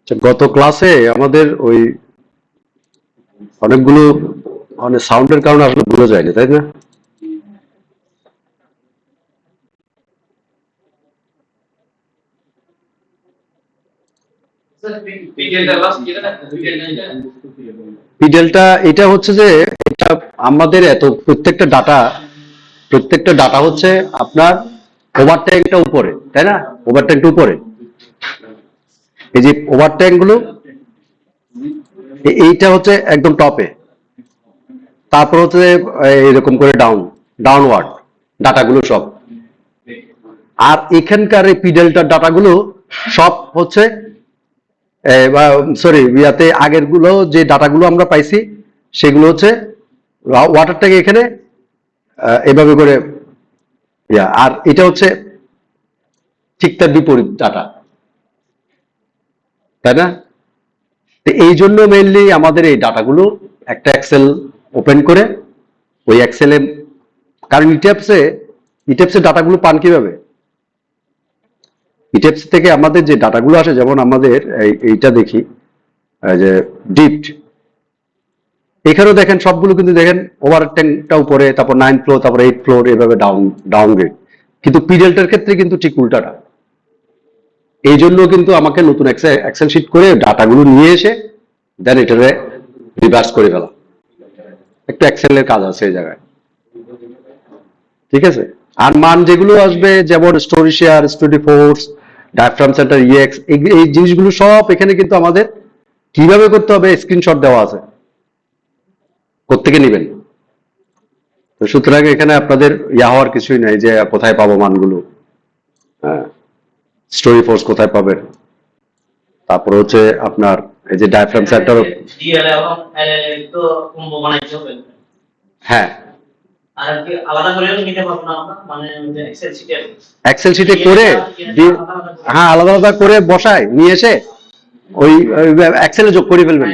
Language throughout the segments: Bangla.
গত ক্লাসে আমাদের ওই অনেকগুলো মানে সাউন্ডের কারণে আসলে বোঝা যায়নি, তাই না? পিডেলটা এটা হচ্ছে যে এটা আমাদের এত প্রত্যেকটা ডাটা হচ্ছে আপনার ওভার ট্যাঙ্কটা উপরে, তাই না? ওভার ট্যাঙ্কটা উপরে, এই যে ওভার ট্যাঙ্ক গুলো এইটা হচ্ছে একদম টপে, তারপর হচ্ছে এরকম করে ডাউনওয়ার্ড ডাটাগুলো সব। আর এখানকার এই পিডেলটার ডাটাগুলো সব হচ্ছে সরি ইয়াতে আগের গুলো যে ডাটাগুলো আমরা পাইছি সেগুলো হচ্ছে ওয়াটারটাকে এখানে এভাবে করে আর এটা হচ্ছে ঠিক তার বিপরীত ডাটা, তাই না? তো এই জন্য মেইনলি আমাদের এই ডাটাগুলো একটা এক্সেল ওপেন করে ওই এক্সেলে, কারণ ইটেপসে ডাটাগুলো পান কিভাবে? ইটেপস থেকে আমাদের যে ডাটাগুলো আসে, যেমন আমাদের এইটা দেখি যে ডিপ্ট, এখানেও দেখেন সবগুলো কিন্তু দেখেন ওভার ট্যাঙ্কটা উপরে, তারপর 9 ফ্লোর, তারপর 8 ফ্লোর, এভাবে ডাউনগ্রেড। কিন্তু পিডেলটার ক্ষেত্রে কিন্তু ঠিক উল্টাটা। এই জন্য কিন্তু আমাকে নতুন এক্সেল শিট করে ডাটাগুলো নিয়ে এসে দেন এটারে রিভার্স করে ফেলা। একটা এক্সেলের কাজ আছে এই জায়গায়, ঠিক আছে? আর মান যেগুলো আসবে যেমন story share, story force, diaphragm centre, EX, এই জিনিসগুলো সব এখানে কিন্তু আমাদের কিভাবে করতে হবে স্ক্রিনশট দেওয়া আছে, কোত্থেকে নেবেন। তো সুতরাং এখানে আপনাদের হওয়ার কিছুই নাই যে কোথায় পাবো মানগুলো, হ্যাঁ, স্টোরি ফোর্স কোথায় পাবেন, তারপর হচ্ছে আপনার এই যে ডায়াফ্রাম সেন্টার, হ্যাঁ এক্সেল শিটে করে হ্যাঁ আলাদা আলাদা করে বসায় নিয়ে এসে ওই এক্সেলে যোগ করে ফেলবেন।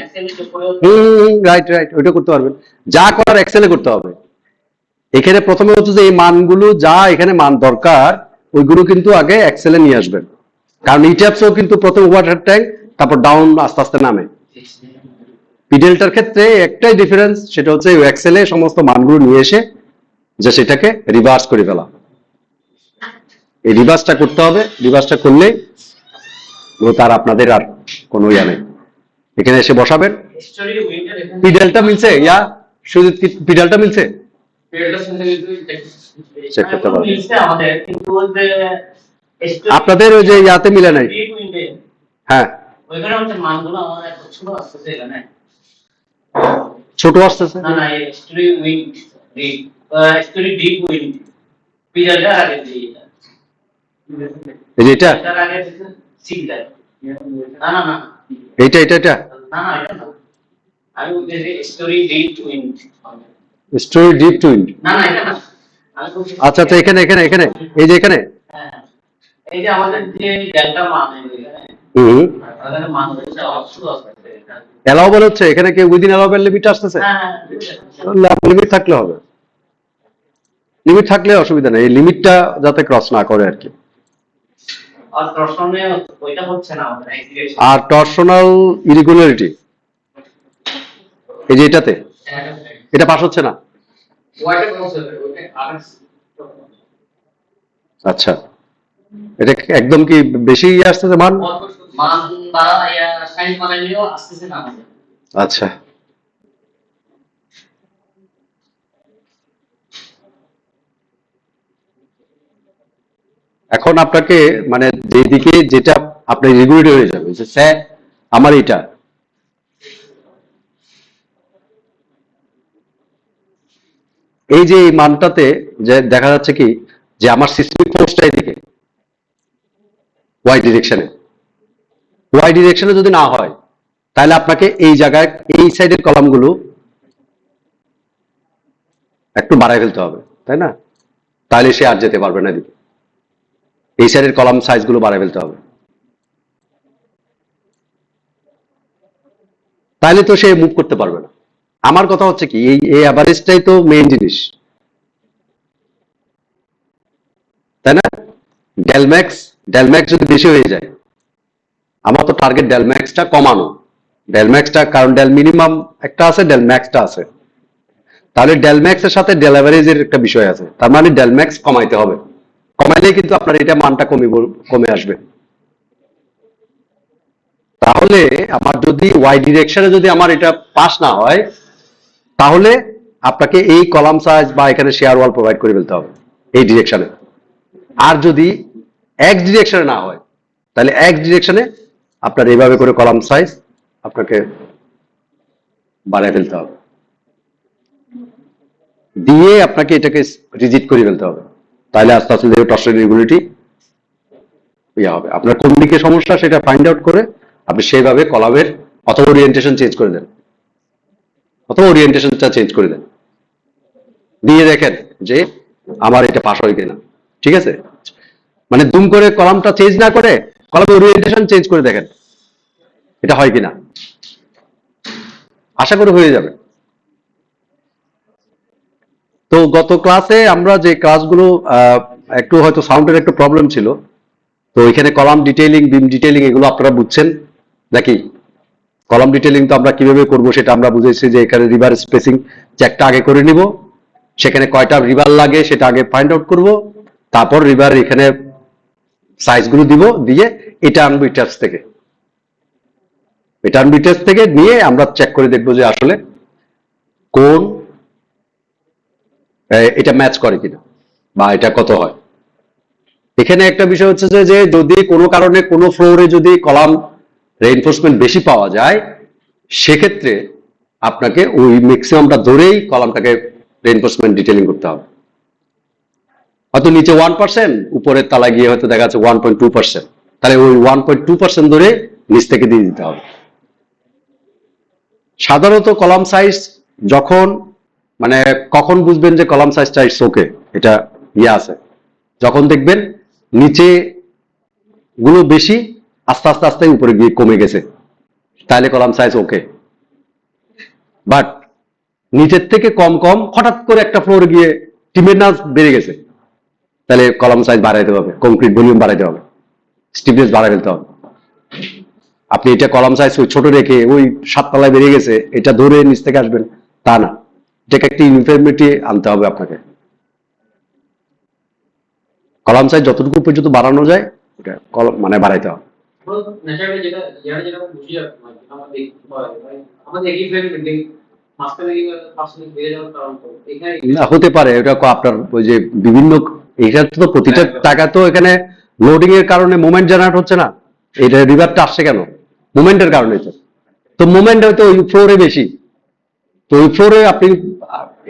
রাইট রাইট, ওইটা করতে পারবেন। যা করার এক্সেলে করতে হবে। এখানে প্রথমে হচ্ছে যে এই মানগুলো যা এখানে মান দরকার ওইগুলো কিন্তু আগে এক্সেলে নিয়ে আসবেন, কারণ ইট্যাপসও কিন্তু প্রথম ওভারহেড ট্যাঙ্ক, তারপর ডাউন আস্তে আস্তে নামে। পিডেলটার ক্ষেত্রে একটাই ডিফারেন্স, সেটা হচ্ছে এক্সেলে সমস্ত মানগুলো নিয়ে এসে যে সেটাকে রিভার্স করে ফেলা। এই রিভার্সটা করতে হবে, রিভার্সটা করলেই তার আপনাদের আর কোনো ইয়া নেই। এখানে এসে বসাবেন। পিডেলটা মিলছে ইয়া শুধু পিডেলটা মিলছে, চেক করতে পারবেন। আপনাদের ওই যে ইয়াতে মিলে নাই, হ্যাঁ ছোট আসতেছে, এই যে এটা এইটা এটা এটা স্টোরি ডিপ টুইন। আচ্ছা আচ্ছা, এখানে এখানে এখানে এই যে এখানে এই যে আমাদের যে ডেল্টা মান অ্যালাউবেল হচ্ছে, এখানে কি উইদিন অ্যালাউবেল লিমিট আসতেছে? লিমিট থাকলে হবে, লিমিট থাকলে অসুবিধা নেই, এই লিমিটটা যাতে ক্রস না করে আর কি। আর টর্শনাল ইরেগুলারিটি এই যে এটাতে এটা পাস হচ্ছে না। আচ্ছা, এটা একদম কি বেশি আসতেছে মান? আচ্ছা, এখন আপনাকে মানে যেদিকে যেটা আপনার রেগুলেট হয়ে যাবে, স্যার আমার এটা এই যে এই মানটাতে যে দেখা যাচ্ছে কি যে আমার সিস্টেমিক ফোর্সটা এদিকে ওয়াই ডিরেকশনে যদি না হয় তাহলে আপনাকে এই জায়গায় এই সাইডের কলামগুলো একটু বাড়ায় ফেলতে হবে, তাই না? তাহলে সে আর যেতে পারবে না এদিকে, এই সাইডের কলাম সাইজগুলো বাড়ায় ফেলতে হবে, তাহলে তো সে মুভ করতে পারবে না। আমার কথা হচ্ছে কি এই অ্যাভারেজটাই তো মেইন জিনিস, তাই না? ডেলম্যাক্স যদি বেশি হয়ে যায় আমার তো টার্গেট ডেল ম্যাক্সটা কমানো, ডেল ম্যাক্সটা, কারণ ডেল মিনিমাম একটা আছে, ডেল ম্যাক্সটা আছে, তাহলে ডেল ম্যাক্স এর সাথে ডেল অ্যাভারেজের একটা বিষয় আছে, তার মানে ডেল ম্যাক্স কমাইতে হবে, কমাইলেই কিন্তু আপনার এটা মানটা কমে আসবে। তাহলে আমার যদি ওয়াই ডিরেকশনে যদি আমার এটা পাস না হয়, তাহলে আপনাকে এই কলাম সাইজ বা এখানে শেয়ার ওয়াল প্রোভাইড করে ফেলতে হবে এই ডিরেকশনে। আর যদি এক্স ডিরেকশনে না হয়, তাহলে এক্স ডিরেকশনে আপনার এইভাবে করে কলাম সাইজ আপনাকে বাড়ায় ফেলতে হবে, দিয়ে আপনাকে এটাকে রিজিট করে ফেলতে হবে, তাহলে আস্তে আস্তে টর্সন রেগুলিটি ইয়ে হবে। আপনার কোন দিকে সমস্যা সেটা ফাইন্ড আউট করে আপনি সেইভাবে কলামের অথবা ওরিয়েন্টেশন চেঞ্জ করে দেন, অথবা ওরিয়েন্টেশনটা চেঞ্জ করে দেন, দিয়ে দেখেন যে আমার এটা পাস হয় কিনা। ঠিক আছে, মানে দুম করে কলামটা চেঞ্জ না করে কলামের ওরিয়েন্টেশন চেঞ্জ করে দেখেন এটা হয় কিনা, আশা করি হয়ে যাবে। তো গত ক্লাসে আমরা যে ক্লাসগুলো একটু হয়তো সাউন্ডের একটু প্রবলেম ছিল, তো এখানে কলাম ডিটেইলিং, বিম ডিটেইলিং এগুলো আপনারা বুঝছেন নাকি? কলাম ডিটেইলিং তো আমরা কিভাবে করব সেটা আমরা বুঝেছি, যে এখানে রিভার স্পেসিং চেকটা আগে করে নিব, সেখানে কয়টা রিভার লাগে সেটা আগে ফাইন্ড আউট করব, তারপর রিভার এখানে সাইজগুলো দিব, দিয়ে এটা আনবো ইটার্স থেকে, এটা আনবো ইটার্স থেকে নিয়ে আমরা চেক করে দেখবো যে আসলে কোন এটা ম্যাচ করে কিনা বা এটা কত হয়। এখানে একটা বিষয় হচ্ছে যে যদি কোনো কারণে কোনো ফ্লোরে যদি কলাম রেইনফোর্সমেন্ট বেশি পাওয়া যায়, সেক্ষেত্রে আপনাকে ওই ম্যাক্সিমামটা ধরেই কলামটাকে রেইনফোর্সমেন্ট ডিটেইলিং করতে হবে। হয়তো নিচে 1%, উপরের তালা গিয়ে হয়তো দেখা যাচ্ছে 1.2%, তাহলে ওই 1.2% ধরে নিচ থেকে দিয়ে দিতে হবে। সাধারণত কলাম সাইজ যখন, মানে কখন বুঝবেন যে কলাম সাইজটা ইটস ওকে, এটা ইয়ে আছে, যখন দেখবেন নিচে গুলো বেশি আস্তে আস্তে আস্তে উপরে গিয়ে কমে গেছে, তাহলে কলাম সাইজ ওকে। বাট নিচের থেকে কম কম হঠাৎ করে একটা ফ্লোরে গিয়ে টিমের নাচ বেড়ে গেছে, তাহলে কলাম সাইজ বাড়াইতে হবে, কংক্রিট ভলিউম বাড়াইতে হবে, স্টিফনেস বাড়াই ফেলতে হবে। আপনি এটা কলাম সাইজ ওই ছোট রেখে ওই 7 তলায় বেরিয়ে গেছে এটা ধরে নিচ থেকে আসবেন তা না, এটাকে একটি ইউনিফর্মিটি আনতে হবে আপনাকে। কলাম সাইজ যতটুকু পর্যন্ত বাড়ানো যায় ওটা কলম মানে বাড়াইতে হবে। না হতে পারে এটা আপনার ওই যে বিভিন্ন, এখানে তো প্রতিটা টাকা তো এখানে লোডিং এর কারণে মুভমেন্ট জেনারেট হচ্ছে না, এটা রিভারটা আসছে কেন? মুভমেন্টের কারণে। তো মুভমেন্ট হয়তো ওই ফ্লোরে বেশি, তো ওই ফ্লোরে আপনি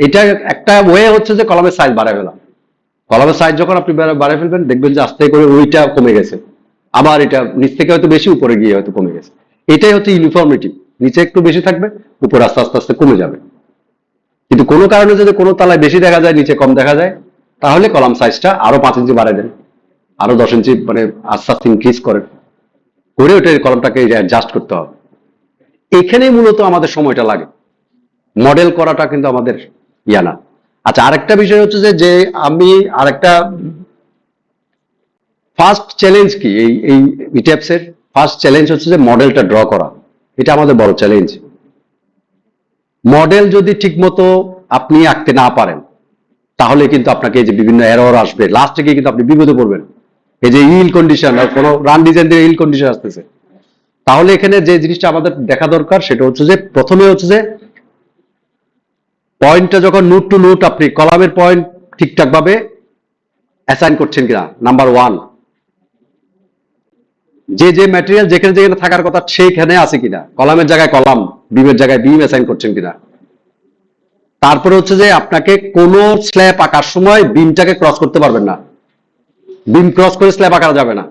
এটা একটা ওয়ে হচ্ছে যে কলামের সাইজ বাড়ায় ফেলা, কলামের সাইজ যখন আপনি বাড়ায় ফেলবেন দেখবেন যে আস্তে করে ওইটা কমে গেছে, আবার এটা নিচ থেকে হয়তো বেশি উপরে গিয়ে হয়তো কমে গেছে। এটাই হচ্ছে ইউনিফর্মিটি, নিচে একটু বেশি থাকবে উপরে আস্তে আস্তে আস্তে কমে যাবে। কিন্তু কোনো কারণে যদি কোনো তলায় বেশি দেখা যায় নিচে কম দেখা যায়, তাহলে কলাম সাইজটা আরো 5 ইঞ্চি বাড়ায় দেন, আরো 10 ইঞ্চি, মানে আস্তে আস্তে ইনক্রিজ করেন, করে ওটা কলমটাকে অ্যাডজাস্ট করতে হবে। এখানেই মূলত আমাদের সময়টা লাগে, মডেল করাটা কিন্তু আমাদের ইয়া না। আচ্ছা, আরেকটা বিষয় হচ্ছে যে আমি আরেকটা ফার্স্ট চ্যালেঞ্জ কি এই ইটেপসের ফার্স্ট চ্যালেঞ্জ হচ্ছে যে মডেলটা ড্র করা, এটা আমাদের বড় চ্যালেঞ্জ। মডেল যদি ঠিক মতো আপনি আঁকতে না পারেন, তাহলে কিন্তু আপনাকে এই যে বিভিন্ন এরর আসবে, লাস্টে গিয়ে কিন্তু আপনি বিপদে পড়বেন। এই যে ইল কন্ডিশন, কোনো রান ডিজাইন দিয়ে ইল কন্ডিশন আসতেছে, তাহলে এখানে যে জিনিসটা আমাদের দেখা দরকার সেটা হচ্ছে যে প্রথমে হচ্ছে যে পয়েন্টটা যখন নোট টু নোট আপনি কলামের পয়েন্ট ঠিকঠাক ভাবে অ্যাসাইন করছেন কিনা, নাম্বার 1, যে ম্যাটেরিয়াল যেখানে যেখানে থাকার কথা সেইখানে আছে কিনা, কলামের জায়গায় কলাম, বিমের জায়গায় বিম অ্যাসাইন করছেন কিনা। তারপরে হচ্ছে যে আপনাকে কোন স্ল্যাব আঁকার সময় বিমটাকে ক্রস করতে পারবেন না, বিম ক্রস করে স্ল্যাব আঁকা যাবে না,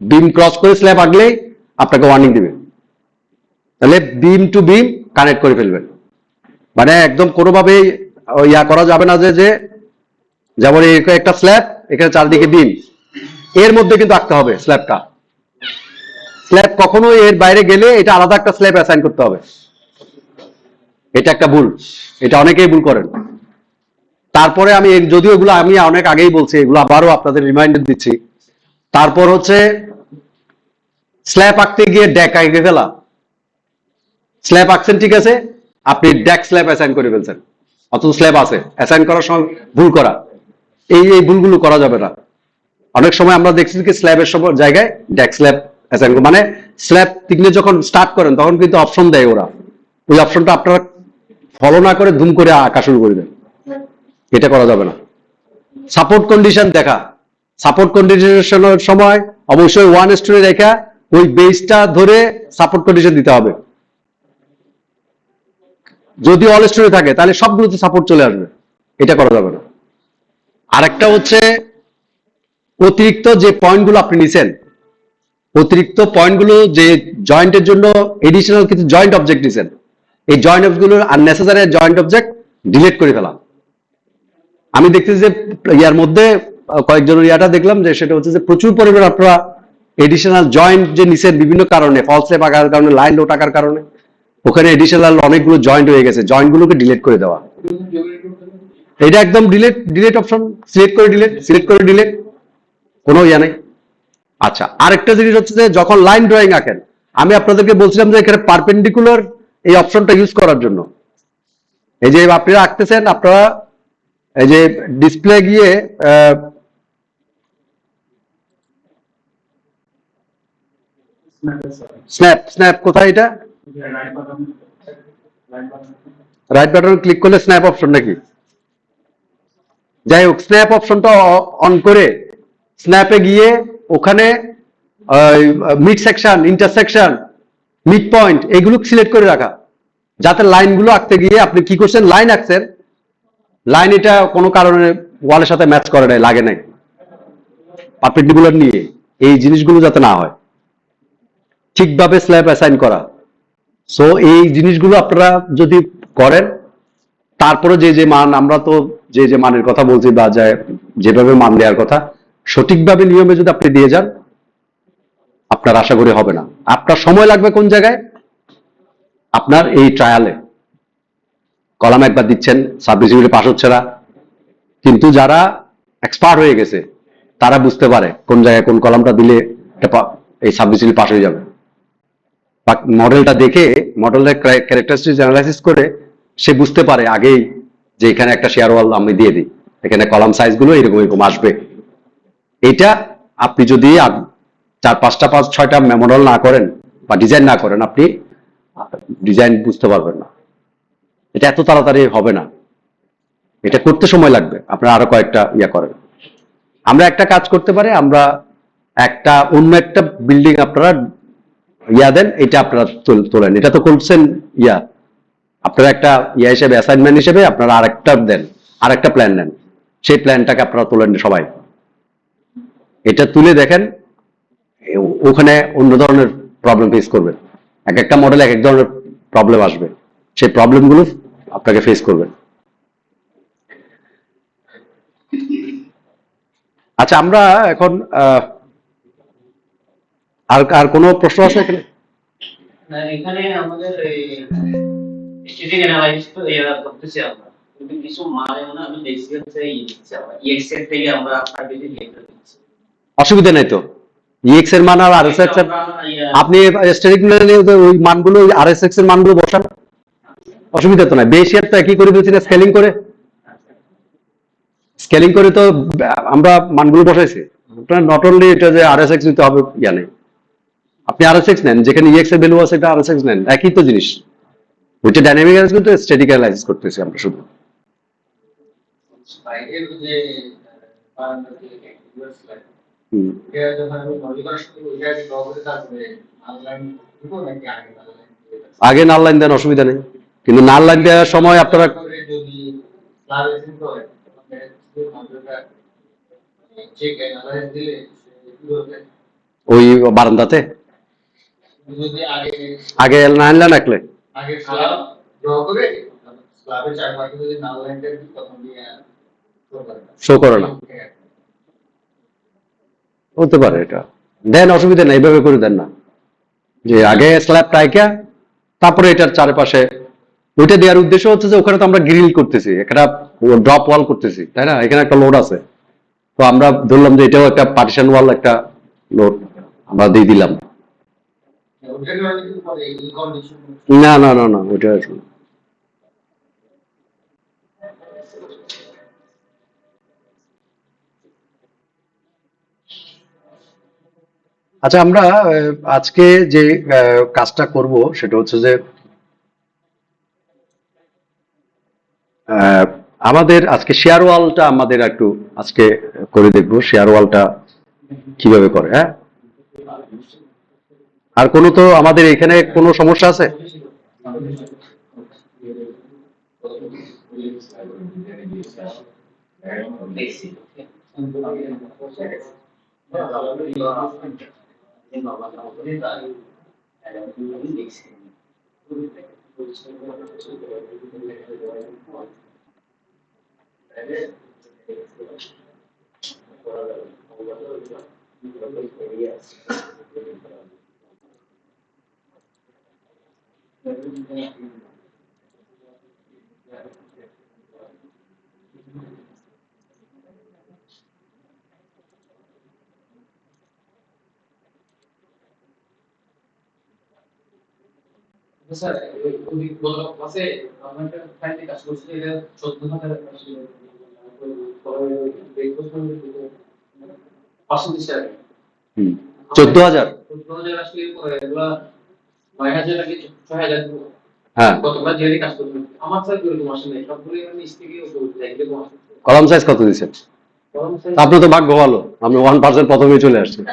বিম ক্রস করে স্ল্যাব আঁকলেই আপনাকে ওয়ার্নিং দিবে, তাহলে বিম টু বিম কানেক্ট করে ফেলবেন, মানে একদম কোনোভাবেই ইয়া করা যাবে না যে যেমন একটা স্ল্যাব এখানে চারদিকে বিম, এর মধ্যে কিন্তু আঁকতে হবে স্ল্যাবটা, স্ল্যাব কখনো এর বাইরে গেলে এটা আলাদা একটা স্ল্যাব অ্যাসাইন করতে হবে, এটা একটা ভুল, এটা অনেকেই ভুল করেন। তারপরে আমি যদিও এগুলো আমি অনেক আগেই বলছি, এগুলো আবারও আপনাদের রিমাইন্ডার দিচ্ছি। তারপর হচ্ছে স্ল্যাব আঁকতে গিয়ে ডেক আঁকে ফেলা, স্ল্যাব আঁকছেন ঠিক আছে, আপনি ডেক স্ল্যাব অ্যাসাইন করে ফেলছেন, অথচ স্ল্যাব আছে, অ্যাসাইন করার সময় ভুল করা, এই ভুলগুলো করা যাবে না। অনেক সময় আমরা দেখছি কি স্ল্যাবের সব জায়গায় ডেক স্ল্যাব অ্যাসাইন, মানে স্ল্যাব টিকনে যখন স্টার্ট করেন তখন কিন্তু অপশন দেয় ওরা, ওই অপশনটা আপনারা ফলো না করে ধুম করে আঁকা শুরু করে দেন, এটা করা যাবে না। সাপোর্ট কন্ডিশন দেখা, সাপোর্ট কন্ডিশনের সময় অবশ্যই 1:2 রেখা ওই বেসটা ধরে সাপোর্ট কন্ডিশন দিতে হবে। যদি অল স্টোরে থাকে তাহলে সবগুলোতে সাপোর্ট চলে আসবে, এটা করা যাবে না। আরেকটা হচ্ছে অতিরিক্ত যে পয়েন্টগুলো আপনি নিছেন, অতিরিক্ত পয়েন্টগুলো যে জয়েন্টের জন্য এডিশনাল কিছু জয়েন্ট অবজেক্ট নিছেন, এই জয়েন্ট অবজেক্টগুলো আননেসেসারি জয়েন্ট অবজেক্ট ডিলিট করে ফেলা। আমি দেখতেছি যে ইয়ার মধ্যে কয়েকজনের ইয়াটা দেখলাম যে সেটা হচ্ছে যে প্রচুর পরিমাণে আপনারা এডিশনাল জয়েন্ট যে নিছেন বিভিন্ন কারণে, ফলস লেপ আঁকার কারণে, লাইন লোড আঁকার কারণে, ওখানে এডিশনাল অনেকগুলো জয়েন্ট হয়ে গেছে, জয়েন্টগুলোকে ডিলিট করে দেওয়া। এটা একদম ডিলিট অপশন, সিলেক্ট করে ডিলিট, কোনো ইয়া নেই। আচ্ছা, আরেকটা জিনিস হচ্ছে যে যখন লাইন ড্রয়িং আঁকেন, আমি আপনাদেরকে বলছিলাম যে এখানে পারপেন্ডিকুলার এই অপশনটা ইউজ করার জন্য, এই যে আপনারা আঁকতেছেন, আপনারা এই যে ডিসপ্লে গিয়ে স্ন্যাপ কোথায়, এটা রাইট বাটন ক্লিক করলে স্ন্যাপ অপশন নাকি, যাই হোক স্ন্যাপ অপশনটা অন করে স্ন্যাপে গিয়ে ওখানে mid section, intersection, mid point এগুলো সিলেক্ট করে রাখা, যাতে লাইনগুলো আঁকতে গিয়ে আপনি কি করছেন, লাইন আঁকছেন, লাইন এটা কোনো কারণে ওয়ালের সাথে ম্যাচ করে নাই, লাগে নাই, পারপেন্ডিকুলার নিয়ে এই জিনিসগুলো যাতে না হয়, ঠিকভাবে স্ল্যাব অ্যাসাইন করা। সো এই জিনিসগুলো আপনারা যদি করেন, তারপরে যে মান, আমরা তো যে মানের কথা বলছি বা যেভাবে মান দেওয়ার কথা সঠিকভাবে নিয়মে যদি আপনি দিয়ে যান, আপনার আশা করি হবে না। আপনার সময় লাগবে কোন জায়গায়, আপনার এই ট্রায়ালে কলাম একবার দিচ্ছেন, সাবডিভিশনে পাস হচ্ছে না, কিন্তু যারা এক্সপার্ট হয়ে গেছে তারা বুঝতে পারে কোন জায়গায় কোন কলামটা দিলে এই সাবডিভিশনে পাস হয়ে যাবে। মডেলটা দেখে, মডেলের ক্যারেক্টারিস্টিক্স অ্যানালাইসিস করে সে বুঝতে পারে আগেই যে এখানে একটা শেয়ার ওয়াল আমি দিয়ে দিই, এখানে কলাম সাইজ গুলো এরকম আসবে। এটা আপনি যদি 4-5টা মডেল না করেন বা ডিজাইন না করেন, আপনি ডিজাইন বুঝতে পারবেন না, এটা এত তাড়াতাড়ি হবে না, এটা করতে সময় লাগবে, আপনারা আরো কয়েকটা ইয়া করেন। আমরা একটা কাজ করতে পারি, আমরা অন্য একটা বিল্ডিং আপনারা ইয়া দেন, এটা আপনারা তোলেন, এটা তো করছেন ইয়া, আপনারা একটা ইয়া হিসেবে অ্যাসাইনমেন্ট হিসেবে আপনারা আরেকটা দেন, আরেকটা প্ল্যান নেন, সেই প্ল্যানটাকে আপনারা তোলেন সবাই, এটা তুলে দেখেন, ওখানে অন্য ধরনের প্রবলেম ফেস করবেন, একটা মডেল এক ধরনের প্রবলেম আসবে, সেই প্রবলেমগুলো আপনাকে ফেস করবেন। আচ্ছা, আমরা এখন আর কোনো প্রশ্ন আছে এখানে? এখানে আমাদের স্ট্যাটিক অ্যানালাইসিস তো এরা করতেছি আমরা, কিন্তু কিছু মানে আমি দেখছি হচ্ছে EXL থেকে আমরা সার্ভিসে দিয়ে দিচ্ছি, অসুবিধা নেই তো, EX এর মান আর RSX এর, আপনি স্ট্যাটিক ওই মানগুলো RSX এর মানগুলো বসান, অসুবিধা তো নাই। বেশি একটা কি করে দিয়েছি না, স্কেলিং করে তো আমরা মানগুলো বসাইছি, নট অনলি এটা যে RSX দিতে হবে ইয়া নেই, আপনি RSX নেন, যেখানে EX এর ভ্যালু আছে এটা RSX নেন, একই তো জিনিস, ওইটা ডাইনামিক অ্যানালাইসিস কিন্তু স্ট্যাটিক অ্যানালাইসিস করতেছি আমরা শুধু। আগে নাল লাইন দেন, অসুবিধা নেই, কিন্তু নাল লাইন দেওয়ার সময় আপনারা ওই বারান্দাতে আগে নাল লাইন আঁকলে শো করে না, হতে পারে, এটা দেন, অসুবিধা নেই, এইভাবে করে দেন না, যে আগে স্ল্যাব টাইকা তারপরে এটার চারপাশে, ওইটা দেওয়ার উদ্দেশ্য হচ্ছে যে ওখানে তো আমরা গ্রিল করতেছি, একটা ড্রপ ওয়াল করতেছি, তাই না, এখানে একটা লোড আছে, তো আমরা ধরলাম যে এটাও একটা পার্টিশন ওয়াল, একটা লোড আমরা দিয়ে দিলাম, না না না না, ওইটা আসলে আচ্ছা, আমরা আজকে যে কাজটা করব সেটা হচ্ছে যে আহ, আমাদের আজকে শেয়ার ওয়ালটা আমাদের একটু আজকে করে দেখবো, শেয়ার ওয়ালটা কিভাবে করে। হ্যাঁ, আর কোনো তো আমাদের এখানে কোনো সমস্যা আছে? স্যার ওই ক্লাসে আমরা একটা ফাইলে কাজ করছি, এটা 14,000 আসলে পার্সেন্টেজ স্যার। 14,000? 14,000 আসলে এগুলা 9,000 আগে 6,000 হ্যাঁ, কতগুলা জিআরই কাজ করতে আমার স্যার এরকম আসলে সবগুলো আমি স্টিকে করতে এগুলো কলাম সাইজ কত দিচ্ছেন? আপনি তো ভাগ্য ভালো, আপনি 1% প্রথমেই চলে আসছেন।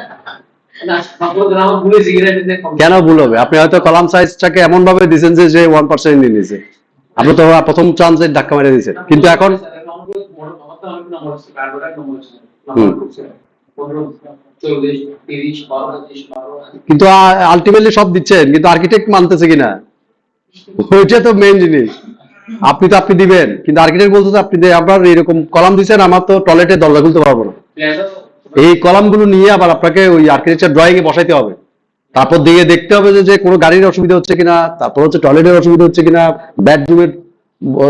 না তারপর আমার ভুলে জিজ্ঞাসা করতে কেন ভুল হবে? আপনি হয়তো কলাম সাইজটাকে এমন ভাবে দিচ্ছেন যে 1% নিয়ে নিয়েছে। আপনি তো প্রথম চান্সে ধাক্কা মেরে দিয়েছেন, কিন্তু এখন হুম, কিন্তু আলটিমেটলি সব দিচ্ছেন, কিন্তু আর্কিটেক্ট মানতেছে কিনা, ওইটা তো মেইন জিনিস। আপনি দিবেন, কিন্তু আর্কিটেক্ট বলতেছে আপনি আপনার এরকম কলাম দিচ্ছেন, আমার তো টয়লেটের দরজা খুলতে পারবো না। এই কলামগুলো নিয়ে আবার আপনাকে ওই আর্কিটেকচার ড্রয়িং এ বসাইতে হবে, তারপর দিকে দেখতে হবে যে কোনো গাড়ির অসুবিধা হচ্ছে কিনা, তারপর হচ্ছে টয়লেটের অসুবিধা হচ্ছে কিনা, বেডরুমের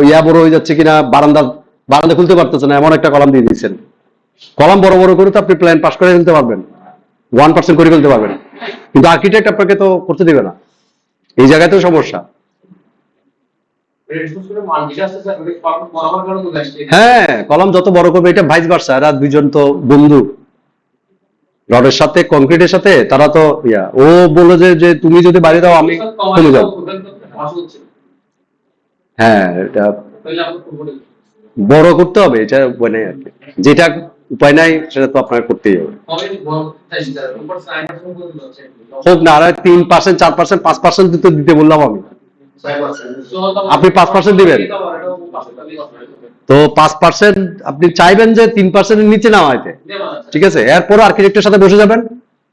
ইয়া বড় হয়ে যাচ্ছে কিনা, বারান্দা খুলতে পারতেছে না, এমন একটা কলাম দিয়ে দিচ্ছেন। কলাম বড় বড় করে তো আপনি প্ল্যান পাস করে ফেলতে পারবেন, 1% করে ফেলতে পারবেন, কিন্তু আর্কিটেক্ট আপনাকে তো করতে দিবে না। এই জায়গাতেও সমস্যা। হ্যাঁ, কলাম যত বড় করবে, এটা ভাইস ভার্সা, এরা দুইজন তো বন্ধু, রডের সাথে কংক্রিটের সাথে তারা তো ইয়া, ও বলে যে তুমি যদি বাড়ি দাও আমি কমে যাও। হ্যাঁ, এটা বড় করতে হবে, এটা উপায় নাই আর কি, যেটা উপায় নাই সেটা তো আপনাকে করতেই হবে। হোক না, আর 3%, 4%, 5% দিতে বললাম আমি, আপনি 5% দিবেন, তো 5% আপনি চাইবেন যে 3%-এর নিচে না হইতে, ঠিক আছে? এরপর আর্কিটেক্টের সাথে বসে যাবেন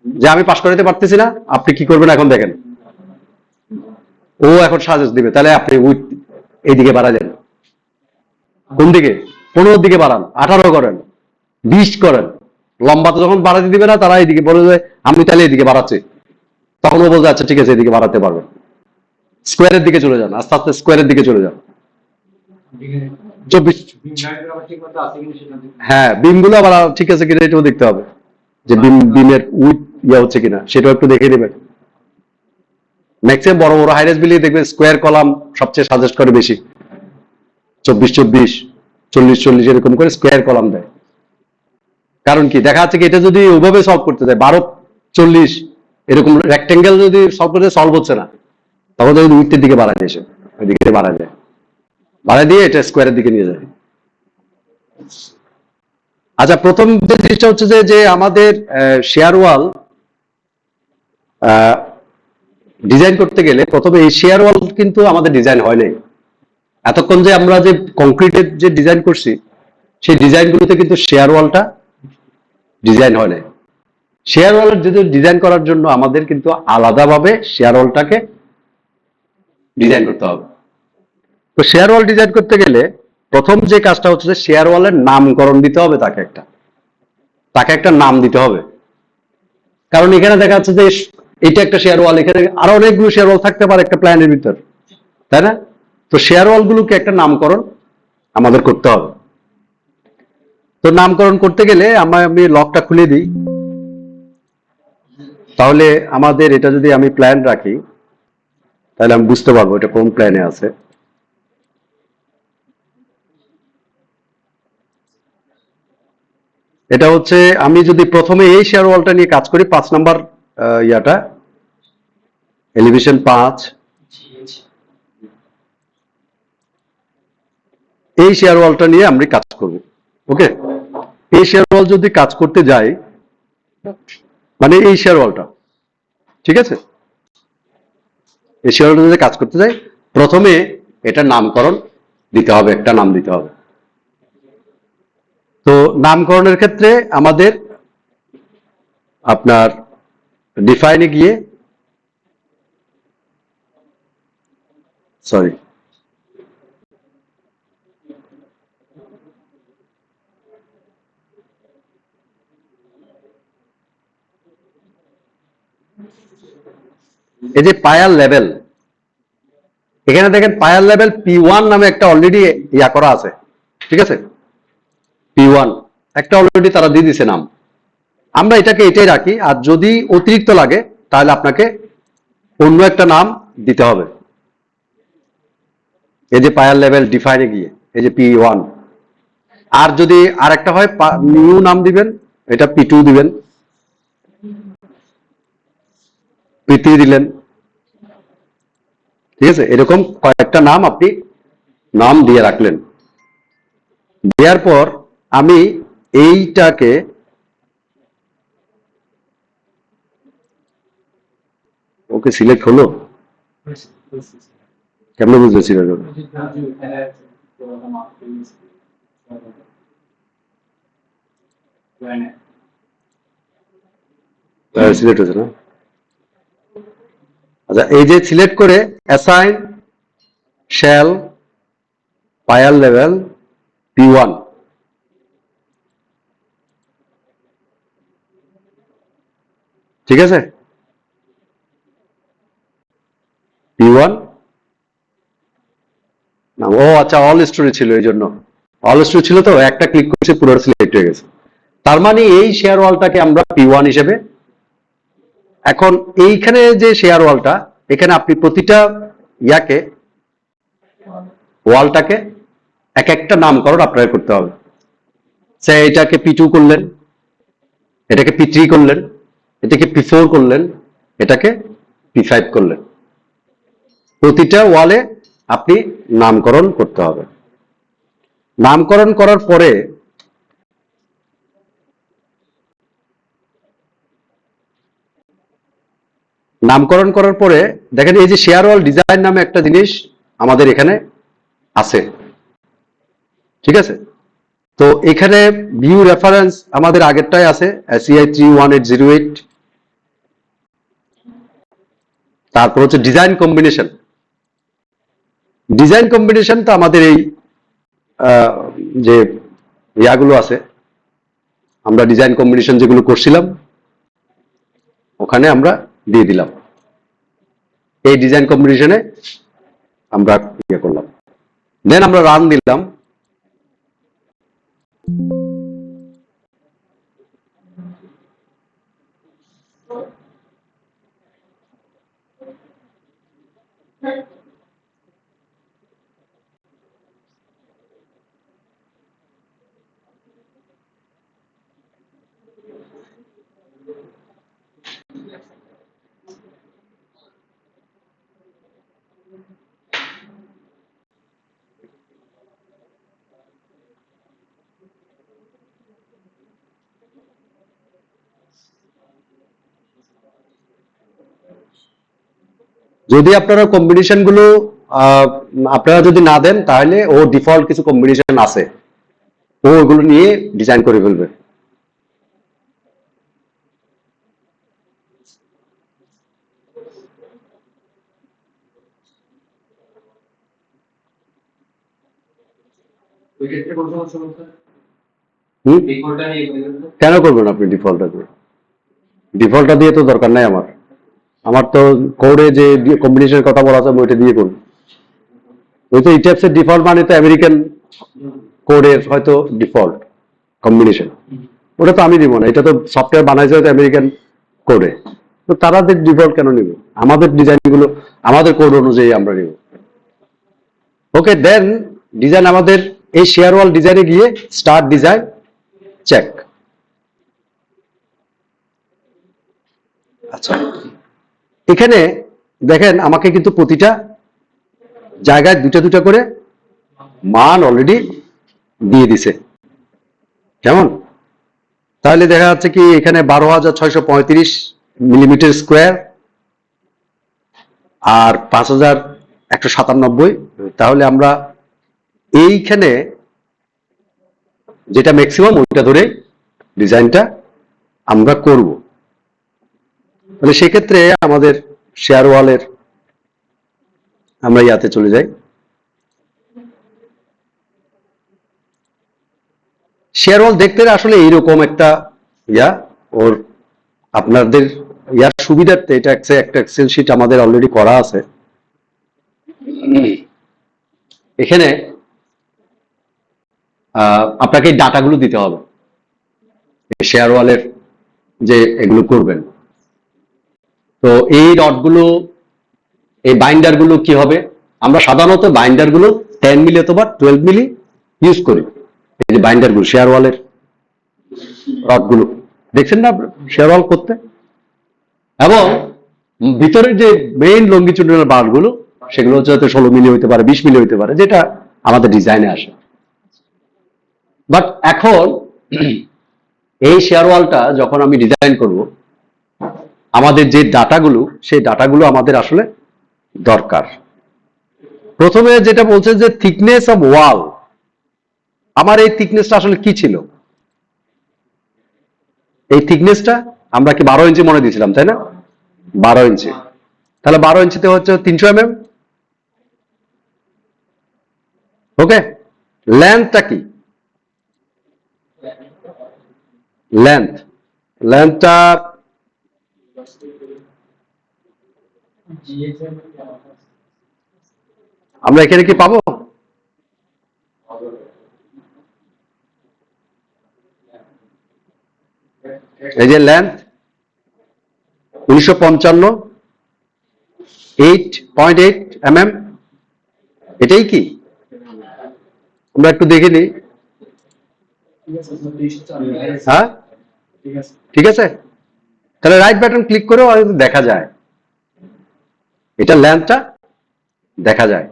যে আমি পাস করাতে পারতেছি না, আপনি কি করবেন এখন দেখেন। ও এখন সাজেস্ট দিবে, তাহলে আপনি এইদিকে বাড়া যান। কোন দিকে? 15 দিকে বাড়ান, 18 করেন, 20 করেন। লম্বা তো যখন বাড়াতে দিবে না, তারা এইদিকে বলে যে আমি তাহলে এদিকে বাড়াচ্ছি, তখন ও বলতে আচ্ছা ঠিক আছে এদিকে বাড়াতে পারবেন। স্কোয়ারের দিকে চলে যান, আস্তে আস্তে স্কোয়ারের দিকে চলে যান। 24, হ্যাঁ, বিমগুলো আবার ঠিক আছে কিনা এটাও দেখতে হবে, যে বিমের উইথ ইয়া হচ্ছে কিনা সেটাও একটু দেখে নেবেন। ম্যাক্সিমাম বড় বড় হাইরাইজ বিল্ডিং দেখবেন স্কোয়ার কলাম সবচেয়ে সাজেস্ট করে বেশি, 24-24, 40-40 এরকম করে স্কোয়ার কলাম দেয়। কারণ কি দেখা যাচ্ছে কি, এটা যদি ওইভাবে সলভ করতে যায় 12-40 এরকম রেক্টেঙ্গেল যদি সলভ করতে সলভ হচ্ছে না, তখন যদি উইথের দিকে বাড়ায় এসে ওই দিকে বাড়ায় যায়, বাড়ায় দিয়ে এটা স্কোয়ারের দিকে নিয়ে যায়। আচ্ছা, প্রথম যে জিনিসটা হচ্ছে যে আমাদের শেয়ার ওয়াল ডিজাইন করতে গেলে প্রথমে এই শেয়ার ওয়াল কিন্তু আমাদের ডিজাইন হয় নাই। এতক্ষণ যে আমরা যে কংক্রিটের যে ডিজাইন করছি, সেই ডিজাইনগুলোতে কিন্তু শেয়ার ওয়ালটা ডিজাইন হয় নাই। শেয়ার ওয়ালের যদি ডিজাইন করার জন্য আমাদের কিন্তু আলাদাভাবে শেয়ার ওয়ালটাকে ডিজাইন করতে হবে। তো শেয়ার ওয়াল ডিজাইন করতে গেলে প্রথম যে কাজটা হচ্ছে যে শেয়ার ওয়ালের নামকরণ দিতে হবে, তাকে একটা নাম দিতে হবে। কারণ এখানে দেখা যাচ্ছে যে এটা একটা শেয়ার ওয়াল, এখানে আরো অনেকগুলো শেয়ার ওয়াল থাকতে পারে একটা প্ল্যানের ভিতর, তাই না? তো শেয়ার ওয়াল গুলোকে একটা নামকরণ আমাদের করতে হবে। তো নামকরণ করতে গেলে আমি লকটা খুলে দিই, তাহলে আমাদের এটা যদি আমি প্ল্যান রাখি, তাহলে আমি বুঝতে পারবো এটা কোন প্ল্যানে আছে। এটা হচ্ছে আমি যদি প্রথমে এই শেয়ার ওয়ালটা নিয়ে কাজ করি, 5 নাম্বার ইয়াটা, এলিভেশন 5, এই শেয়ার ওয়ালটা নিয়ে আমরা কাজ করব। ওকে, এই শেয়ার ওয়াল যদি কাজ করতে যাই, মানে এই শেয়ার ওয়ালটা, ঠিক আছে, এই শেয়ার ওয়ালটা যদি কাজ করতে যাই, প্রথমে এটা নামকরণ দিতে হবে, একটা নাম দিতে হবে। তো নামকরণের ক্ষেত্রে আমাদের আপনার ডিফাইনে গিয়ে, সরি, এই যে পায়ার লেভেল, এখানে দেখেন পায়ার লেভেল P1 নামে একটা অলরেডি ইয়া করা আছে, ঠিক আছে, P1 একটা অলরেডি তারা দিয়ে দিছে নাম। আমরা এটাকে এটাই রাখি, আর যদি অতিরিক্ত লাগে তাহলে আপনাকে অন্য একটা নাম দিতে হবে। এই যে পায়ার লেভেল ডিফাইনে গিয়ে এই যে P1, আর যদি আরেকটা হয় নিউ নাম দিবেন, এটা P2 দিবেন, P3 দিলেন, ঠিক আছে, এরকম কয়েকটা নাম আপনি নাম দিয়ে রাখলেন। দেওয়ার পর আমি এইটাকে ওকে সিলেক্ট হলো, কেমন বুঝলে সিলেক্ট হলো? সিলেক্ট হয়েছে না? আচ্ছা, এই যে সিলেক্ট করে assign shell pier level P1, ঠিক আছে, P1 না, ও আচ্ছা, অল স্টোরি ছিল, এই জন্য অল স্টোরি ছিল, তো একটা ক্লিক করছে পুরো সিলেক্ট হয়ে গেছে। তার মানে এই শেয়ার ওয়ালটাকে আমরা P1 হিসেবে, এখন এইখানে যে শেয়ার ওয়ালটা, এখানে আপনি প্রতিটা ইয়াকে, ওয়ালটাকে এক একটা নামকরণ আপনাকে করতে হবে। সে এটাকে P2 করলেন, এটাকে P3 করলেন, এটাকে P4 করলেন, এটাকে P5 করলেন। প্রতিটা ওয়ালে আপনি নামকরণ করতে হবে। নামকরণ করার পরে দেখেন এই যে শেয়ার ওয়াল ডিজাইন নামে একটা জিনিস আমাদের এখানে আছে, ঠিক আছে। তো এখানে ভিউ রেফারেন্স আমাদের আগেরটাই আছে, SCI 31808। তারপর হচ্ছে ডিজাইন কম্বিনেশন, তো আমাদের এই যে ইয়াগুলো আছে, আমরা ডিজাইন কম্বিনেশন যেগুলো করছিলাম ওখানে আমরা দিয়ে দিলাম, এই ডিজাইন কম্বিনেশনে আমরা ইয়ে করলাম, দেন আমরা রান দিলাম। যদি আপনারা কম্বিনেশন গুলো আপনারা যদি না দেন, তাহলে ও ডিফল্ট কিছু কম্বিনেশন আছে, ও ওগুলো নিয়ে ডিজাইন করে ফেলবে। কেন করবেন আপনি ডিফল্টটা দিয়ে? ডিফল্টটা দিয়ে তো দরকার নাই আমার, আমার তো কোডে যে কম্বিনেশনের কথা বলা আছে ওইটা দিয়ে করুন। ওই তো ইটাপস এর ডিফল্ট মানে তো আমেরিকান কোডের হয়তো ডিফল্ট কম্বিনেশন, ওটা তো আমি দিব না, এটা তো সফটওয়্যার বানাইছে হয়তো আমেরিকান কোডে, তো তাদের ডিফল্ট কেন নিব? আমাদের ডিজাইন গুলো আমাদের কোড অনুযায়ী আমরা নিব। ওকে, দেন ডিজাইন আমাদের এই শেয়ার ওয়াল ডিজাইনে গিয়ে স্টার্ট ডিজাইন চেক। আচ্ছা, এখানে দেখেন আমাকে কিন্তু প্রতিটা জায়গায় দুটা দুটা করে মান অলরেডি দিয়ে দিছে, কেমন? তাহলে দেখা যাচ্ছে কি এখানে 12,635 মিলিমিটার স্কোয়ার আর 5,197। তাহলে আমরা এইখানে যেটা ম্যাক্সিমাম ওইটা ধরে ডিজাইনটা আমরা করব। তাহলে সেক্ষেত্রে আমাদের শেয়ার ওয়ালের আমরা ইয়াতে চলে যাই। শেয়ার ওয়াল দেখতে আসলে এইরকম একটা ইয়া, ওর আপনাদের ইয়ার সুবিধার্থে এটা একটা এক্সেল শিট আমাদের অলরেডি করা আছে। এখানে আপনাকে এই ডাটাগুলো দিতে হবে শেয়ার ওয়ালের যে এগুলো করবেন। তো এই ডটগুলো, এই বাইন্ডার গুলো কি হবে? আমরা সাধারণত বাইন্ডার গুলো 10 মিলি অথবা 12 মিলি ইউজ করি। এই যে বাইন্ডার গুলো শেয়ার ওয়ালের রড গুলো দেখছেন না শেয়ার ওয়াল করতে, এবং ভিতরের যে মেইন লঙ্গিচুডাল বার গুলো সেগুলো হচ্ছে 16 মিলি হইতে পারে, 20 মিলি হইতে পারে, যেটা আমাদের ডিজাইনে আসে। বাট এখন এই শেয়ার ওয়ালটা যখন আমি ডিজাইন করব, আমাদের যে ডাটাগুলো সেই ডাটাগুলো আমাদের আসলে দরকার। প্রথমে যেটা বলছে যে থিকনেস অফ ওয়াল, আমার এই থিকনেসটা আসলে কি ছিল? এই থিকনেসটা আমরা কি 12 ইঞ্চি মনে দিয়েছিলাম, তাই না? 12 ইঞ্চি। তাহলে 12 ইঞ্চিতে হচ্ছে 300 mm। ওকে, লেন্থটা কি? লেন্থটা আমরা এখানে কি পাবো? এই যে লেন্থ 1955 8.8 mm, এটাই কি? আমরা একটু দেখে নিই। হ্যাঁ, ঠিক আছে। তাহলে রাইট বাটন ক্লিক করেও দেখা যায়, এটা লেন্থটা দেখা যায়।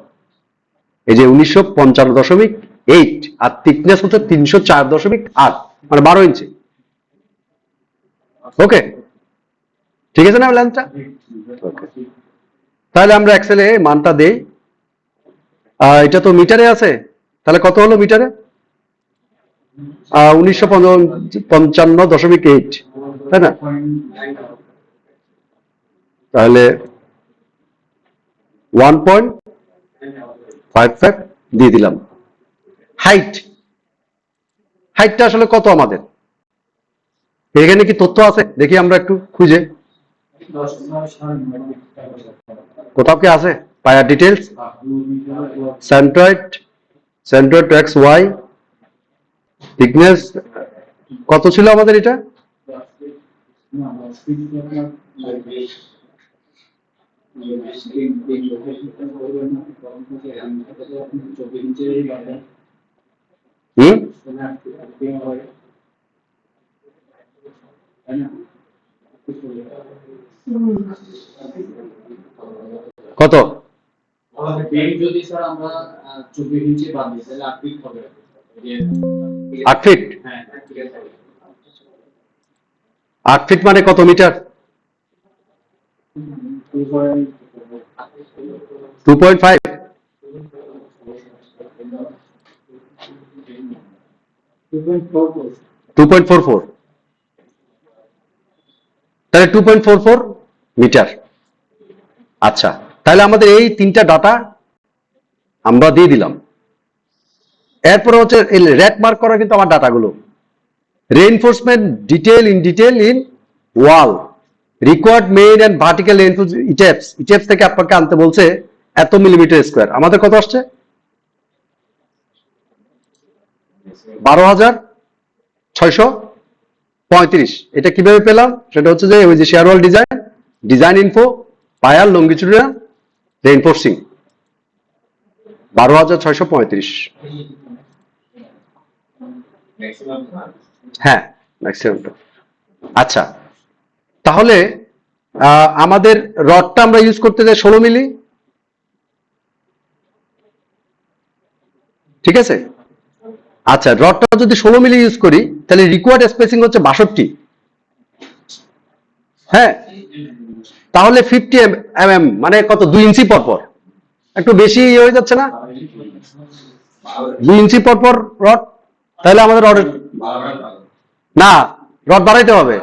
এই যে 1955.8 আর থিকনেস হচ্ছে 304.8, মানে 12 ইঞ্চি। ওকে, ঠিক আছে না লেন্থটা? ওকে, তাহলে আমরা এক্সেলে মানটা দেই। এটা তো মিটারে আছে, তাহলে কত হলো মিটারে? 1955.8, তাই না? তাহলে 1.55 দিয়ে দিলাম। হাইটটা আসলে কত আমাদের? এখানে কি তথ্য আছে? দেখি আমরা একটু খুঁজে, কোথাও কি আছে? Pier details, centroid to X Y, thickness কত ছিল আমাদের? এটা কত? যদি স্যার আমরা 24 ইঞ্চি বাদ দিই তাহলে 8 ফিট হবে। 8 ফিট? হ্যাঁ, 8 ফিট মানে কত মিটার? 2.5। 2.44। তাহলে 2.44 মিটার। আচ্ছা, তাহলে আমাদের এই তিনটা ডাটা আমরা দিয়ে দিলাম। এরপরে হচ্ছে রেড মার্ক করা কিন্তু আমার ডাটাগুলো। Reinforcement detail in wall, required main and vertical ইটেপস থেকে আপনাকে আনতে বলছে এত মিলিমিটার স্কোয়ার। আমাদের কত আসছে? 12,635। এটা কিভাবে পেলাম? সেটা হচ্ছে যে ওই যে shear wall design design info pier longitudinal reinforcing 12,635। হ্যাঁ ম্যাক্সিমামটা। আচ্ছা, তাহলে আমাদের রডটা আমরা ইউজ করতে যাই 16 মিলি, ঠিক আছে। আচ্ছা, রডটা যদি 16 মিলি ইউজ করি তাহলে রিকোয়ার্ড স্পেসিং হচ্ছে 62। হ্যাঁ, তাহলে 50 mm মানে কত, 2 ইঞ্চি পর পর, একটু বেশি হয়ে যাচ্ছে না? 2 ইঞ্চি পর পর রড, তাহলে আমাদের রড না, রড বাড়াইতে হবে।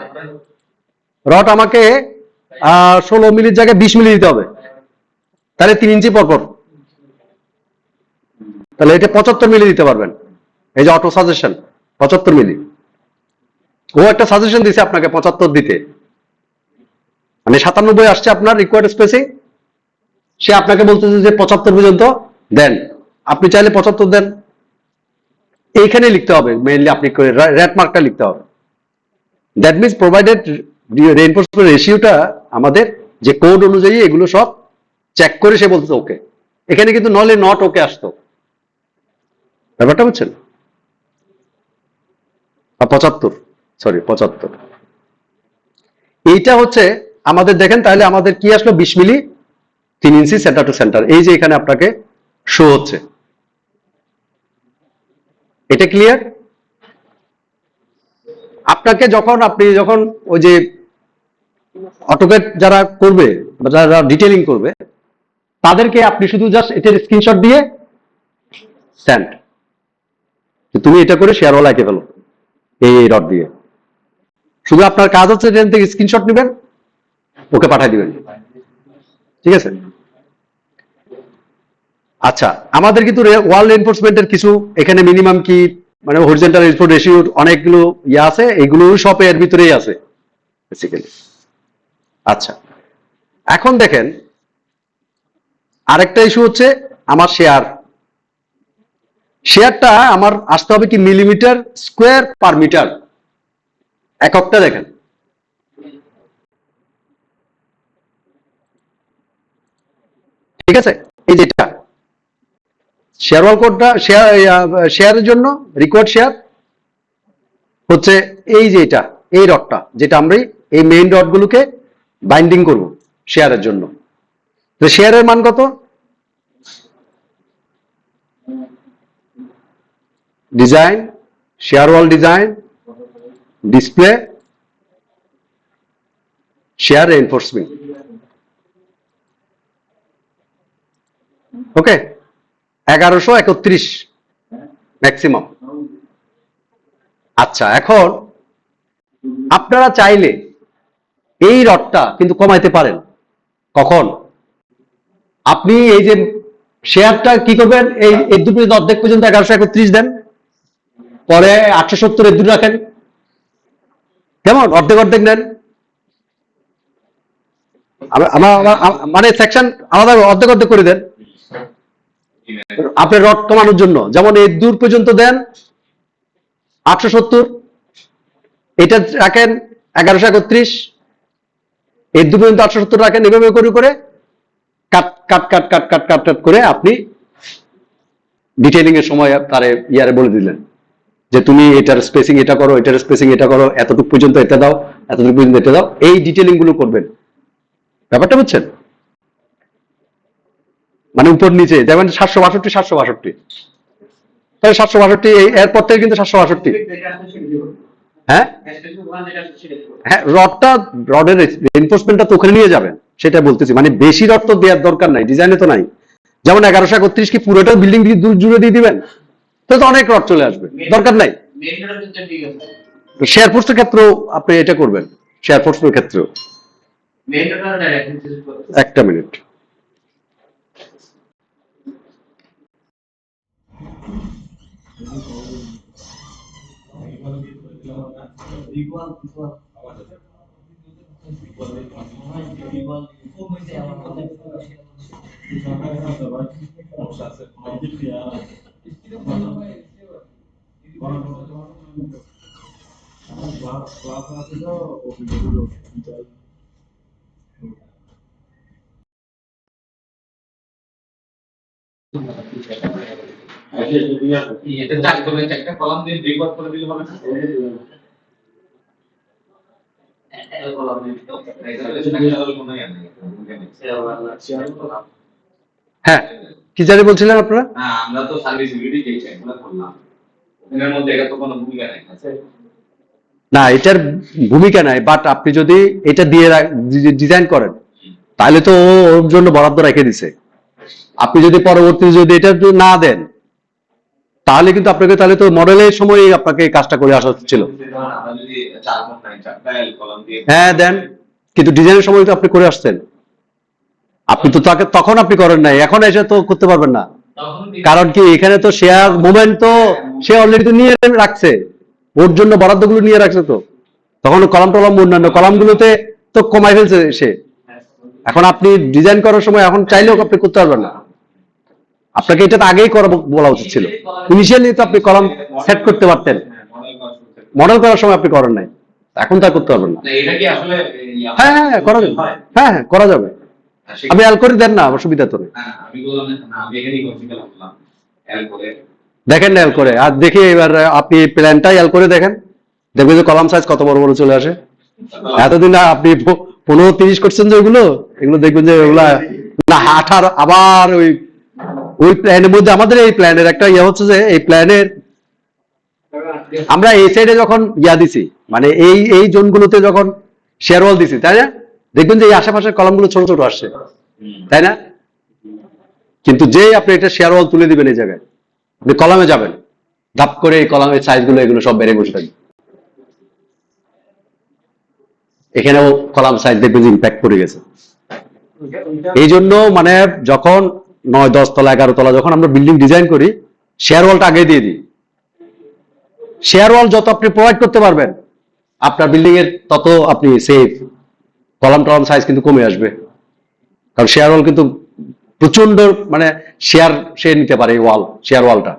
রড আমাকে 16 মিলির জায়গায় 20 মিলি দিতে হবে, তাহলে 3 ইঞ্চি পর পর, তাহলে এটা 75 মিলি দিতে পারবেন। এই যে অটো সাজেশন 75 মিলি, ও একটা সাজেশন দিছে আপনাকে 75 দিতে, মানে 97 আসছে আপনার রিকোয়ার্ড স্পেসিং, সে আপনাকে বলতেছে যে 75 পর্যন্ত দেন, আপনি চাইলে 75 দেন। এইখানে লিখতে হবে মেইনলি, আপনি রেড মার্কটা লিখতে হবে। দ্যাট মিনস প্রোভাইডেড রেইনফোর্সমেন্ট রেশিওটা আমাদের যে কোড অনুযায়ী এগুলো সব চেক করে সে বলতে ওকে। এখানে কিন্তু নলে নট ওকে আসতো, ব্যাপারটা বুঝছেন? 75, সরি 75, এইটা হচ্ছে আমাদের। দেখেন তাহলে আমাদের কি আসলো, 20 মিলি 3 ইঞ্চি সেন্টার টু সেন্টার, এই যে এখানে আপনাকে শো হচ্ছে। এটা ক্লিয়ার? আপনাকে আপনি যখন ওই যে অটোক্যাড যারা করবে, যারা ডিটেইলিং করবে, তাদেরকে আপনি শুধু জাস্ট এটার স্ক্রিনশট দিয়ে সেন্ড, তুমি এটা করে শেয়ার ওয়াল এঁকে ফেলো এই রড দিয়ে। শুধু আপনার কাজ হচ্ছে এখান থেকে স্ক্রিনশট নেবেন, ওকে পাঠিয়ে দিবেন, ঠিক আছে। আচ্ছা, আমাদের কিন্তু ওয়াল রেইনফোর্সমেন্টের কিছু এখানে মিনিমাম কি মানে হরিজন্টাল রেইনফোর্স রেশিওর অনেকগুলো ইয়ে আছে, এগুলো সব এর ভিতরেই আছে বেসিক্যালি। আচ্ছা, এখন দেখেন আরেকটা ইস্যু হচ্ছে আমার শেয়ারটা আমার আসতে হবে কি মিলিমিটার স্কোয়ার পার মিটার, এককটা দেখেন। ঠিক আছে, এই যেটা শেয়ার ওয়াল কোডটা শেয়ারের জন্য রিকোয়ার্ড শেয়ার হচ্ছে এই যে এটা, এই রডটা যেটা আমরা এই মেইন রড গুলোকে বাইন্ডিং করব শেয়ারের জন্য। তো শেয়ারের মান কত? Design, shear wall design, display, shear reinforcement, okay 1131 maximum. আচ্ছা, এখন আপনারা চাইলে এই রডটা কিন্তু কমাইতে পারেন। কখন? আপনি এই যে শেয়ারটা কি করবেন, এই দুটো অর্ধেক পর্যন্ত 1131 দেন, পরে 870 এর দুটো রাখেন, কেমন অর্ধেক অর্ধেক নেন, মানে সেকশন আলাদা অর্ধেক অর্ধেক করে দেন আপনার রড কমানোর জন্য। যেমন এই দূর পর্যন্ত দেন 870, এটা রাখেন 1131, এই দূর পর্যন্ত 870 রাখেন, এভাবে করে করে কাট কাট কাট কাট কাট কাট কাট করে আপনি ডিটেইলিং এর সময় তারে ইয়ারে বলে দিলেন যে তুমি এটার স্পেসিং এটা করো, এটার স্পেসিং এটা করো, এতটুকু পর্যন্ত এটা দাও, এতটুকু পর্যন্ত এটা দাও, এই ডিটেইলিং গুলো করবেন। ব্যাপারটা বুঝছেন? মানে উপর নিচে যেমন 762 762, তাহলে 762 এরপর থেকে কিন্তু 762। হ্যাঁ হ্যাঁ, রডের রেইনফোর্সমেন্টটা তো ওখানে নিয়ে যাবেন, সেটা বলতেছি। মানে বেশি রড তো দেওয়ার দরকার নাই, ডিজাইনে তো নাই। যেমন 1131 কি পুরোটা বিল্ডিং জুড়ে দিয়ে দিবেন, তো অনেক রড চলে আসবে, দরকার নাই। শেয়ার ফোর্সের ক্ষেত্রেও আপনি এটা করবেন, শেয়ার ফোর্সের ক্ষেত্রেও। একটা মিনিট, এটা চার করে একটা কলাম দিয়ে রিপোর্ট করে দিলে হবে না? এটা কলাম দিয়ে এটা ন্যাচারাল কোনো ইয়া নেই। হ্যাঁ, কি জানি বলছিলেন আপনারা? না, আমরা তো সার্ভিসিবিলিটি যে চেকগুলো করলাম, এর মধ্যে এটা তো কোনো ভূমিকা নাই। না, এটার ভূমিকা নাই, বাট আপনি যদি এটা দিয়ে ডিজাইন করেন তাহলে তো ও ওর জন্য বরাদ্দ রেখে দিছে। আপনি যদি পরবর্তীতে যদি এটা যদি না দেন তাহলে কিন্তু আপনাকে তাহলে তো মডেলের সময় আপনাকে এই কাজটা করে আসা ছিল। আমরা যদি চার কোণ নাই, চারটা এল কলাম দিয়ে হ্যাঁ দেন, কিন্তু ডিজাইনের সময় তো আপনি করে আসছেন। আপনি তো তাকে তখন আপনি করেন নাই, এখন এসে তো করতে পারবেন না। কারণ কি, এখানে তো শেয়ার মুভমেন্ট তো সে অলরেডি তো নিয়ে রাখছে, ওর জন্য বরাদ্দগুলো নিয়ে রাখছে। তো তখন কলাম টলাম অন্যান্য কলামগুলোতে তো কমাই ফেলছে সে। এখন আপনি ডিজাইন করার সময় এখন চাইলেও আপনি করতে পারবেন না। আপনাকে এটা তো আগেই করা বলা উচিত ছিল। ইনিশিয়ালি তো আপনি কলাম সেট করতে পারতেন, মডেল করার সময় আপনি করেন নাই, এখন তা করতে পারবেন না। এটা কি আসলে হ্যাঁ হ্যাঁ করা যাবে, হ্যাঁ হ্যাঁ করা যাবে। আপনি অ্যাল করে দেন না, অসুবিধা তো নেই। আমি বললাম না, আমি এখানেই কনসিডার করলাম এল করে। দেখেন না অ্যাল করে, আর দেখি এবার আপনি প্ল্যানটাই অ্যাল করে দেখেন, দেখবেন যে কলাম সাইজ কত বড় বড় চলে আসে। এতদিন আপনি 15-30 করছেন যে ওইগুলো, এগুলো দেখবেন যে ওগুলা না 18, আবার ওই প্ল্যানের মধ্যে আমাদের এই প্ল্যানের একটা ইয়ে হচ্ছে যে এই প্ল্যানের আমরা এই সাইডে যখন দিছি, মানে এই জোনগুলোতে যখন শেয়ার ওয়াল দিছি, তাই না, দেখবেন যে এই আশেপাশের কলামগুলো ছোট ছোট আসছে, তাই না? কিন্তু যে আপনি এটা শেয়ার ওয়াল তুলে দিবেন এই জায়গায়, আপনি কলামে যাবেন, ধাপ করে এই কলামের সাইজগুলো এগুলো সব বেড়ে বসে থাকবে। এখানেও কলাম সাইজ দেখবেন যে ইম্প্যাক্ট পড়ে গেছে। এই জন্য মানে যখন 9, 10 তলা 11 তলা যখন আমরা বিল্ডিং ডিজাইন করি, শেয়ার ওয়ালটা আগে দিয়ে দিই। শেয়ার ওয়াল যত আপনি প্রোভাইড করতে পারবেন আপনার বিল্ডিং এর তত আপনি সেফ। কলাম টলাম সাইজ কিন্তু কমে আসবে, কারণ শেয়ার ওয়াল কিন্তু প্রচন্ড মানে শেয়ার সে নিতে পারে এই ওয়াল, শেয়ার ওয়ালটা।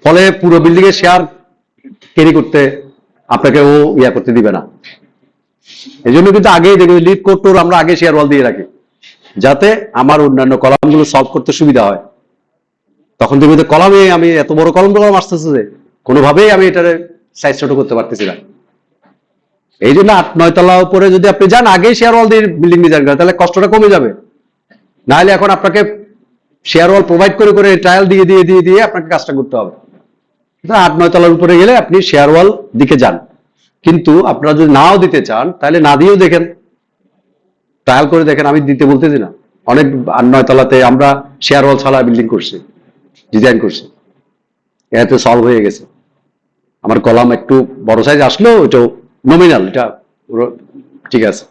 ফলে পুরো বিল্ডিং এর শেয়ার ক্যারি করতে আপনাকে ও ইয়া করতে দিবে না। এই জন্য কিন্তু আগেই দেখবে লিড কোডটোর আমরা আগে শেয়ার ওয়াল দিয়ে রাখি, যাতে আমার অন্যান্য কলামগুলো সলভ করতে সুবিধা হয়। তখন দেখবে যে কলামে আমি এত বড় কলাম আসতেছে যে কোনোভাবেই আমি এটার সাইজ ছোট করতে পারতেছি না। এই জন্য 8-9 তলা উপরে যদি আপনি যান আগেই শেয়ার ওয়াল দিয়ে বিল্ডিং ডিজাইন করেন, তাহলে কষ্টটা কমে যাবে। না হলে এখন আপনাকে শেয়ার ওয়াল প্রোভাইড করে করে ট্রায়াল দিয়ে দিয়ে দিয়ে দিয়ে আপনাকে কাজটা করতে হবে। 8-9 তলার উপরে গেলে আপনি শেয়ার ওয়াল দিকে যান, কিন্তু আপনারা যদি নাও দিতে চান তাহলে না দিয়েও দেখেন, ট্রায়াল করে দেখেন। আমি দিতে বলতেছি না, অনেক 8-9 তলাতে আমরা শেয়ার ওয়াল ছাড়া বিল্ডিং করছি, ডিজাইন করছি, এতে সলভ হয়ে গেছে। আমার কলাম একটু বড় সাইজ আসলো, ওইটাও নমিনাল, এটা ঠিক আছে।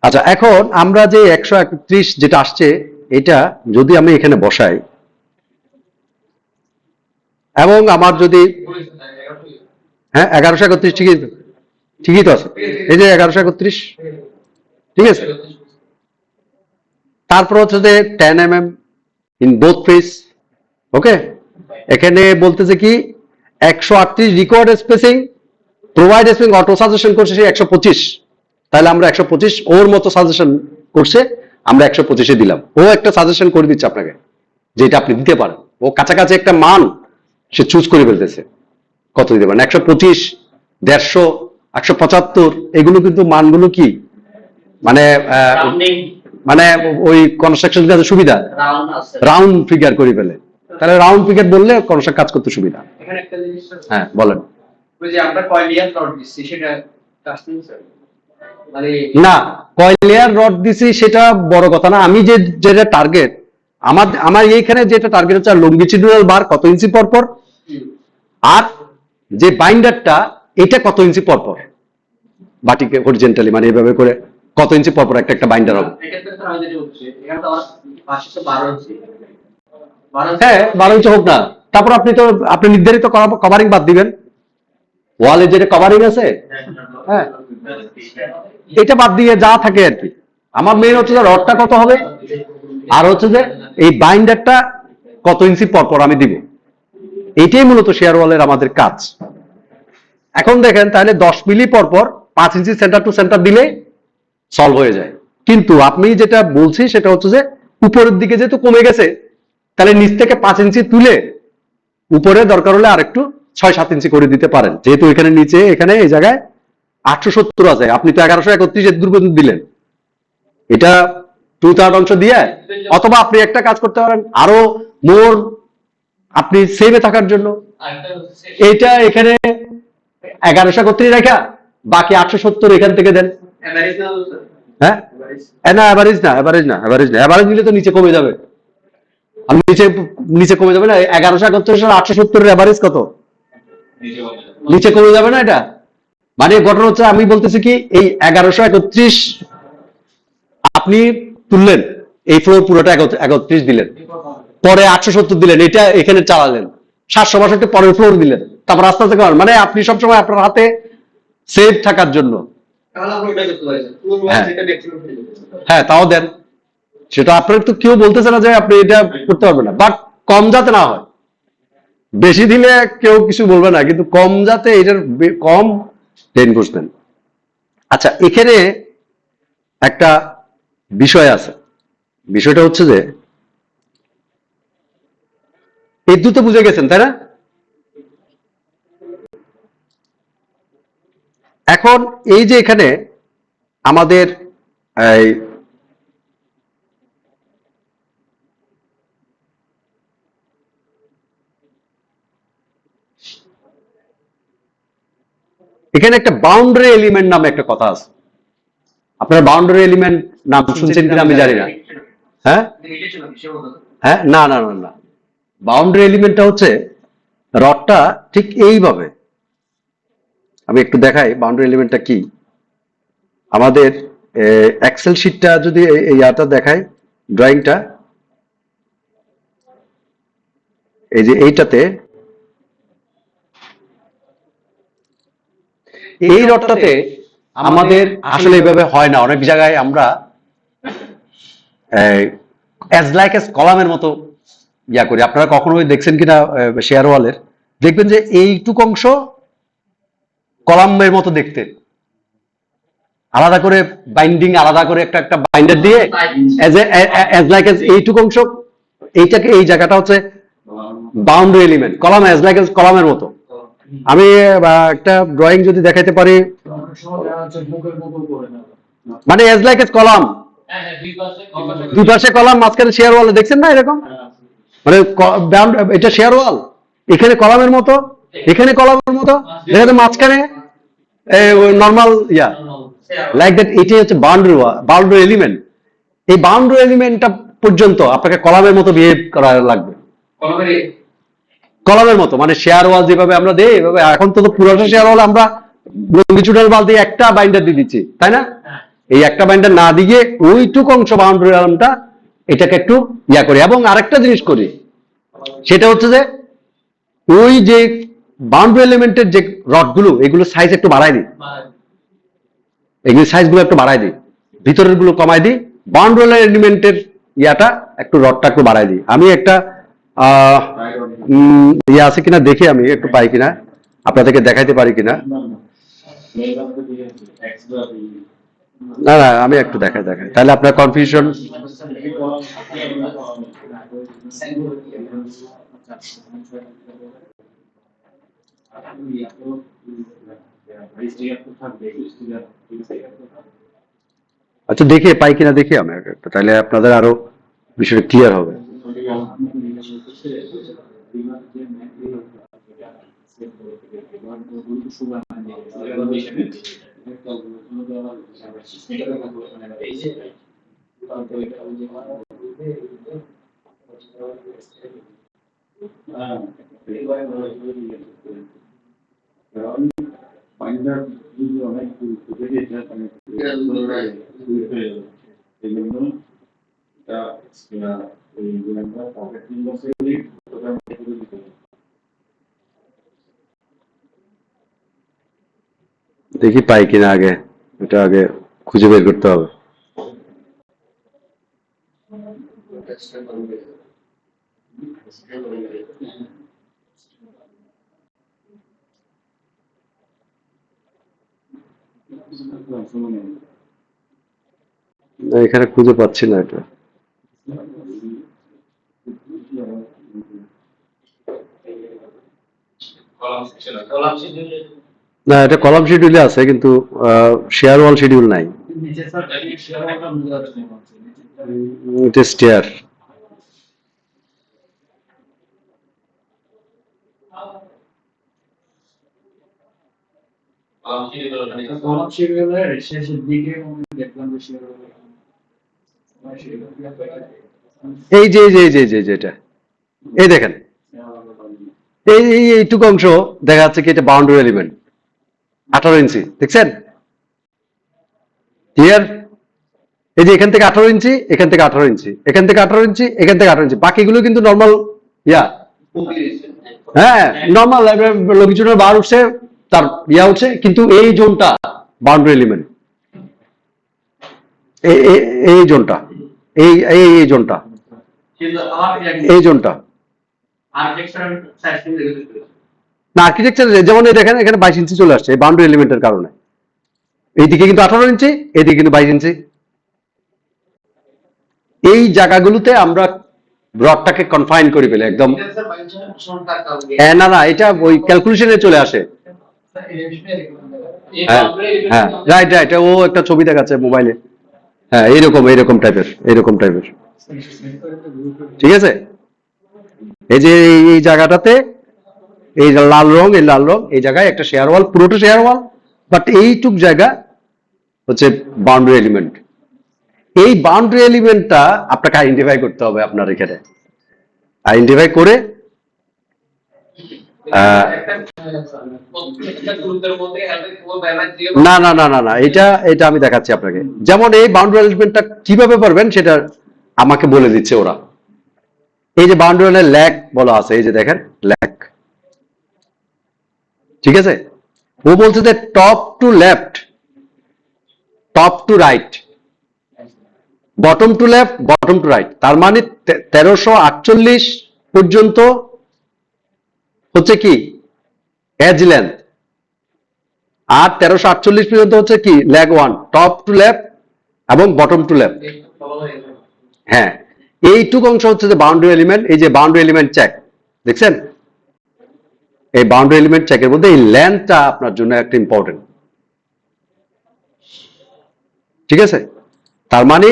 আচ্ছা, এখন আমরা যে 131 যেটা আসছে, এটা যদি আমি এখানে বসাই এবং আমার যদি হ্যাঁ 1131, ঠিকই তো, ঠিকই তো আছে, এই যে 1131, ঠিক আছে। তারপর হচ্ছে যে 10 mm ইন বোথ ফেস, ওকে। এখানে বলতেছে কি 138 required spacing, provide spacing auto suggestion করছে সে 125, তাহলে আমরা 125 ওর মতো সাজেশন করছে, আমরা 125-এ দিলাম। ও একটা সাজেশন করে দিচ্ছে আপনাকে যেটা আপনি দিতে পারেন, ও কাছাকাছি একটা মান সে চুজ করে ফেলতেছে কত দিতে পারেন। 125, 150, 175 এগুলো কিন্তু মানগুলো কি মানে মানে ওই কনস্ট্রাকশন কাজে সুবিধা, রাউন্ড ফিগার করে ফেলে। তাহলে রাউন্ড ফিগার বললে কনস্ট্রাকশন কাজ করতে সুবিধা। এখানে একটা জিনিস হ্যাঁ বলেন। ওই যে আমরা কয় লেয়ার রড দিচ্ছি সেটা কাস্টমার মানে না, কয় লেয়ার রড দিছি সেটা বড় কথা না। আমি যেটা টার্গেট, আমার এইখানে যেটা টার্গেট হচ্ছে লংগিটিউডাল বার কত ইঞ্চি পর পর, আর যে বাইন্ডারটা এটা কত ইঞ্চি পর পর বাটিকে হরিজেন্টালি মানে এভাবে করে কত ইঞ্চি পর পর একটা বাইন্ডার হবে। এক্ষেত্রে তো আমি যেটা বলছি এখানে তো আমার পাশে তো 12 ইঞ্চি হ্যাঁ 12 ইঞ্চি হোক না, তারপর আপনি নির্ধারিত কভারিং বাদ দিবেন, ওয়ালে যেটা কভারিং আছে হ্যাঁ এটা বাদ দিয়ে যা থাকে আর কি। আমার মেইন হচ্ছে যে রডটা কত হবে, আর হচ্ছে যে এই বাইন্ডারটা কত ইঞ্চি পর পর আমি দিব, এইটাই মূলত শেয়ার ওয়ালের আমাদের কাজ। এখন দেখেন তাহলে 10 মিলি পর পর 5 ইঞ্চি সেন্টার টু সেন্টার দিলে সলভ হয়ে যায়। কিন্তু আপনি যেটা বলছি সেটা হচ্ছে যে উপরের দিকে যেহেতু কমে গেছে, তাহলে নিচ থেকে 5 ইঞ্চি তুলে উপরে দরকার হলে আরেকটু 6-7 ইঞ্চি করে দিতে পারেন। যেহেতু এখানে নিচে এখানে এই জায়গায় 870 আছে, আপনি তো 1131 এর দূর পর্যন্ত দিলেন, এটা 2/3 অংশ দিয়ে, অথবা আপনি একটা কাজ করতে পারেন আরো মোর আপনি সেভে থাকার জন্য আরেকটা হচ্ছে এইটা এখানে 1131 রেখা বাকি 870 এখান থেকে দেন। এভারেজ না হলো স্যার? হ্যাঁ, না অ্যাভারেজ না, অ্যাভারেজ নিলে তো নিচে কমে যাবে। আর নিচে নিচে কমে যাবে না, 1131 আর 870 এর অ্যাভারেজ কত? নিচে বলে নিচে কমে যাবে না এটা? মানে ঘটনা হচ্ছে আমি বলতেছি কি, এই 1131 আপনি তুললেন, এই ফ্লোর পুরোটা 31 দিলেন, পরে 870 দিলেন, এটা এখানে চালালেন, 762 পরের ফ্লোর দিলেন, তারপর আস্তে আস্তে করেন। মানে আপনি সবসময় আপনার হাতে সেভ থাকার জন্য, তাহলে আমরা ওটাই করতে পারি স্যার। পুরো হ্যাঁ। যেটা ম্যাক্সিমাম হয়ে যাবে। হ্যাঁ তাও দেন, সেটা আপনার তো কেউ বলতেছে না যে আপনি এটা করতে পারবেন না, বাট কম যাতে না হয়। বেশি দিলে কেউ কিছু বলবে না, কিন্তু কম যাতে এটার কম 10%। আচ্ছা, এখানে একটা বিষয় আছে, বিষয়টা হচ্ছে যে এই দুটো বুঝে গেছেন তাই না? এখন এই যে এখানে আমাদের এই এখানে একটা বাউন্ডারি এলিমেন্ট নামে একটা কথা আছে। আপনার বাউন্ডারি এলিমেন্ট নাম শুনছেন কিনা আমি জানি না। হ্যাঁ লিমিটেশন আছে সে বলতো। হ্যাঁ, না, বাউন্ডারি এলিমেন্টটা হচ্ছে রডটা ঠিক এইভাবে, আমি একটু দেখাই বাউন্ডারি এলিমেন্টটা কি। আমাদের এক্সেল শিটটা যদি এই ইয়াটা দেখায়, ড্রয়িংটা, এই যে এইটাতে, এই রডটাতে আমাদের আসলে এইভাবে হয় না, অনেক জায়গায় আমরা অ্যাজ লাইক এস কলামের মতো ইয়া করি। আপনারা কখনোই দেখছেন কিনা শেয়ার ওয়ালের, দেখবেন যে এইটুকু অংশ কলামের মতো দেখতে, আলাদা করে বাইন্ডিং, আলাদা করে একটা একটা বাইন্ডার দিয়ে অ্যাজ লাইক এস এইটুকু অংশ, এইটাকে এই জায়গাটা হচ্ছে boundary element, column as like S কলামের মতো। আমি একটা ড্রয়িং যদি দেখাইতে পারি, মানে অ্যাজ লাইক এস কলাম, হ্যাঁ হ্যাঁ দুই পাশে কলাম, মাঝখানে শেয়ার ওয়াল, দেখছেন না এরকম? মানে এটা শেয়ার ওয়াল, এখানে কলামের মতো, এখানে কলামের মতো, যেখানে মাঝখানে নর্মাল ইয়া লাইক দ্যাট। এটাই হচ্ছে বাউন্ডারি এলিমেন্ট। এই বাউন্ডারি এলিমেন্টটা পর্যন্ত আপনাকে কলামের মতো বিহেভ করা লাগবে, কলমের কলামের মতো। মানে শেয়ার ওয়াল যেভাবে আমরা দেই এভাবে, এখন তো পুরোটা শেয়ার ওয়াল আমরা লঙ্গিচুডাল ওয়াল দিয়ে একটা বাইন্ডার দিয়ে দিচ্ছি তাই না? এই একটা বাইন্ডার না দিয়ে ওইটুকু অংশ বাউন্ডারি এলিমেন্টটা, এটাকে একটু ইয়া করি। এবং আরেকটা জিনিস করি, সেটা হচ্ছে যে ওই যে বাউন্ডারি এলিমেন্টের যে রডগুলো, এগুলো সাইজ একটু বাড়াই দিই, এগুলো সাইজগুলো একটু বাড়াই দিই, ভিতরের গুলো কমাই দিই, বাউন্ডারি এলিমেন্টের ইয়াটা একটু, রডটা একটু বাড়াই দিই। আমি একটা ইয়ে আছে কিনা দেখি, আমি একটু পাই কিনা, আপনাদেরকে দেখাইতে পারি কিনা। না, আমি একটু দেখাই, তাহলে আপনার কনফিউশন। আচ্ছা, দেখে পাই কিনা দেখি আমি একটু, তাহলে আপনাদের আরো বিষয়টা ক্লিয়ার হবে। দেখি পাই কিনা, আগে এটা আগে খুঁজে বের করতে হবে। না, এখানে খুঁজে পাচ্ছি না এটা। কলাম সেকশন আছে। কলাম শিডিউলে না, এটা কলাম শিডিউলে আছে কিন্তু শেয়ার ওয়াল শিডিউল নাই। নিচে স্যার শেয়ার ওয়ালটা বুঝতে পারছি না। It is stair. Column schedule আছে। কলাম শিডিউলের শেষের দিকে আমি দেখলাম যে শেয়ার ওয়াল এই যে এটা, এই দেখেন, এইটুকু অংশ দেখা যাচ্ছে কি এটা বাউন্ডারি এলিমেন্ট 18 ইঞ্চি, দেখছেন? ক্লিয়ার? এই যে এখান থেকে 18 ইঞ্চি, এখান থেকে 18 ইঞ্চি, এখান থেকে 18 ইঞ্চি, এখান থেকে 18 ইঞ্চি, বাকিগুলো কিন্তু নর্মাল ইয়া, হ্যাঁ নর্মাল লঘিচুরের বার উঠছে, তার ইয়া উঠছে, কিন্তু এই জোনটা বাউন্ডারি এলিমেন্ট, এই জোনটা, এই জোনটা, কিন্তু আমার এই জোনটা আর্কিটেকচারাল সাইজ দেখে না, আর্কিটেকচার যেমন এই দেখেন এখানে 22 ইঞ্চি চলে আসছে এই বাউন্ডারি এলিমেন্টের কারণে। এইদিকে কিন্তু 18 ইঞ্চি, এইদিকে কিন্তু 22 ইঞ্চি। এই জায়গাগুলোতে আমরা রডটাকে কনফাইন করে ফেলে একদম। না না, এটা ওই ক্যালকুলেশনে চলে আসে। হ্যাঁ হ্যাঁ, রাইট রাইট, ও একটা ছবি দেখাচ্ছে মোবাইলে, হ্যাঁ এইরকম টাইপের, ঠিক আছে? এই যে এই জায়গাটাতে এই লাল রং, এই জায়গায় একটা শেয়ার ওয়াল, পুরোটা শেয়ার ওয়াল, বাট এইটুক জায়গা হচ্ছে বাউন্ডারি এলিমেন্ট। এই বাউন্ডারি এলিমেন্টটা আপনাকে আইডেন্টিফাই করতে হবে। আপনার এখানে আইডেন্টিফাই করে না না না না না, এটা আমি দেখাচ্ছি আপনাকে। যেমন এই বাউন্ডারি এলিমেন্টটা কিভাবে পারবেন সেটা আমাকে বলে দিচ্ছে ওরা। এই যে বাউন্ডারি ল্যাক বলা আছে, এই যে দেখেন ল্যাক, ঠিক আছে? ও বলছে যে top to left, top to right, bottom to left, bottom to right. তার মানে 1348 পর্যন্ত হচ্ছে কি এজ লেন্থ, আর 1348 পর্যন্ত হচ্ছে কি leg one, top to left এবং বটম টু লেফট। হ্যাঁ, এইটুকু অংশ হচ্ছে যে বাউন্ডারি এলিমেন্ট। এই যে বাউন্ডারি এলিমেন্ট চেক দেখছেন, এই বাউন্ডারি এলিমেন্ট চেকের মধ্যে এই লেন্থটা আপনার জন্য একটা ইম্পর্টেন্ট, ঠিক আছে? তার মানে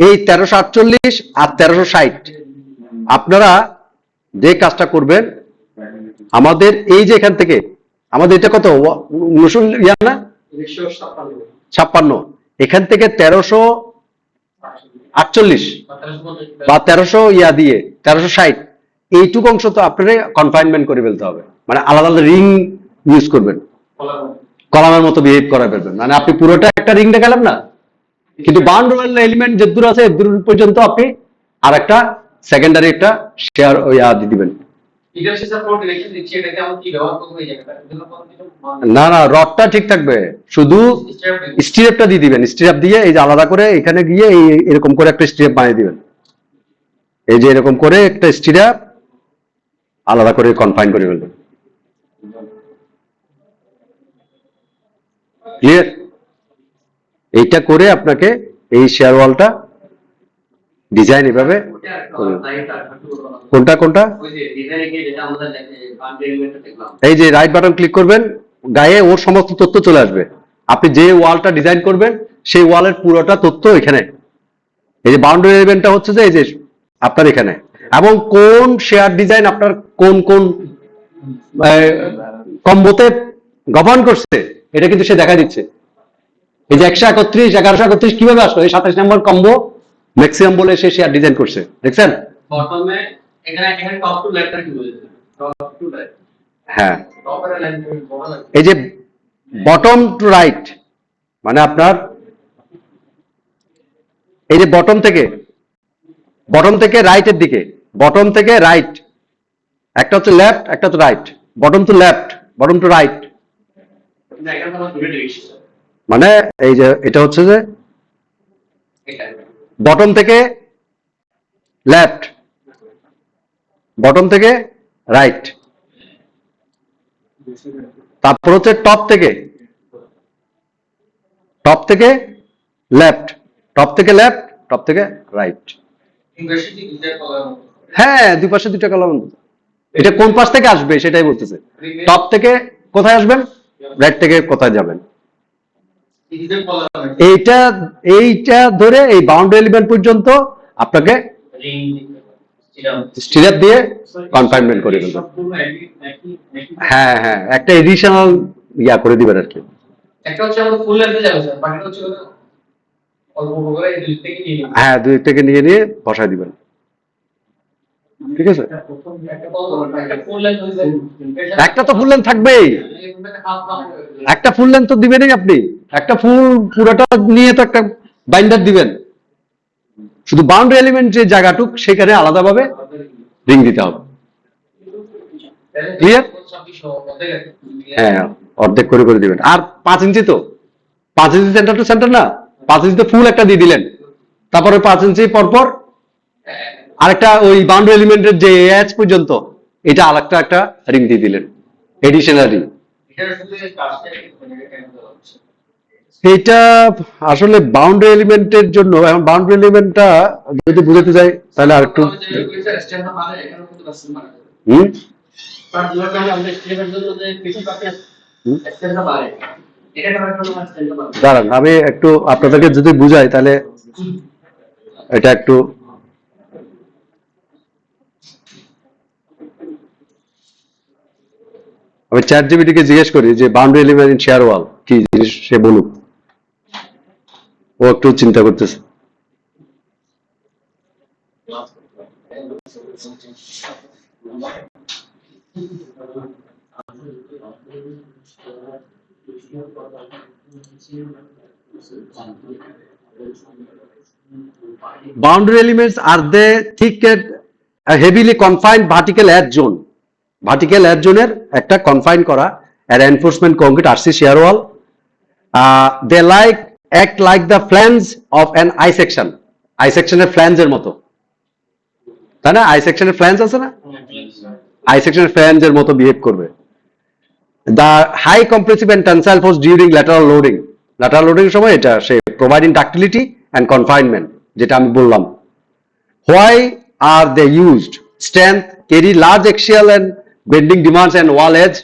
এই 1348 আর 1360 আপনারা যে কাজটা করবেন, আমাদের এই যে এখান থেকে আমাদের এটা কত 56, এখান থেকে 1348 বা 1300 ইয়া দিয়ে 1360, এইটুকু অংশ তো আপনারা কনফাইনমেন্ট করে ফেলতে হবে। মানে আলাদা আলাদা রিং ইউজ করবেন, কলামের মতো বিহেভ করা ফেলবেন। মানে আপনি পুরোটা একটা রিং দেখালেন না, কিন্তু বাউন্ডারি এলিমেন্ট যতদূর আছে এতদূর পর্যন্ত আপনি আর একটা সেকেন্ডারি একটা শেয়ার ইয়া দিয়ে দিবেন। না না, রডটা ঠিক থাকবে, শুধু স্টিরাপটা দিয়ে দিবেন। স্টিরাপ দিয়ে এই যে আলাদা করে এখানে গিয়ে এরকম করে একটা স্টিরাপ বানিয়ে দিবেন। এই যে এরকম করে একটা স্টিরাপ আলাদা করে কনফাইন করে ফেলবেন। ক্লিয়ার? এইটা করে আপনাকে এই শেয়ার ওয়ালটা ডিজাইন এভাবে কোনটা এই যে রাইট বাটন ক্লিক করবেন, গায়ে ওর সমস্ত তথ্য চলে আসবে। আপনি যে ওয়ালটা ডিজাইন করবেন সেই ওয়ালের পুরোটা তথ্য এখানে। এই যে বাউন্ডারি এলিমেন্টটা হচ্ছে যে এই যে আপনার এখানে, এবং কোন শেয়ার ডিজাইন আপনার কোন কোন কম্বোতে গভর্ন করছে এটা কিন্তু সে দেখা দিচ্ছে। এই যে 131 1131 কিভাবে আসলো, এই 27 নম্বর কম্বো ম্যাক্সিমাম বলে সে শেয়ার ডিজাইন করছে, দেখছেন? বটমে এখানে টপ টু লেফট কি বলেছে? টপ টু লেফট, হ্যাঁ, টপের লাইন বড় লাগে। এই যে বটম টু রাইট মানে আপনার এই যে বটম থেকে রাইটের দিকে, বটম থেকে রাইট, একটা হচ্ছে লেফট একটা হচ্ছে right, bottom to left, bottom to right. মানে এই যে এটা হচ্ছে যে বটম থেকে লেফট, বটম থেকে রাইট, তারপর হচ্ছে টপ থেকে লেফট, টপ থেকে লেফট, টপ থেকে রাইট। ইউনিভার্সিটি দুইটা কলাম হ্যাঁ, দুই পাশে দুইটা কলাম। এটা কোন পাশ থেকে আসবে সেটাই বলতেছে। টপ থেকে কোথায় আসবেন, রাইট থেকে কোথায় যাবেন। দুইটা কলাম এইটা এইটা ধরে এই বাউন্ডারি এলিমেন্ট পর্যন্ত আপনাকে রিং স্টিরাপ দিয়ে কনফাইনমেন্ট করে ফেলবেন। হ্যাঁ হ্যাঁ, একটা এডিশনাল ইয়া করে দিবেন আর কি। একটা হচ্ছে আমাদের ফুল লেন্থে যাবে স্যার, বাকিটা হচ্ছে অল্প করে দুই থেকে নিয়ে নেব। হ্যাঁ, দুই থেকে নিয়ে নিয়ে বসায় দিবেন, ঠিক আছে। একটা ফুল লেন্থ হয়ে যায়, একটা তো ফুল লেন্থ থাকবেই, হাফ হাফ একটা ফুল লেন্থ তো দিবেনই আপনি। একটা ফুল পুরোটা নিয়ে তো একটা বাইন্ডার দিবেন, শুধু বাউন্ডারি এলিমেন্ট যে জায়গাটুক সেখানে আলাদাভাবে রিং দিতে হবে। Clear? হ্যাঁ, অর্ধেক করে করে দিবেন। আর 5 ইঞ্চি তো, 5 ইঞ্চি সেন্টার টু সেন্টার না, 5 ইঞ্চিতে ফুল একটা দিয়ে দিলেন, তারপরে 5 ইঞ্চি পরপর আরেকটা ওই বাউন্ডারি এলিমেন্টের যে এজ পর্যন্ত এটা আরেকটা একটা রিং দিয়ে দিলেন, এডিশনাল রিং। এটা শুধু কাজটা কেন দেওয়া হচ্ছে? এটা আসলে বাউন্ডারি এলিমেন্টের জন্য। এখন বাউন্ডারি এলিমেন্টটা যদি বুঝাতে যাই তাহলে আর একটু স্ট্যান্ডার্ড মানে এখানে কিন্তু কাস্টম মানে হুম তার যেভাবে আমরা স্ট্যান্ডার্ড জন্য যে কিছু কাটে স্ট্যান্ডার্ড মানে এটা করার জন্য স্ট্যান্ডার্ড মানে দাঁড়ান, আমি একটু আপনাদেরকে যদি বুঝাই তাহলে এটা একটু আমি চ্যাট জিপিটিকে জিজ্ঞেস করি যে বাউন্ডারি এলিমেন্ট ইন শেয়ার ওয়াল কি জিনিস, সে বলুক। ও একটু চিন্তা করতেছে। Boundary elements are they thick and heavily confined vertical edge zone. Vertical edge zone এর একটা কনফাইন করা আর enforcement concrete RC shear wall. They act like the flange of an I section. I section এর ফ্ল্যাঞ্জ এর মতো, তাই না? I section এর ফ্ল্যাঞ্জ আছে না, I section এর ফ্ল্যাঞ্জ এর মতো বিহেভ করবে। The high compressive and tensile force during lateral loading. Lateral loading এর সময় এটা সে providing ductility and confinement, যেটা আমি বললাম। Why are they used? Strength, carry large axial and bending demands and wall edge.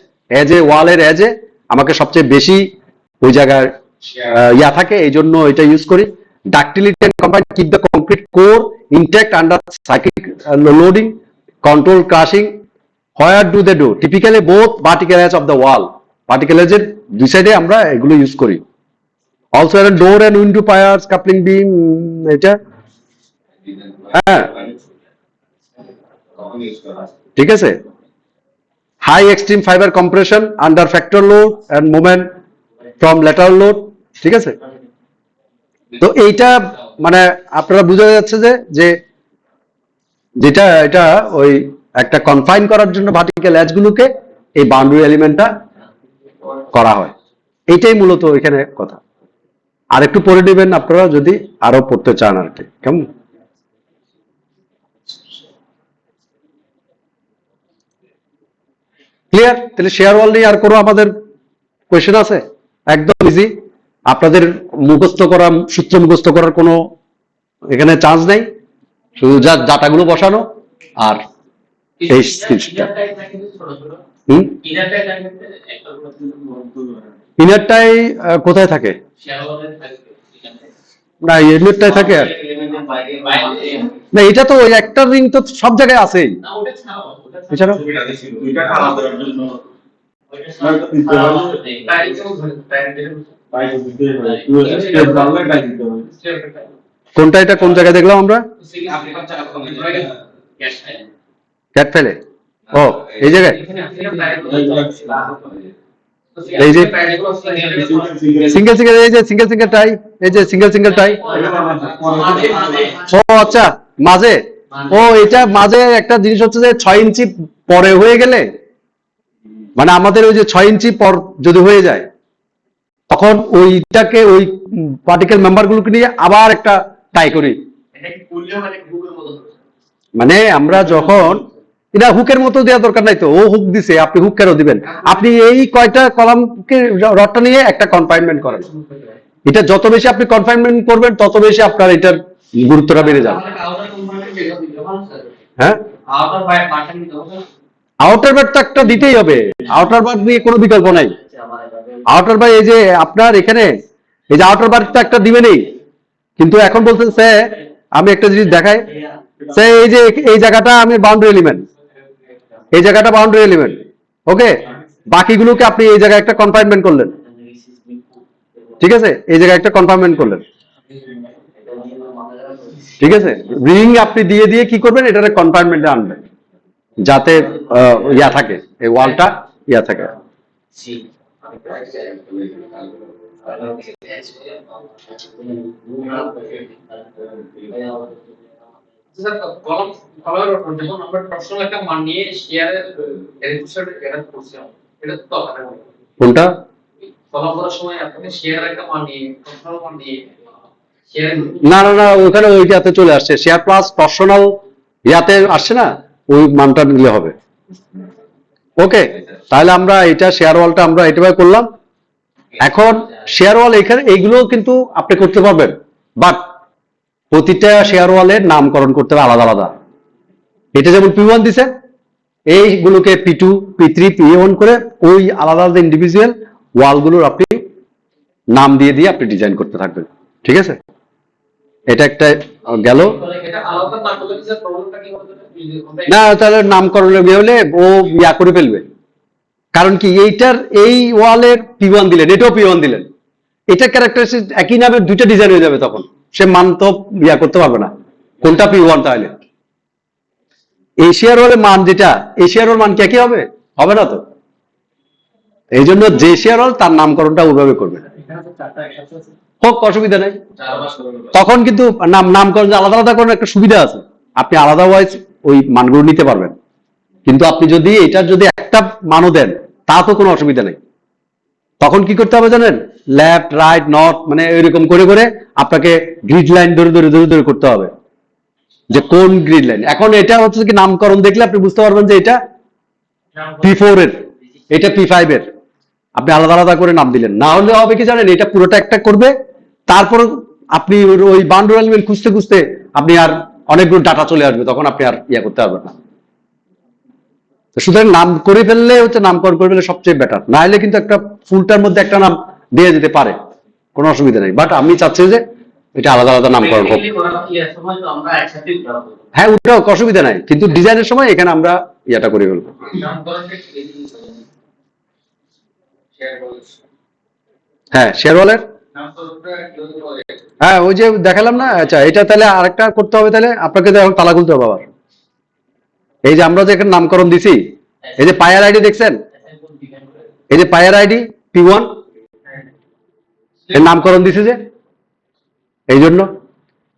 ওয়াল এর এজে আমাকে সবচেয়ে বেশি ওই জায়গায় ইয়া থাকে, এই জন্য এটা ইউজ করি। Ductility and confinement keep the concrete core intact under cyclic loading, control crushing. Where do they do? Typically both vertical edge of the wall. Vertical edge এর দুই সাইডে আমরা এগুলো ইউজ করি। Also a door and window piers, coupling beam, এটা হ্যাঁ ঠিক আছে। High extreme fiber compression under factor load and moment from lateral load, ঠিক আছে। তো এইটা মানে আপনারা বোঝা যাচ্ছে যে যেটা এটা ওই একটা কনফাইন করার জন্য ভার্টিক্যাল এজ গুলোকে এই বাউন্ডারি এলিমেন্টটা করা হয়, এইটাই মূলত এখানে কথা। আর একটু পড়ে নেবেন আপনারা যদি আরো পড়তে চান আর কি, কেমন? ক্লিয়ার? তাহলে শেয়ার ওয়াল নিয়ে আর কোনো আমাদের কোয়েশ্চেন আছে? একদম ইজি, আপনাদের মুখস্থ করা, সূত্র মুখস্থ করার কোনো এখানে চান্স নেই, শুধু যা ডাটাগুলো বসানো আর এই স্কিলসটা। ইনারটাই কোথায় থাকে? না, ইনারটাই থাকে না, এটা তো ওই একটা রিং তো সব জায়গায় আছেই। এছাড়াও কোনটা, এটা কোন জায়গায় দেখলাম আমরা? ক্যাট ফেলে, ও এই জায়গায়, এই যে সিঙ্গেল সিঙ্গেল, এই যে সিঙ্গেল সিঙ্গেল টাই, এই যে সিঙ্গেল সিঙ্গেল টাই। ও আচ্ছা, মাঝে, ও এটা মাঝে একটা জিনিস হচ্ছে যে 6 ইঞ্চি পরে হয়ে গেলে, মানে আমাদের ওই যে 6 ইঞ্চি পর যদি হয়ে যায় তখন ওইটাকে ওই পার্টিকেল মেম্বার গুলোকে নিয়ে আবার একটা টাই করি। মানে আমরা যখন এটা হুকের মতো দেওয়া দরকার নাই তো, ও হুক দিছে, আপনি হুক কেন দিবেন? আপনি এই কয়টা কলামকে রডটা নিয়ে একটা কনফাইনমেন্ট করেন, এটা যত বেশি আপনি কনফাইনমেন্ট করবেন তত বেশি আপনার এটার গুরুত্বটা বেড়ে যাবে। আউটার কম্পোনেন্ট যেটা দিতে হবে স্যার, হ্যাঁ, আউটার বাটন দিতে হবে। আউটার বার তো একটা দিতেই হবে, আউটার বার নিয়ে কোনো বিকল্প নাই। আউটার বার এই যে আপনার এখানে এই যে আউটার বার তো একটা দিবেনই, কিন্তু এখন বলছেন স্যার আমি একটা জিনিস দেখাই স্যার, এই যে এই জায়গাটা আমি বাউন্ডারি এলিমেন্ট, এই জায়গাটা বাউন্ডারি এলিমেন্ট, ওকে, বাকিগুলোকে আপনি এই জায়গায় একটা কনফাইনমেন্ট করলেন, ঠিক আছে, এই জায়গায় একটা কনফাইনমেন্ট করলেন, ঠিক আছে, রিং আপনি দিয়ে দিয়ে কি করবেন, এটারে কনফাইনমেন্টে আনবেন যাতে ইয়া থাকে, এই ওয়ালটা ইয়া থাকে। স্যার কলম কলার যখন আমরা প্রশ্ন একটা মান নিয়ে শেয়ারের রেজিস্টার এটা করছি, এটা তো দরকার নেই। কোনটা? কলম করার সময় আপনি শেয়ারের একটা মান নিয়ে প্রশ্ন মান নিয়ে শেয়ার না না না, ওখানে ওইটাতে চলে আসছে, শেয়ার প্লাস পার্সোনাল ইয়াতে আসছে না, ওই মানটা নিলে হবে। ওকে, তাহলে আমরা এটা শেয়ার ওয়ালটা আমরা এটা করলাম। এখন শেয়ার ওয়াল এখানে এইগুলো কিন্তু আপনি করতে পারবেন, বাট প্রতিটা শেয়ার ওয়ালের নামকরণ করতে হবে আলাদা আলাদা। এটা যেমন P1 দিছে, এইগুলোকে P2 P3 P1 করে ওই আলাদা আলাদা ইন্ডিভিজুয়াল ওয়ালগুলোর আপনি নাম দিয়ে দিয়ে আপনি ডিজাইন করতে থাকবেন, ঠিক আছে। এটা একটা গেল। এটা আলাদা না করলে কি স্যার প্রবলেমটা কি হবে? না, তাহলে নামকরণে হলে ও ইয়া করে ফেলবে, কারণ কি এইটার এই ওয়ালের P1 দিলেন, এটাও P1 দিলেন, এটা ক্যারেক্টারিস্টিক একই নামের দুইটা ডিজাইন হয়ে যাবে, তখন সে মান তো ইয়া করতে পারবে না কোনটা P1। তাহলে এশিয়ার ওয়ালের মান যেটা, এশিয়ার ওয়াল মান কি একই হবে? হবে না তো। এই জন্য যে শেয়ার ওয়াল তার নামকরণটা ওইভাবে করবে, হোক অসুবিধা নেই। তখন কিন্তু নামকরণ আলাদা আলাদা করার একটা সুবিধা আছে, আপনি আলাদা ওয়াইজ ওই মানগুলো নিতে পারবেন, কিন্তু আপনি যদি এটার যদি একটা মানও দেন তা তো কোনো অসুবিধা নেই। তখন কি করতে হবে জানেন, লেফট রাইট নর্থ মানে এরকম করে করে আপনাকে গ্রিড লাইন ধরে ধরে ধরে ধরে করতে হবে, যে কোন গ্রিড লাইন। এখন এটা হচ্ছে কি নামকরণ দেখলে আপনি বুঝতে পারবেন যে এটা P4 এর, এটা P5 এর, আপনি আলাদা আলাদা করে নাম দিলেন। না হলে হবে কি জানেন, এটা পুরোটা একটা করবে, তারপর আপনি ওই বাউন্ডারি এলিমেন্ট খুঁজতে খুঁজতে আপনি আর অনেকগুলো ডাটা চলে আসবে, তখন আপনি আর ইয়া করতে পারবেন না। সুতরাং নাম করে ফেললে হচ্ছে, নামকরণ করে ফেললে সবচেয়ে বেটার, না হলে কিন্তু একটা ফুলটার মধ্যে একটা নাম দিয়ে যেতে পারে, কোনো অসুবিধা নেই, বাট আমি চাচ্ছি যে এটা আলাদা আলাদা নামকরণ হোক। হ্যাঁ, ওটাও অসুবিধা নাই, কিন্তু ডিজাইনের সময় এখানে আমরা ইয়াটা করে ফেলবো। হ্যাঁ, শেয়ার ওয়ালের, হ্যাঁ ওই যে দেখালাম না। আচ্ছা, এটা তাহলে আরেকটা করতে হবে, তাহলে আপনাকে তো এখন তালা খুলতে হবে আবার। এই যে আমরা যে এখানে নামকরণ দিছি, এই যে পায়ার আইডি দেখছেন, এই যে পায়ার আইডি P1 এর নামকরণ দিছে যে, এই জন্য।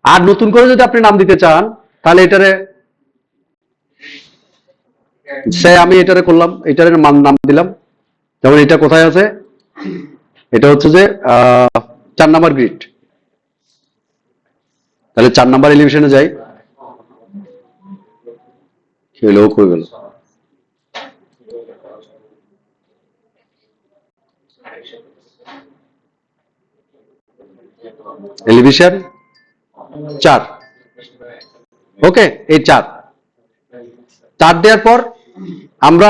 আর নতুন করে যদি আপনি নাম দিতে চান তাহলে এটারে আমি এটারে করলাম, এটারে নাম দিলাম, যেমন এটা কোথায় আছে, এটা হচ্ছে যে 4 নাম্বার গ্রিড, তাহলে 4 নাম্বার এলিভেশনে যাই, খেলো কই গেল, এলিভেশন 4, ওকে, এই 4 দেওয়ার পর আমরা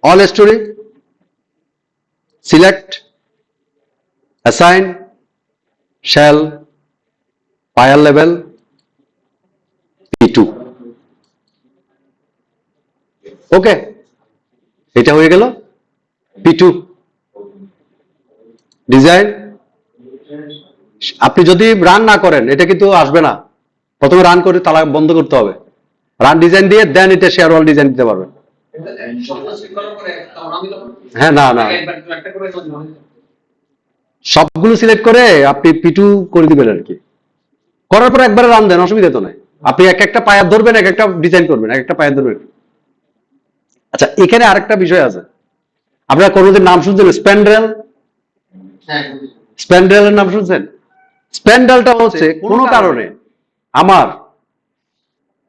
all story select assign shell pier level P2, okay, এটা হয়ে গেল P2 ডিজাইন। আপনি যদি রান না করেন এটা কিন্তু আসবে না, প্রথমে রান করে তালা বন্ধ করতে হবে, রান ডিজাইন দিয়ে দেন এটা শেয়ার ওয়াল ডিজাইন দিতে পারবেন। হ্যাঁ, না না, সবগুলো সিলেক্ট করে আপনি P2 করে দিবেন আর কি, করার পর একবারে রান দেন, অসুবিধা তো নাই। আপনি এক একটা পায়ার ধরবেন, এক একটা ডিজাইন করবেন, এক একটা পায়ার ধরবেন। আচ্ছা, এখানে আরেকটা বিষয় আছে, আপনারা কোনোদিন নাম শুনছেন স্প্যান্ড্রেল? স্প্যান্ড্রেলের নাম শুনছেন? স্প্যান্ড্রেলটা হচ্ছে কোনো কারণে আমার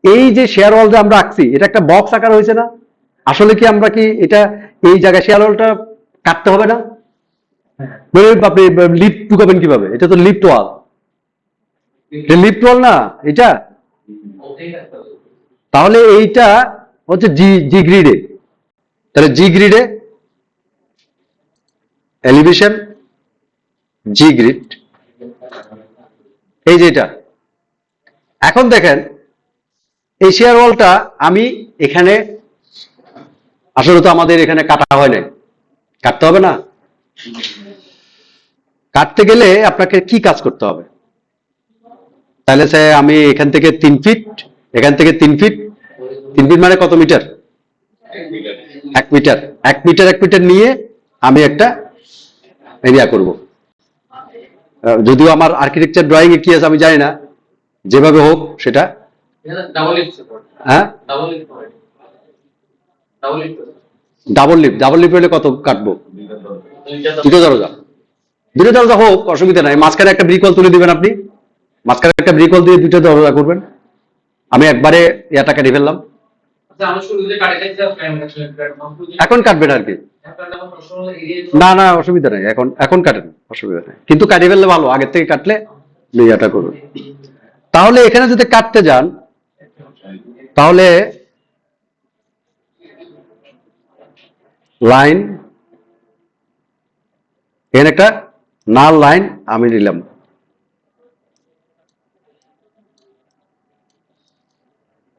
এই যে শেয়ার ওয়াল যে আমরা আঁকছি, এটা একটা বক্স আকার হয়েছে না, আসলে কি আমরা কি এটা এই জায়গায় শেয়ার ওয়ালটা কাটতে হবে না? আপনি লিফট ঢুকাবেন কিভাবে? এটা তো লিফট ওয়াল, এটা লিফট ওয়াল না এটা। তাহলে এইটা হচ্ছে জি জি গ্রিডে, তাহলে জি গ্রিডে এলিভেশন জি গ্রিড, এই যে এটা। এখন দেখেন এই শেয়ার ওয়ালটা আমি এখানে, আসলে তো আমাদের এখানে কাটা হয় নাই, কাটতে হবে না? কাটতে গেলে আপনাকে কি কাজ করতে হবে? তাহলে সে আমি এখান থেকে 3 ফিট, এখান থেকে 3 ফিট, 3 ফিট মানে কত মিটার? 1 মিটার, 1 মিটার 1 মিটার নিয়ে আমি একটা এরিয়া করব। যদিও আমার আর্কিটেকচার ড্রয়িং এ কি আছে আমি জানি না, যেভাবে হোক সেটা। ডাবল লিফট হ্যাঁ, double lift double lift double lift, double lift হলে কত কাটবো? দুইটা দুটো দরজা, দুটো দরজা হোক, অসুবিধা নাই। মাঝখানে একটা ব্রিক ওয়াল তুলে দিবেন আপনি, মাঝখানে একটা ব্রিক ওয়াল দিয়ে দুটো দরজা করবেন। আমি একবারে ইয়াটা কেটে ফেললাম, আচ্ছা আমি শুরুতে কাটে যাচ্ছি এখন কাটবেন আর কি। না না অসুবিধা নেই, এখন এখন কাটেন, অসুবিধা নেই, কিন্তু কাটিয়ে ফেললে ভালো, আগের থেকে কাটলে ইয়াটা করবেন। তাহলে এখানে যদি কাটতে যান তাহলে লাইন, এখানে একটা নাল লাইন আমি নিলাম,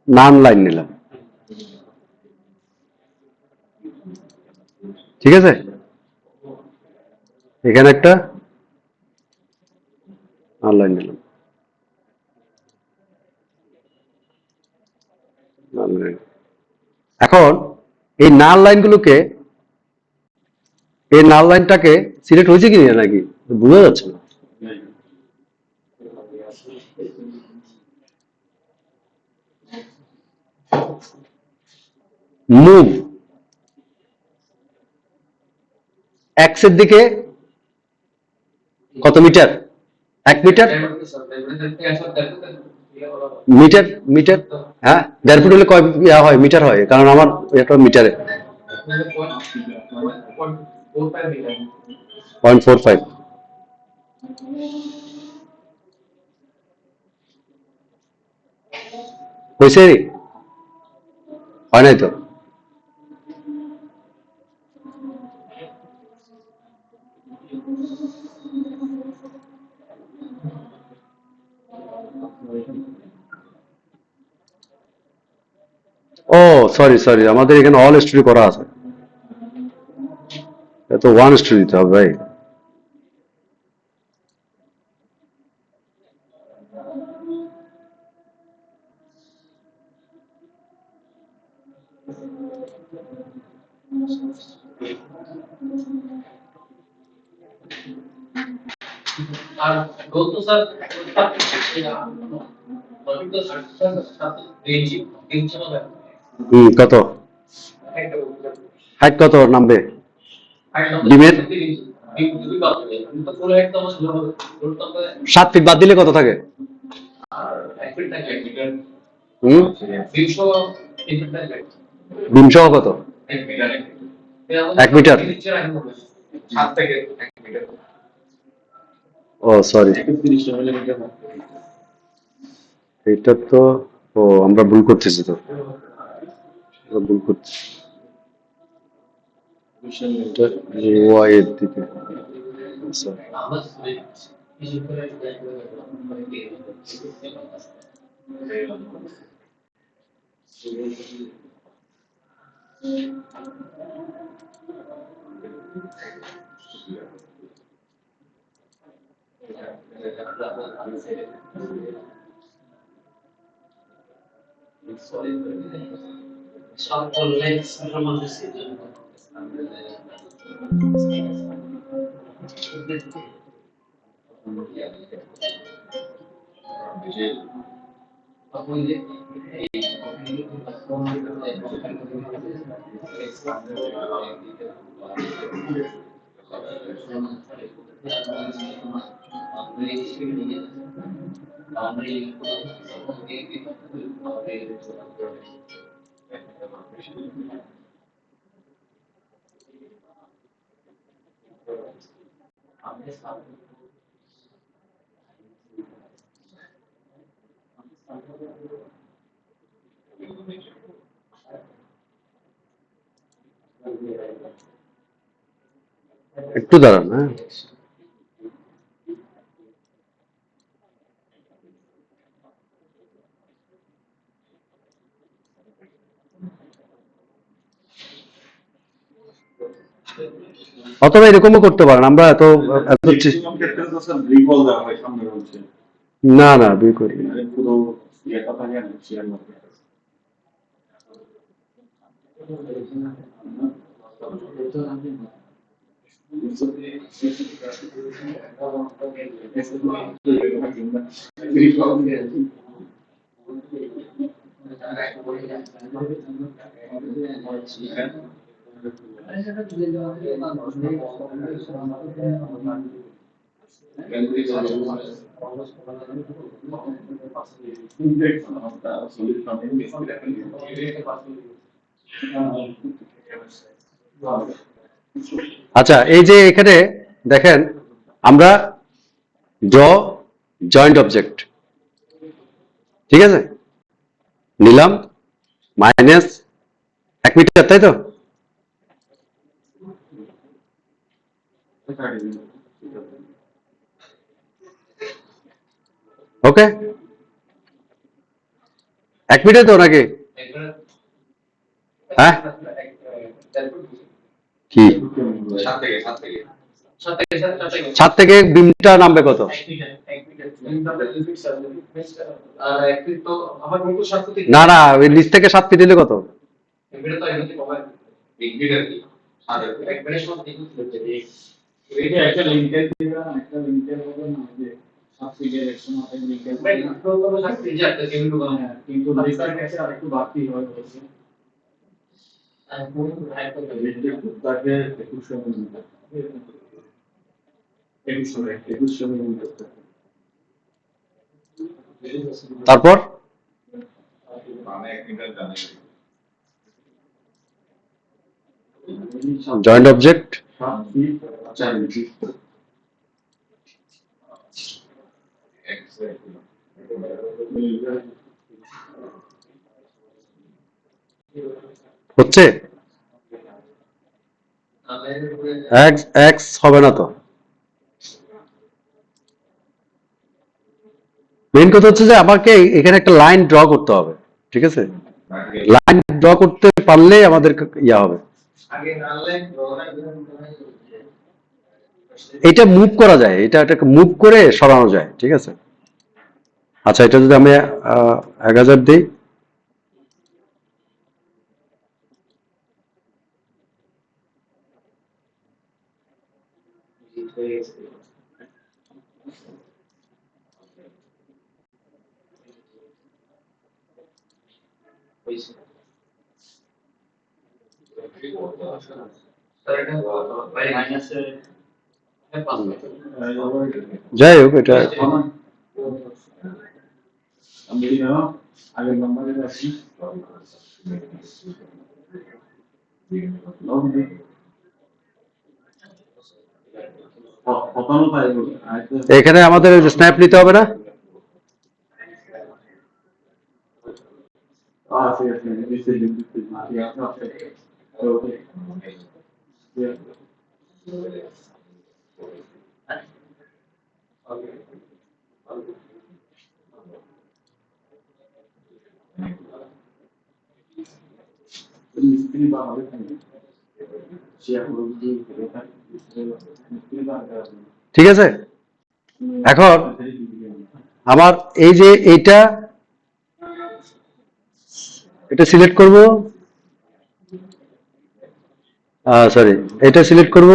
নান লাইন নিলাম, ঠিক আছে। এখানে একটা নান লাইন নিলাম, নাল লাইন। এখন এই নাল লাইনগুলোকে, এই নাল লাইনটাকে সিলেক্ট হয়েছে কি না নাকি বোঝা যাচ্ছে না। মুভ এক্স এর দিকে কত মিটার? 1 মিটার, মিটার মিটার, হ্যাঁ 1.5 ফুট হলে কয় ইয়া হয়, মিটার হয়, কারণ আমার এটা মিটারে 0.45। হয়েছে? হয় নাই তো? ও সরি সরি, আমাদের এখানে অল স্টোরি করা আছে, তো 1 স্টোরি দিতে হবে ভাই। আর গোল তো স্যার কত হাইট, কত নামবে ডিমের? 7 ফিট বাদ দিলে কত থাকে? হম, বিম সহ কত? 1 মিটার। ও সরি, এটা তো, ও আমরা ভুল করতেছি তো, আমরা ভুল করছি, এটা ওয়াই এর দিকে। Sorry. সকল লেন্স আমাদের সিজন একটু দাঁড়ান, হ্যাঁ। অথবা এরকমও করতে পারেন, আমরা এত এত ম্যাক্সিমাম ক্ষেত্রে তো স্যার রিকল দেওয়া হয় সামনে হচ্ছে না না দুই করি। পুরো ইয়েটা থাকে না শেয়ার মার্কেট আচ্ছা, এই যে এখানে দেখেন আমরা ড্র জয়েন্ট অবজেক্ট, ঠিক আছে, নিলাম মাইনাস 1 মিটার, তাই তো? ওকে, 1 মিটার তো নাকি? হ্যাঁ, কি সাত থেকে সাত থেকে ছাদ থেকে বিমটা নামবে কত? না না, ওই নিচ থেকে 7 ফিট দিলে কত? এক মিটার কি এটা একটা লিংকের দিবা একটা লিংকের মতো না যে সাবসিডিয়ার একটা মাথায় লিংকের কিন্তু লিংকের কাছে আরেকটু বাড়তি হয় বলছে তাকে 2100 মিলিমিটার তারপর মানে এক মিটার জানে জয়েন্ট অবজেক্ট 7 ফিট 4 ইঞ্চি হচ্ছে এক্স এক্স হবে না তো। মেইন কথা হচ্ছে যে আমাকে এখানে একটা লাইন ড্র করতে হবে, ঠিক আছে? লাইন ড্র করতে পারলেই আমাদের ইয়া হবে। এটা মুভ করা যায়, এটাকে মুভ করে সরানো যায়, ঠিক আছে? আচ্ছা, এটা যদি আমি 1000 দিই, যাই হোক এটা আমি না আগের নম্বরে আসি কখনো পাই এখানে আমাদের স্ন্যাপ নিতে হবে না? ঠিক আছে মিস্ত্রি বা হবে ঠিক আছে, এখন আমার এই যে এটা সিলেক্ট করব, সরি এটা সিলেক্ট করব,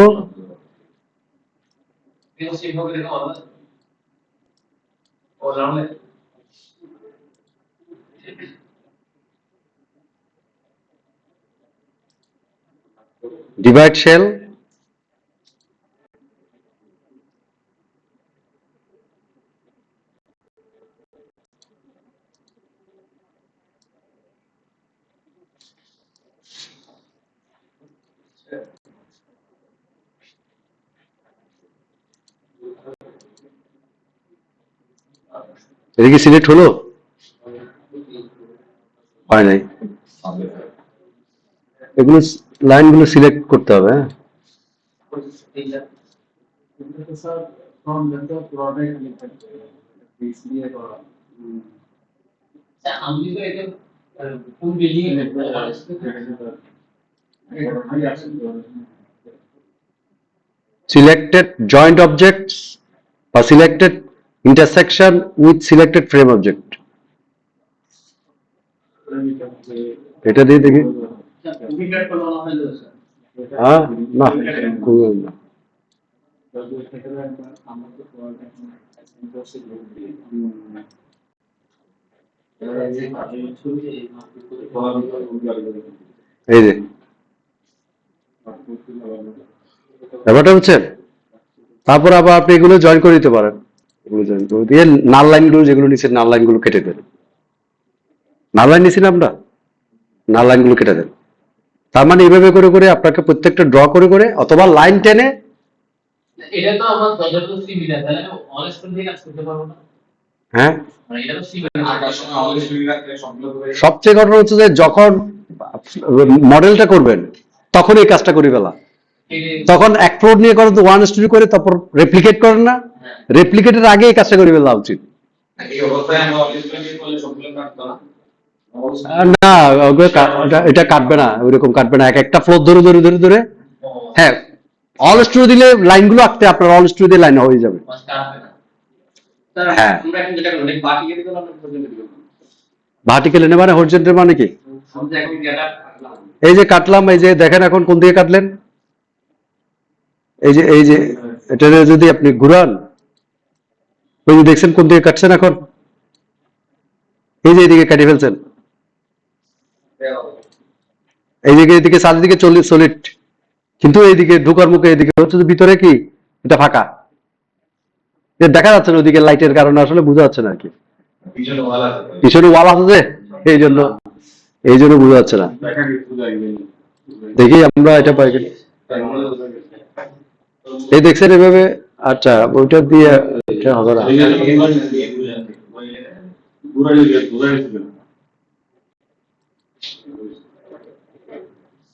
ডিভাইড শেল, এটা কি সিলেক্ট হলো? হয় নাই। এগুলো লাইনগুলো সিলেক্ট করতে হবে। হ্যাঁ, এটা তো স্যার ফ্রম দ্য প্রোডাক্ট লিখতে দিয়ে করা আমি তো এটা কোন বিল্ডিং এ সিলেক্টেড জয়েন্ট অবজেক্টস বা selected intersection with selected frame object, এটা দিয়ে দেখি। কম্পিউটার করলো না হলো স্যার। হ্যাঁ, না করবেন না। এই যে ব্যাপারটা বুঝছেন? তারপর আবার আপনি এগুলো জয়েন করে দিতে পারেন। এগুলো জয়েন করে দিয়ে নাল লাইনগুলো যেগুলো নিচের নাল লাইনগুলো কেটে দেন। নাল লাইন নিছি না আমরা, নাল লাইনগুলো কেটে দেন। তার মানে এইভাবে করে করে আপনাকে প্রত্যেকটা ড্র করে করে অথবা লাইন টেনে। এটা তো আমার যতটুকু সিমিলার, তাহলে অনেক স্কুল থেকে কাজ করতে পারবো না। হ্যাঁ, মানে এটা তো সিমিলার। আকার সময় আমাদের সুবিধার্থে সম্পূর্ণ করে সবচেয়ে ঘটনা হচ্ছে যে যখন মডেলটা করবেন তখন এই কাজটা করে ফেলা। তখন এক ফ্লোর নিয়ে করেন তো 1:2 করে, তারপর রেপ্লিকেট করেন না, রেপ্লিকেটের আগে এই কাজটা করে ফেলা উচিত। এই অবস্থায় আমরা অলিস্ট্রেশন করলে সম্পূর্ণ কাটতো না। না, এটা কাটবে না, ওইরকম কাটবে না। এক একটা ফ্লোর ধরে ধরে ধরে ধরে, হ্যাঁ, অল স্টোরি দিলে লাইনগুলো আঁকতে আপনার অল স্টোরি দিয়ে লাইন হয়ে যাবে। হ্যাঁ, আমরা এখন যেটা করব বাকি কেটে দিলাম, আমরা পর্যন্ত দিব। ভার্টিক্যাল এনে মানে হরিজন্টাল মানে কি? আমরা এখন ডেটা কাটলাম। এই যে কাটলাম, এই যে দেখেন এখন কোন দিকে কাটলেন, এই যে এটা যদি আপনি ঘুরান, ওই যে দেখছেন কোন দিকে কাটছেন এখন, এই যে এদিকে কাটিয়ে ফেলছেন, এই দিকে এদিকে চারিদিকে সলিড, কিন্তু এইদিকে ঢোকার মুখে এদিকে হচ্ছে যে ভিতরে কি এটা ফাঁকা, দেখা যাচ্ছে না ওইদিকে লাইটের কারণে, আসলে বোঝা যাচ্ছে না আর কি। পিছনে ওয়াল আছে। পিছনে ওয়াল আছে যে, এই জন্য বোঝা যাচ্ছে না। দেখা গেছে দেখি আমরা এটা পাই কিনা। এই দেখছেন এভাবে? আচ্ছা, ওইটা দিয়ে এটা হবে না।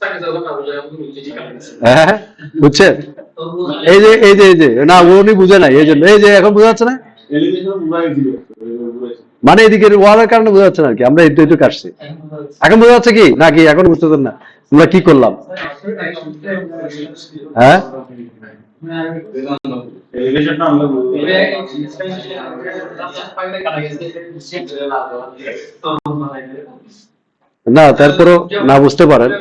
তাকে যখন না বলে আমি নিচে কাটছি। হ্যাঁ, বুঝছেন? এই যে না, উনি বুঝে নাই, এই জন্য। এই যে এখন বোঝা যাচ্ছে না, মানে এদিকে ওয়ালের কারণে বোঝা যাচ্ছে না আর কি। আমরা একটু কাটছি, এখন বোঝা যাচ্ছে কি নাকি? এখন বুঝতেছেন না আমরা কি করলাম? হ্যাঁ, না তারপরও না বুঝতে পারেন।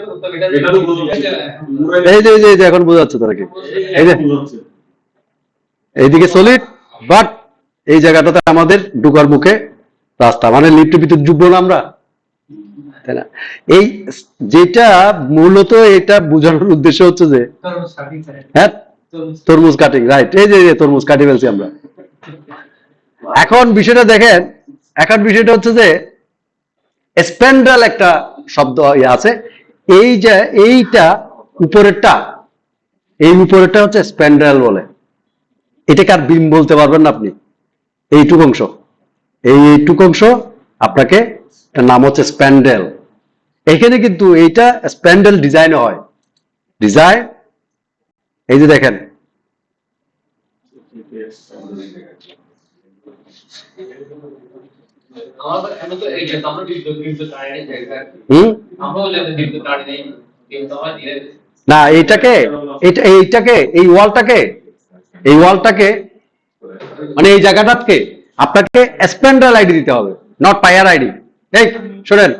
এই যে এখন বোঝা যাচ্ছে তারা কি, এই যে এইদিকে সলিড, বাট এই জায়গাটাতে আমাদের ঢুকার মুখে রাস্তা, মানে লিফটের ভিতর ঢুকবো না আমরা, তাই না? এই যেটা মূলত এটা বোঝানোর উদ্দেশ্য হচ্ছে যে, হ্যাঁ, তরমুজ কাটিং, রাইট। এই যে তরমুজ কাটি ফেলছি আমরা। এখন বিষয়টা দেখেন, এখন বিষয়টা হচ্ছে যে স্প্যান্ড্রেল একটা শব্দ আছে, এই যে এইটা উপরেরটা, এই উপরেরটা হচ্ছে স্প্যান্ড্রেল বলে। এটাকে আর বিম বলতে পারবেন না আপনি। এইটুক অংশ, এইটুক অংশ আপনাকে, এটার নাম হচ্ছে স্প্যান্ডেল। এখানে কিন্তু এইটা স্প্যান্ডেল ডিজাইন হয়, ডিজাইন। এই যে দেখেন, আমাদের আমি তো এই যে আমরা বিদ্যুৎ কারেন্ট জায়গা আমরা বলে বিদ্যুৎ কারেন্ট নেই, কিন্তু আমরা ধীরে না এইটাকে এই ওয়ালটাকে মানে এই জায়গাটাকে আপনাকে স্প্যান্ডেল আইডি দিতে হবে, নট পায়ার আইডি। এই শোনেন,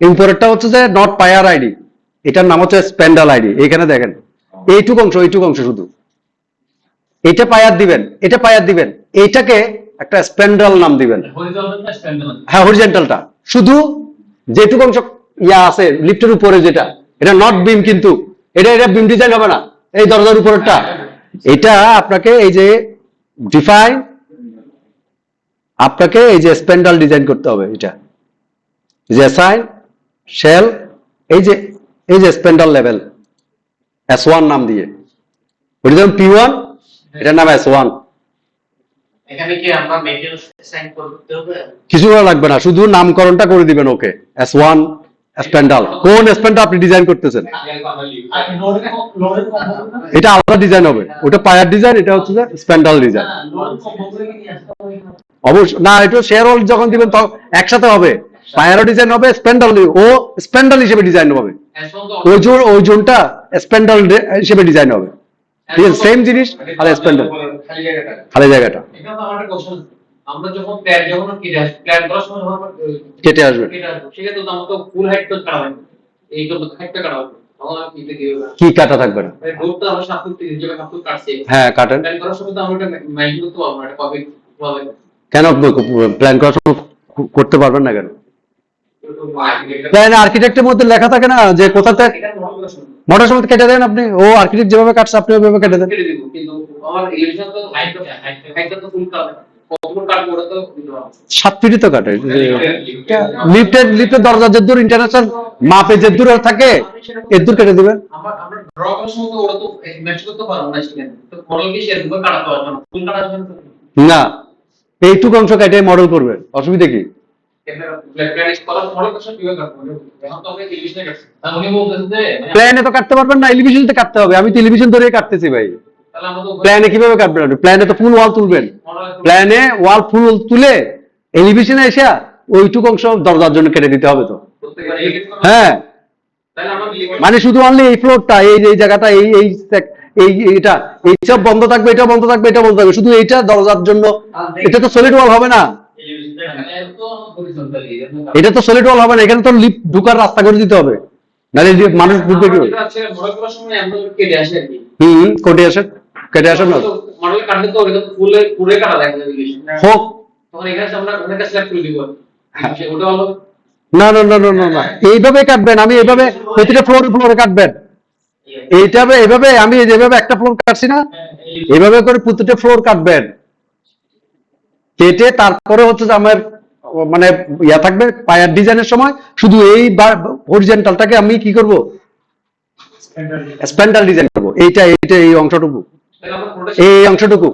উপরেরটা হচ্ছে যে নট পায়ার আইডি, এটার নাম হচ্ছে স্প্যান্ডেল আইডি। এখানে দেখেন এইটুক অংশ শুধু, এটা পায়ার দিবেন, এটা পায়ার দিবেন, এইটাকে একটা স্প্যান্ডেল নাম দিবেন। হরিজন্টালটা স্ট্যান্ডার্ড। হ্যাঁ, হরিজন্টালটা শুধু যেটুকু অংশ ইয়া আছে লিফটের উপরে, যেটা এটা নট বিম, কিন্তু এটা বিম ডিজাইন হবে না। এই দরজার উপরেরটা, এটা আপনাকে এই যে ডিফাইন, আপনাকে এই যে স্প্যান্ডেল ডিজাইন করতে হবে। এটা যে অ্যাসাইন শেল, এই যে স্প্যান্ডেল লেভেল S1 নাম দিয়ে, ওটা যেমন P1, এটার নাম S1। এখানে কি আমরা মেটেরিয়াল সাইন করতে হবে? কিছু করা লাগবে না, শুধু নামকরণটা করে দিবেন। ওকে, S1 স্প্যান্ডাল, কোন স্প্যান্ডাল আপনি ডিজাইন করতেছেন এটা আলাদা ডিজাইন হবে, ওটা পায়ার ডিজাইন, এটা হচ্ছে যে স্প্যান্ডাল ডিজাইন। অবশ্য না, এটা শেয়ার হোল্ড যখন দিবেন তখন একসাথে হবে, পায়ারও ডিজাইন হবে, স্প্যান্ডাল ও স্প্যান্ডাল হিসেবে ডিজাইন হবে, ওই জোনটা স্প্যান্ডাল হিসেবে ডিজাইন হবে। ঠিক আছে, সেম জিনিস আর স্প্যান্ডাল খালি জায়গাটা এটা তো আমার একটা কোশ্চেন, আমরা যখন প্ল্যান যখন প্ল্যান করার সময় যখন কেটে আসবে। সেক্ষেত্রে তো আমাকে ফুল হাইট তো কাটা হবে, এই তো হাইটটা কাটা হবে, তখন আমি কি দেখি কি কাটা থাকবে না? রোডটা আমরা 7 ফুট 30 জায়গা 7 ফুট কাটছি, হ্যাঁ কাটেন। প্ল্যান করার সময় তো আমরা এটা মাইন্ড করতে পারবো না, এটা কবে হবে কেন প্ল্যান করার সময় করতে পারবেন না কেন? প্ল্যান আর্কিটেক্টের মধ্যে লেখা থাকে না যে কোথাতে মোটর সময় কেটে দেন আপনি, ও আর্কিটেক্ট যেভাবে কাটছে আপনি ওইভাবে কেটে দেন। কেটে দিব, কিন্তু আমার ইলেকশন তো হাইটটা তো ফুল কাট, কতগুলো কাটবো ওটা তো দিতে হবে। 7 ফিটই তো কাটে। লিফটের দরজা যে দূর ইন্টারন্যাশনাল মাপে যে দূর থাকে এর দূর কেটে দিবেন। আমরা ড্র করার সময় তো ওটা তো ম্যাচ করতে পারবো না, সেখানে তো মডেল কি শেয়ার করে কাটাতে পারবো না, ফুল কাটার জন্য না, এইটুকু অংশ কেটে মডেল করবেন, অসুবিধা কি? প্ল্যানে তো কাটতে পারবেন না, এলিভেশনতে কাটতে হবে। আমি তো এলিভেশন ধরে কাটতেছি ভাই, প্ল্যানে কিভাবে কাটবেন? প্ল্যানে তো ফুল ওয়াল তুলবেন, প্ল্যানে ওয়াল ফুল তুলে এলিভেশনে এসে ওইটুকু অংশ দরজার জন্য কেটে দিতে হবে তো। হ্যাঁ, মানে শুধু অনলি এই ফ্লোরটা, এই জায়গাটা, এটা এইসব বন্ধ থাকবে, এটা বন্ধ থাকবে, এটা বন্ধ থাকবে, শুধু এইটা দরজার জন্য। এটা তো সলিড ওয়াল হবে না, এটা তো সলিড ওয়াল হবে না, এখানে তো লিফট ঢুকার রাস্তা করে দিতে হবে, নাহলে মানুষ ঢুকবে কি? কোটে আসেন, কেটে আসেন না হোক। না না না না না, এইভাবে কাটবেন, আমি এইভাবে প্রতিটা ফ্লোরে কাটবেন, এইভাবে আমি যেভাবে একটা ফ্লোর কাটছি না, এইভাবে করে প্রতিটা ফ্লোর কাটবেন, কেটে তারপরে হচ্ছে যে আমার মানে ইয়া থাকবে পায়ার ডিজাইনের সময় শুধু এই হরিজন্টালটাকে আমি কি করব, স্প্যান্ডাল ডিজাইন করব। এইটা এই অংশটুকু, এই অংশটুকু,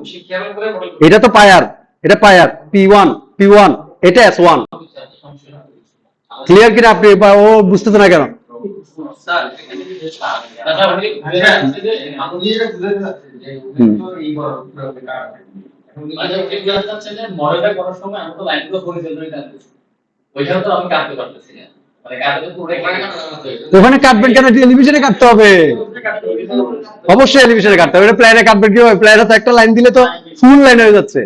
এটা তো পায়ার, এটা পায়ার P1, এটা S1। ক্লিয়ার কিনা আপনি? ও বুঝতেছে না কেন? মডেলটা করার সময় আমরা তো লাইনগুলো পরিচালনা করতেছি, ওইখানে তো আমি কাটতে পারতেছি না, মানে কাটতে পুরো ওখানে কাটবেন কেন? এলিভেশনে কাটতে হবে, অবশ্যই এলিভেশনে কাটতে হবে। এটা প্ল্যানে কাটবেন কি হবে? প্ল্যানে তো একটা লাইন দিলে তো ফুল লাইন হয়ে যাচ্ছে।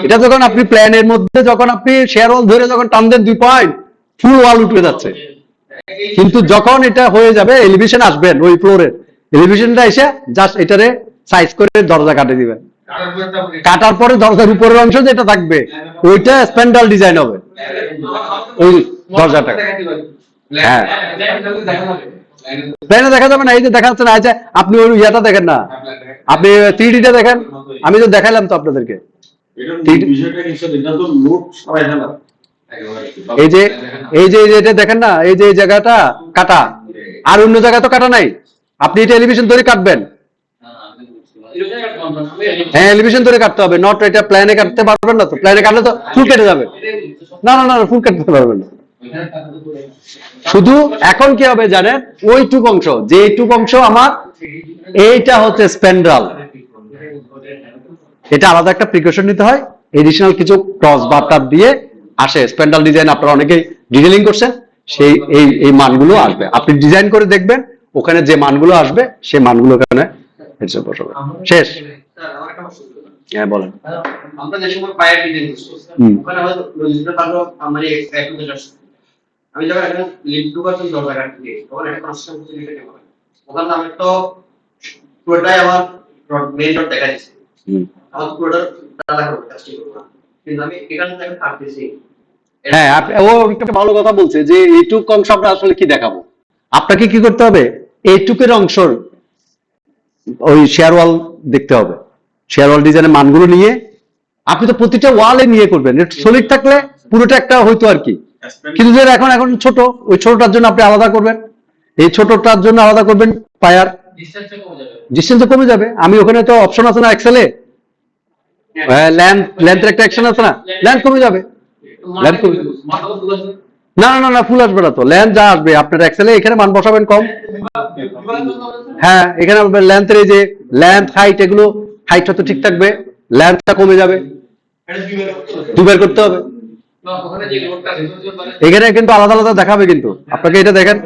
এটা যখন আপনি প্ল্যানের মধ্যে যখন আপনি শেয়ার ওয়াল ধরে যখন টান দেন 2 পয়েন্ট, ফুল ওয়াল উঠে যাচ্ছে। কিন্তু যখন এটা হয়ে যাবে, এলিভেশন আসবেন ওই ফ্লোরের, এলিভেশনটা এসে জাস্ট এটারে সাইজ করে দরজা কাটে দিবেন, কাটার পরে দরজার উপরের অংশ যেটা থাকবে ওইটা স্প্যান্ডাল ডিজাইন হবে ওই দরজাটা। হ্যাঁ, প্ল্যানে দেখা যাবে না, এই যে দেখা যাচ্ছে না, আচ্ছা আপনি ওই ইয়াটা দেখেন না, আপনি 3Dটা দেখেন, আমি তো দেখাইলাম তো আপনাদেরকে। এই যে এটা দেখেন না, এই যে এই জায়গাটা কাটা, আর অন্য জায়গা তো কাটা নাই, আপনি এটা এলিভেশন ধরে কাটবেন। হ্যাঁ, এলিভেশন ধরে কাটতে হবে, নট এটা প্ল্যানে কাটতে পারবেন না তো, প্ল্যানে কাটলে তো ফুল কেটে যাবে। না না না, ফুল কাটতে পারবেন না। শুধু এখন কি হবে জানেন, ওইটুক অংশ, যেটুক অংশ আমার, এইটা হচ্ছে স্প্যান্ডাল, এটা আলাদা একটা প্রিকশন নিতে হয়, এডিশনাল কিছু ক্রস বার দিয়ে আসে স্প্যান্ডাল ডিজাইন। আপনারা অনেকেই ডিটেইলিং করছেন, সেই এই মানগুলো আসবে, আপনি ডিজাইন করে দেখবেন, ওখানে যে মানগুলো আসবে সেই মানগুলো ওখানে বসাবে। শেষ? হ্যাঁ বলেন। আমরা যে সময় পায়ার ডিজাইন করছি, ওখানে হয়তো লজিকটা তাহলে আমরা একটু জাস্ট আমি যখন একটা লিফট ঢোকার জন্য দরজা কাটতে দিই, তখন একটা কনস্ট্রাকশন করতে দিতে হবে, ওখানে আমি তো পুরোটাই আমার মেইন রোড দেখা যাচ্ছে, আমার পুরোটা দাদা করতে কাজটি করব না, কিন্তু আমি এখানে থেকে কাটতেছি। হ্যাঁ, ও একটা ভালো কথা বলছে যে এইটুক অংশ আমরা আসলে কি দেখাবো। আপনাকে কি করতে হবে, এইটুকের অংশ ওই শেয়ার ওয়াল দেখতে হবে, শেয়ার ওয়াল ডিজাইনের মানগুলো নিয়ে আপনি তো প্রতিটা ওয়ালে নিয়ে করবেন। সলিড থাকলে পুরোটা একটা হইতো আর কি, কিন্তু এখন ছোট, ওই ছোটটার জন্য আপনি আলাদা করবেন, এই ছোটটার জন্য আলাদা করবেন পায়ার, ডিসটেন্স কমে যাবে। আমি ওখানে তো অপশন আছে না এক্সেলে, লেন্থের একটা অ্যাকশন আছে না, লেন্থ কমে যাবে। Length কমে- না না না না, ফুল আসবে না তো, লেন্থ যা আসবে আপনার এক্সেলে এখানে মান বসাবেন কম। হ্যাঁ, এখানে লেন্থের এই যে লেন্থ হাইট, এগুলো হাইট হয়তো ঠিক থাকবে, লেন্থটা কমে যাবে, দুবার করতে হবে। এখানে কিন্তু আলাদা আলাদা দেখাবে, কিন্তু আপনাকে এটা দেখেন,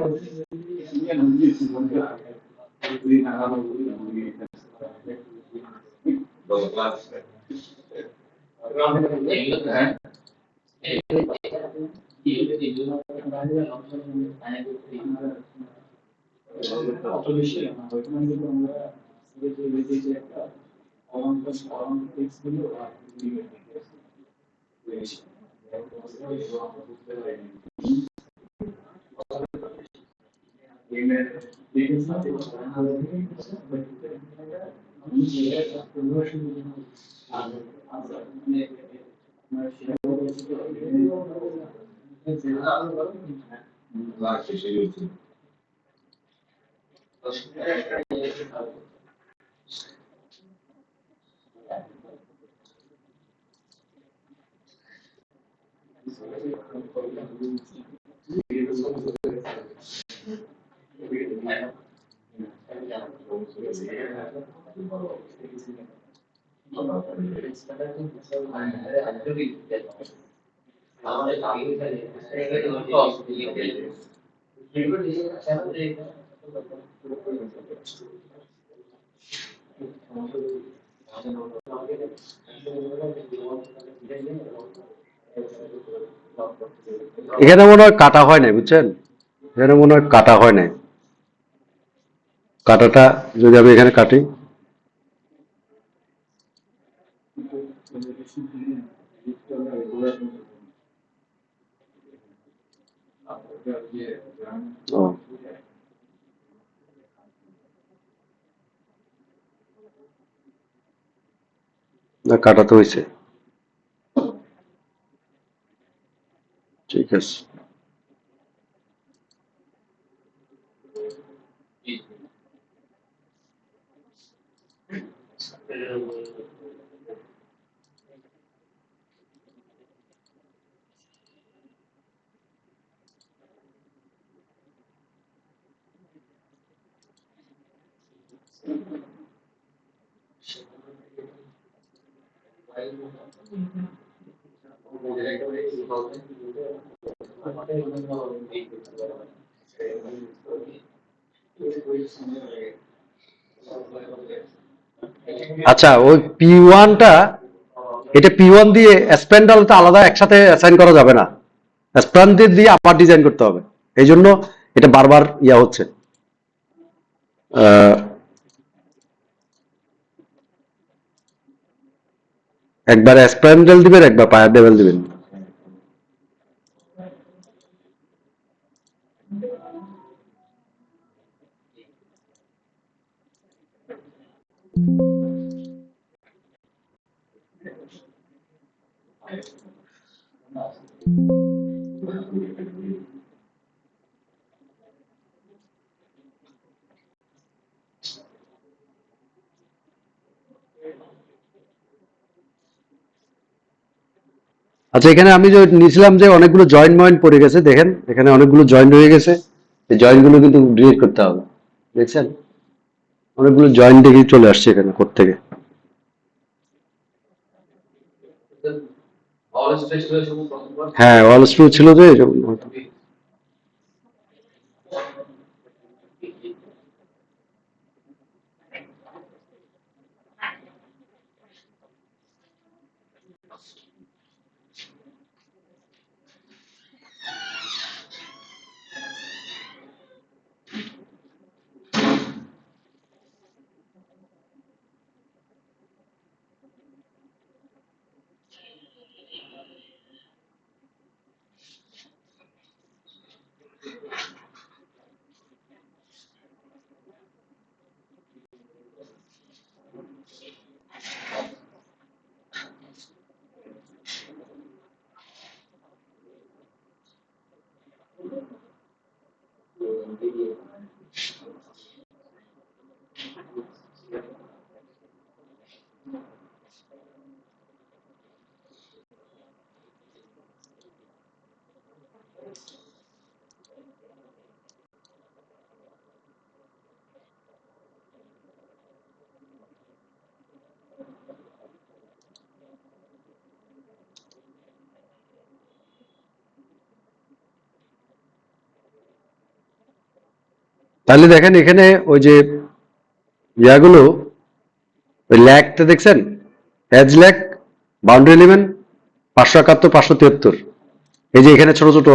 এখানে মনে হয় কাটা হয় নাই, বুঝছেন, এখানে মনে হয় কাটা হয় নাই, কাটাটা যদি আমি এখানে কাটি, ও, না কাটা তো হয়েছে, ঠিক আছে। আচ্ছা, ওই P1টা, এটা P1 দিয়ে স্প্যান্ডাল তো আলাদা একসাথে অ্যাসাইন করা যাবে না, স্প্যান্ডাল দিয়ে আবার ডিজাইন করতে হবে, এই জন্য এটা বারবার ইয়া হচ্ছে। আহ, একবার স্প্যান্ডেল দিবেন, একবার পায়ার লেভেল দিবেন। আচ্ছা, এখানে আমি যে নিয়েছিলাম যে অনেকগুলো জয়েন্ট ময়েন্ট পড়ে গেছে, দেখেন এখানে অনেকগুলো জয়েন্ট হয়ে গেছে, এই জয়েন্ট গুলো কিন্তু ডিলিট করতে হবে, দেখছেন অনেকগুলো জয়েন্ট দেখে চলে আসছে এখানে কোত্থেকে। হ্যাঁ, অল স্ক্রু ছিল যে এরকম হতো। তাহলে দেখেন এখানে ওই যে ইয়াগুলো, ওই ল্যাগটা দেখছেন, এজ ল্যাগ, বাউন্ডারি এলিমেন্ট, 571, 573, এই যে এখানে ছোট ছোট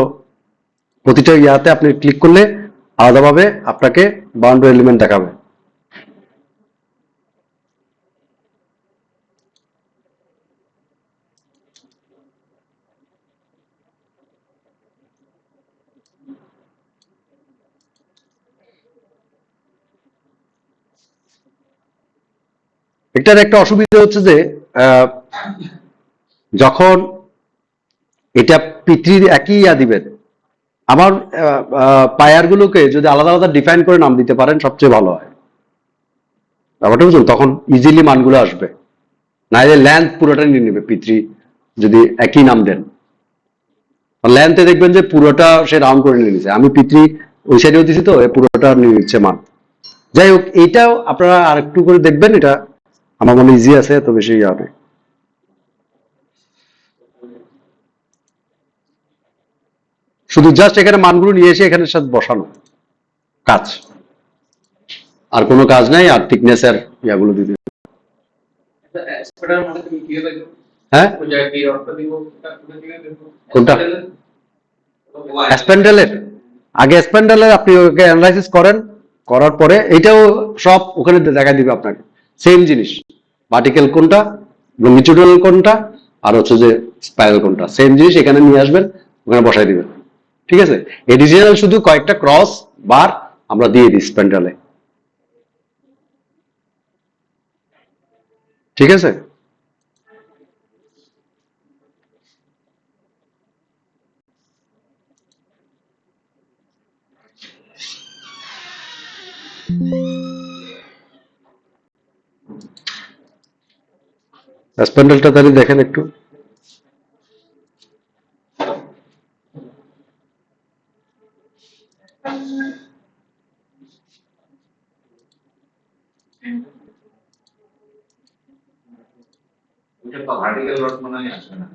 প্রতিটা ইয়াতে আপনি ক্লিক করলে আলাদাভাবে আপনাকে বাউন্ডারি এলিমেন্ট দেখাবে। এটার একটা অসুবিধা হচ্ছে যে যখন এটা পৃথ্বী একই ইয়া দিবেন, আমার পায়ার গুলোকে যদি আলাদা আলাদা ডিফাইন করে নাম দিতে পারেন সবচেয়ে ভালো হয়। ব্যাপারটা বুঝুন, তখন ইজিলি মানগুলো আসবে। নাইলে লেন্থ পুরোটা নিয়ে নেবে পৃথ্বী যদি একই নাম দেন। লেন্থে দেখবেন যে পুরোটা সে রাউন্ড করে নিয়ে নিচ্ছে, আমি পৃথ্বী ওই সাইডেও দিছি তো পুরোটা নিয়ে নিচ্ছে মান। যাই হোক, এইটাও আপনারা আর একটু করে দেখবেন, এটা আমার মনে ইজি আছে, এত বেশি ইয়া নেই। শুধু জাস্ট এখানে মানগুলো নিয়ে এসে এখানে সাথে বসানো কাজ, আর কোনো কাজ নাই। আর থিকনেসের ইয়াগুলো দিতে, স্প্রেডার মানে তুমি কিভাবে দেখো? হ্যাঁ ওই জায়গায় কি অর্থ দিব কিভাবে দেখো? কোনটা? স্প্যান্ডেলের আগে স্প্যান্ডেলের আপনি ওকে অ্যানালাইসিস করেন, করার পরে এটাও সব ওখানে দেখা দিবে আপনাকে, সেম জিনিস, ভার্টিক্যাল কোনটা, লংজিটিউডাল কোনটা, আর হচ্ছে যে স্পাইরাল কোনটা, সেম জিনিস এখানে নিয়ে আসবেন, ওখানে বসাই দিবেন। ঠিক আছে, এডিশনাল শুধু কয়েকটা ক্রস বার আমরা দিয়ে দিই স্প্যান্ডেলে। ঠিক আছে, স্প্যান্ডেলটা তাহলে দেখেন একটু। ওটা তো ভার্টিক্যাল রড মনে হয় আসবে না।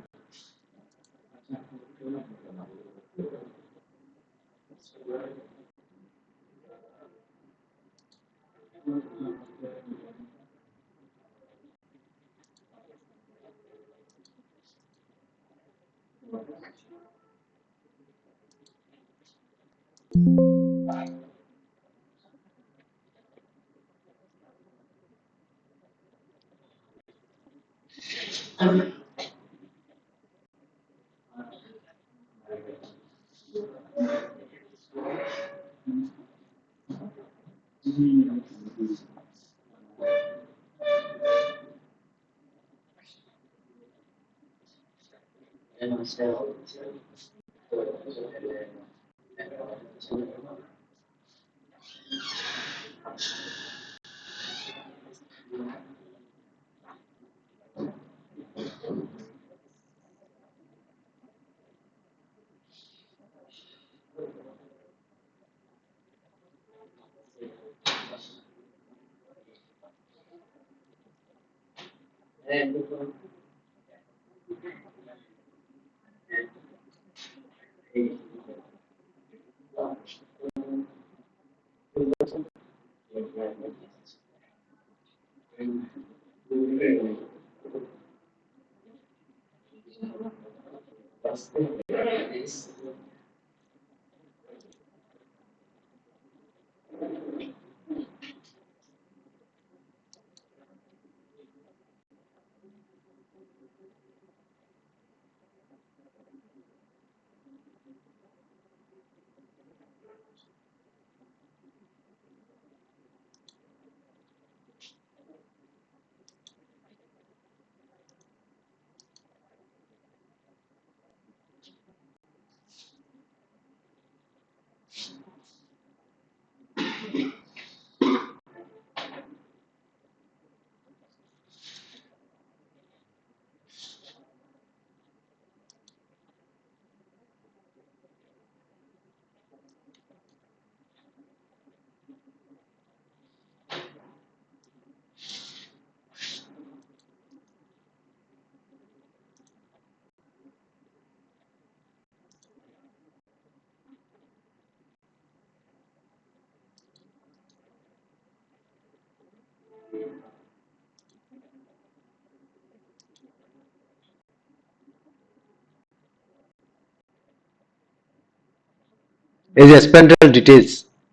এই যে স্প্যান্ডেল ডিটেলস,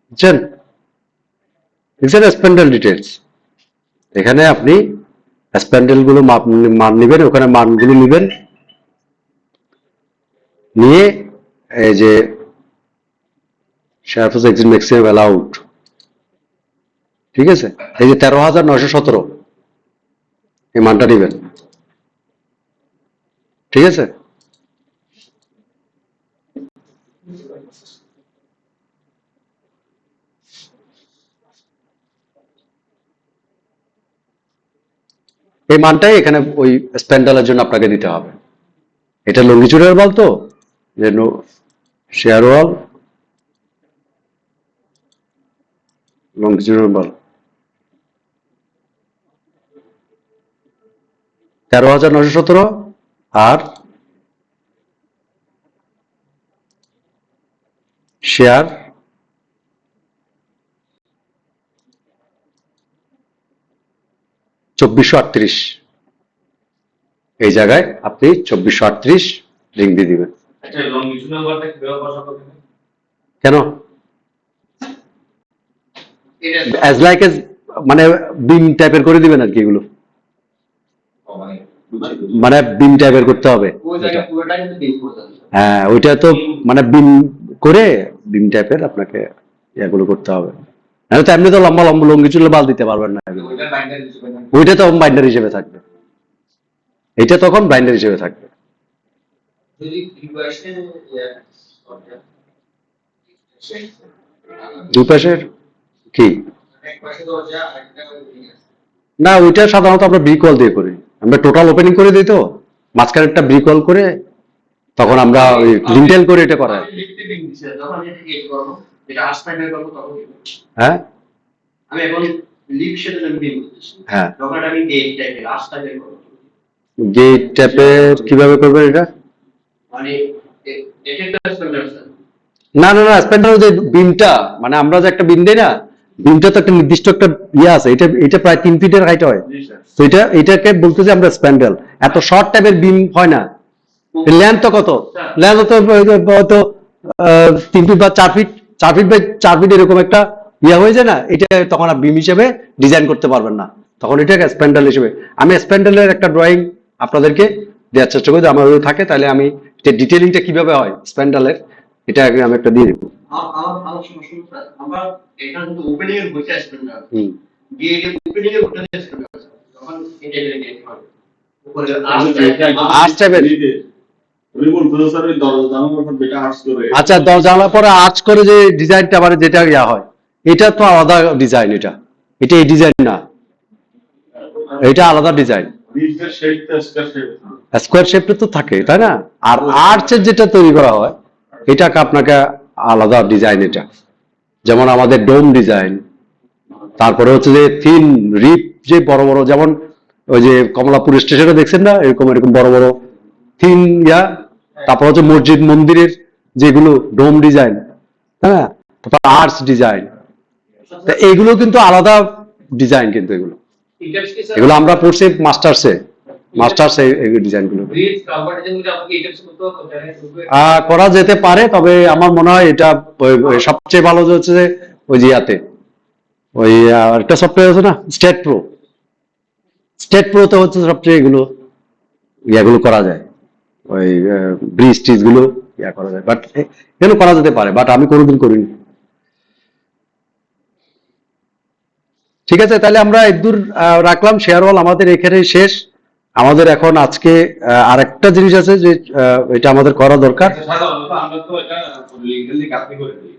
বুঝছেন? দেখছেন স্প্যান্ডেল ডিটেলস? এখানে আপনি স্প্যান্ডেল গুলো মান নেবেন, ওখানে মানগুলো নেবেন, নিয়ে এই যে সারফেস এক্সিট ম্যাক্সিমাম অ্যালাউড, ঠিক আছে, এই যে 13,917 এই মানটা নেবেন, ঠিক আছে? এই মানটাই এখানে ওই স্প্যান্ডেলের জন্য আপনাকে দিতে হবে। এটা লঙ্গিচুডাল বল তো, যে শেয়ার ওয়াল লঙ্গিচুডাল বল 13,917 আর শেয়ার 2438, এই জায়গায় আপনি 2438 লিঙ্ক দিয়ে দিবেন। আচ্ছা লংগিটিউডাল বারটা কিভাবে বসাবো? কেন? এটা অ্যাজ লাইক এজ মানে বিম টাইপের করে দিবেন আর কি, এগুলো মানে বিম টাইপের করতে হবে। ওই জায়গায় পুরোটা কিন্তু বেস করতে হবে। হ্যাঁ, ওইটা তো মানে বিম করে বিম টাইপের আপনাকে এগুলো করতে হবে, নাহলে তো এমনি তো লম্বা লম্বা লঙ্গিচুডাল বাল দিতে পারবেন না এগুলো। ওইটা বাইন্ডার হিসেবে থাকবে। ওইটা তখন বাইন্ডার হিসেবে থাকবে, এটা তখন বাইন্ডার হিসেবে থাকবে। যদি ইকুয়েশন দুই পাশের কি এক পাশে দরজা আরেকটা না, ওইটা সাধারণত আমরা ব্রিক ওয়াল দিয়ে করি, আমরা টোটাল ওপেনিং করে দিই, তো মাঝখানে একটা ব্রিক ওয়াল করে তখন আমরা ওই লিন্টেল করে এটা করা হয়। লিখতে দিন দিছে যখন এটা গেট করব, এটা আস্তা বের করব তখন কি হবে? হ্যাঁ আমি এখন লিভ সেটা আমি বের করতেছি। হ্যাঁ, যখন আমি গেট টাইপের আস্তা বের করব, গেট ট্যাপের কিভাবে করবেন এটা? মানে এটা একটা স্ট্যান্ডার্ড স্যার। না না না, স্প্যান্ডার যে বিমটা, মানে আমরা যে একটা বিম দিই না, বিমটা তো একটা নির্দিষ্ট একটা ইয়ে আছে, এটা এটা প্রায় 3 ফিটের হাইট হয়, জি স্যার। তো এটাকে বলতেছি আমরা স্প্যান্ডেল। এত শর্ট টাইপের বিম হয় না, লেন্থ তো কত, লেন্থ তো হয়তো 3 ফিট বা 4 ফিট, 4 ফিট বাই 4 ফিট এরকম একটা ইয়ে হয়ে যায় না, এটা তখন আর বিম হিসেবে ডিজাইন করতে পারবেন না, তখন এটাকে স্প্যান্ডেল হিসেবে। আমি স্প্যান্ডেলের একটা ড্রয়িং আপনাদেরকে দেওয়ার চেষ্টা করি, আমার ওই থাকে, তাহলে আমি ডিটেলিংটা কিভাবে হয় স্প্যান্ডেলের এটা আগে আমি একটা দিয়ে দেবো। আমার সমস্যা স্যার, আমরা এখানে কিন্তু ওপেনিং এর বইটা স্ট্যান্ডার্ড, হুম, গেট ওপেনিং এর বইটা স্ট্যান্ডার্ড, তখন এটা গেট হয় উপরে আর্চ টাইপের। উনি বলতো স্যার ওই দরজা জানালার উপর যেটা আর্চ করে। আচ্ছা, দরজা পরে আর্চ করে যে ডিজাইনটা আবার যেটা ইয়া হয়, এটা তো আলাদা ডিজাইন, এটা এটা এই ডিজাইন না, এটা আলাদা ডিজাইন। নিচের শেপটা স্কয়ার শেপ। স্কোয়ার শেপটা তো থাকে, তাই না? আর আর্চের যেটা তৈরি করা হয় এটাকে আপনাকে আলাদা ডিজাইন, এটা যেমন আমাদের ডোম ডিজাইন, তারপরে হচ্ছে যে থিন রিপ, যে বড় বড়, যেমন ওই যে কমলাপুর স্টেশনে দেখছেন না, এরকম এরকম বড় বড় থিন ইয়া, তারপর হচ্ছে মসজিদ মন্দিরের যেগুলো ডোম ডিজাইন, হ্যাঁ, তারপর আর্চ ডিজাইন, এগুলো কিন্তু আলাদা ডিজাইন, কিন্তু এগুলো ইটাপস কি স্যার এগুলো আমরা পড়ছি মাস্টার্সে এই ডিজাইনগুলো ব্রিজ কনভার্টেশন কি আমাকে ইটাপস করতে হবে? করা যেতে পারে, তবে আমার মনে হয় এটা ওই সবচেয়ে ভালো যে হচ্ছে যে ওই যে ইয়াতে ওই একটা সফটওয়্যার আছে না, স্টেট প্রোতে হচ্ছে সবচেয়ে এগুলো ইয়াগুলো করা যায়, ওই ব্রিজ টিজ গুলো ইয়া করা যায়, বাট এগুলো করা যেতে পারে, বাট আমি কোনোদিন করিনি। ঠিক আছে, তাহলে আমরা একদূর রাখলাম, শেয়ার ওয়াল আমাদের এখানে শেষ। আমাদের এখন আজকে আরেকটা জিনিস আছে যে এটা আমাদের করা দরকার। সাধারণত আমরা তো এটা লিগালি কাপি করে দিই।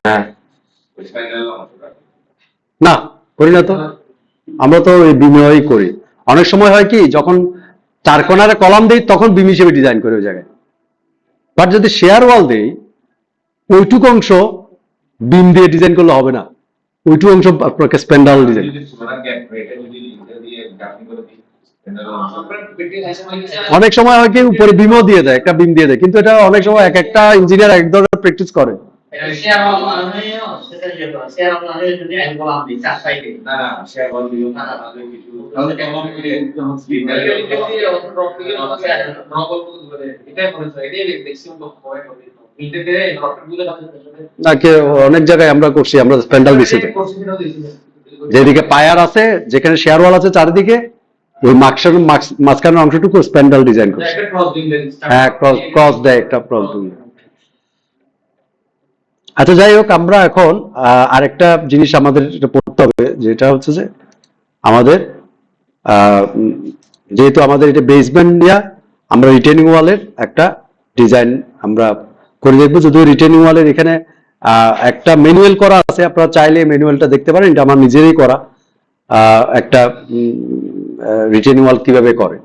হ্যাঁ, ওই স্প্যান্ডেল আমাদের না করি না তো, আমরা তো ওই বিমই করি। অনেক সময় হয় কি, যখন চার কোণারে কলাম দেই তখন বিম হিসেবে ডিজাইন করে ওই জায়গায়, বাট যদি শেয়ার ওয়াল দেই ওইটুকু অংশ বিম দিয়ে ডিজাইন করলে হবে না, ওইটুকু অংশ আপনাকে স্প্যান্ডেল ডিজাইন। যদি ছোটটা গ্যাপ এটা যদি লিগাল দিয়ে কাপি করে দিই স্প্যান্ডেল অনেক সময় হয় কি উপরে বিমও দিয়ে দেয়, একটা বিম দিয়ে দেয়, কিন্তু এটা অনেক সময় এক একটা ইঞ্জিনিয়ার এক ধরনের প্র্যাকটিস করে, শেয়ার হওয়া শেয়ার আপনার যদি এক বলা আমি চার সাইডে না না শেয়ার বল দিও না তাহলে কিছু তাহলে কলম করে যখন স্পিড এটাই করেছে এটাই ম্যাক্সিমাম হয় করে ইন্টারনেটে ডক্টরগুলো না অনেক জায়গায় আমরা করছি, আমরা স্প্যান্ডাল দিছি তো। যেদিকে পায়ার আছে, যেখানে শেয়ার ওয়াল আছে চারিদিকে, ওই মাঝখানের অংশটুকু স্প্যান্ডাল ডিজাইন করছে। একটা ক্রস দিলেন হ্যাঁ, ক্রস দেয় একটা ক্রস দিয়ে। আচ্ছা যাই হোক, আমরা এখন আরেকটা জিনিস আমাদের এটা পড়তে হবে, যেটা হচ্ছে যে আমাদের যেহেতু আমাদের এটা বেসমেন্ট দিয়া আমরা রিটেনিং ওয়ালের একটা ডিজাইন আমরা করে দেখবো। যদিও রিটেনিং ওয়ালের এখানে একটা ম্যানুয়াল করা আছে, আপনারা চাইলে ম্যানুয়ালটা দেখতে পারেন, এটা আমার নিজেরই করা একটা রিটেনিং ওয়াল কিভাবে করে।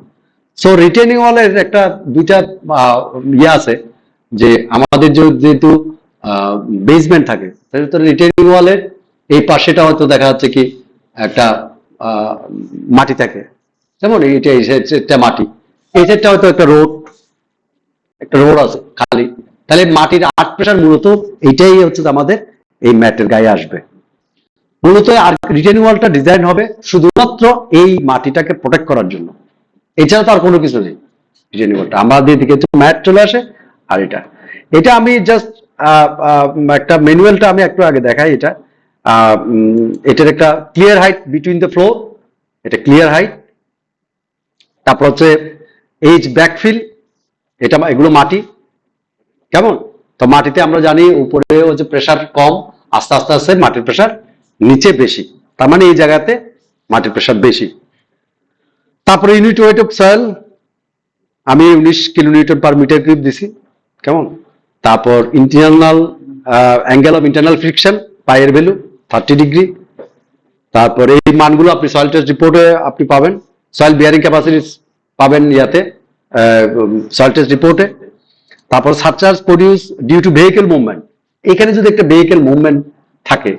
সো রিটেনিং ওয়ালের একটা দুইটা ইয়ে আছে, যে আমাদের যেহেতু বেসমেন্ট থাকে, তাহলে তো রিটেনিং ওয়ালের এই পাশেটা হয়তো দেখা যাচ্ছে কি একটা মাটি থাকে, যেমন এটা মাটি, এই সাইডটা হয়তো একটা রোড আছে খালি, তাহলে মাটির আর্ট প্রেশার মূলত এইটাই হচ্ছে আমাদের এই ম্যাটের গায়ে আসবে মূলত। আর রিটেনিং ওয়ালটা ডিজাইন হবে শুধুমাত্র এই মাটিটাকে প্রোটেক্ট করার জন্য, এছাড়া তো আর কোনো কিছু নেই। রিটেনিং ওয়ালটা আমাদের দিকে ম্যাট চলে আসে। আর এটা আমি জাস্ট একটা ম্যানুয়ালটা আমি একটু আগে দেখাই। এটার একটা clear height between the floor, এটা ক্লিয়ার হাইট। তারপর হচ্ছে এইচ ব্যাকফিল, এগুলো মাটি, কেমন? তো মাটিতে আমরা জানি উপরে হচ্ছে প্রেসার কম, আস্তে আস্তে আস্তে মাটির প্রেসার নিচে বেশি, তার মানে এই জায়গাতে মাটির প্রেসার বেশি। তারপরে ইউনিট ওয়েট অফ সয়েল আমি 19 কিলোনিউটন পার মিটার কিউব দিছি, কেমন? তারপর internal angle of internal friction পায়ের ভ্যালু 30 ডিগ্রি। তারপরে এই মানগুলো আপনি সয়েল টেস্ট রিপোর্টে আপনি পাবেন, সয়েল বিয়ারিং ক্যাপাসিটি পাবেন ইয়াতে সয়েল টেস্ট রিপোর্টে। তারপর surcharge produce due to vehicle movement, এখানে যদি একটা ভেহিকেল মুভমেন্ট থাকে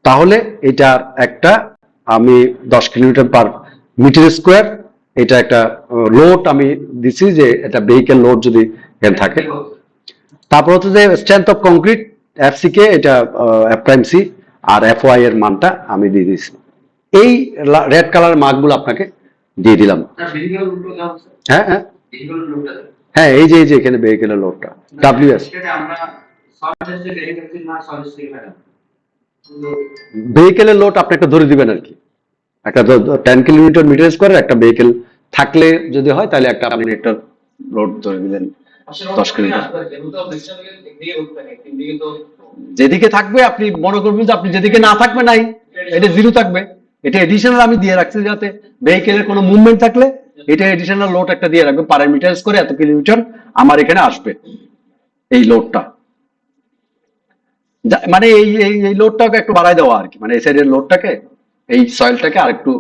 তাহলে এটা একটা আমি 10 কিলোমিটার পার মিটার স্কোয়ার, এটা একটা লোড আমি দিছি, যে এটা ভেহিকেল লোড যদি এখানে থাকে। তারপর হচ্ছে যে স্ট্রেংথ অফ কংক্রিট এফসিকে, এটা এফ প্রাইম সি, আর এফ ওয়াই এর মানটা আমি দিয়ে দিয়েছি। এই রেড কালারের মার্কগুলো আপনাকে দিয়ে দিলাম। হ্যাঁ হ্যাঁ হ্যাঁ, এই যে এখানে ভেহিকেলের লোডটা ডাব্লিউএস, ভেহিকেলের লোড আপনি একটা ধরে দিবেন আর কি, একটা 10 কিলোমিটার মিটার স্কোয়ার একটা ভেহিকেল থাকলে যদি হয়, তাহলে একটা আপনি একটা লোড ধরে দিলেন 10 কিলোমিটার। যেদিকে থাকবে আপনি মনে করবেন যে আপনি যেদিকে না থাকবে নাই, এটা জিরো থাকবে। এটা এডিশনাল আমি দিয়ে রাখছি, যাতে ভেহিকেলের কোনো মুভমেন্ট থাকলে এটা এডিশনাল লোড একটা দিয়ে রাখবে, পার মিটার করে এত কিলোমিটার আমার এখানে আসবে এই লোডটা। মানে এই লোডটাকে একটু বাড়ায় দেওয়া আর কি, মানে এই সাইডের লোডটাকে, এই সয়েলটাকে আর একটু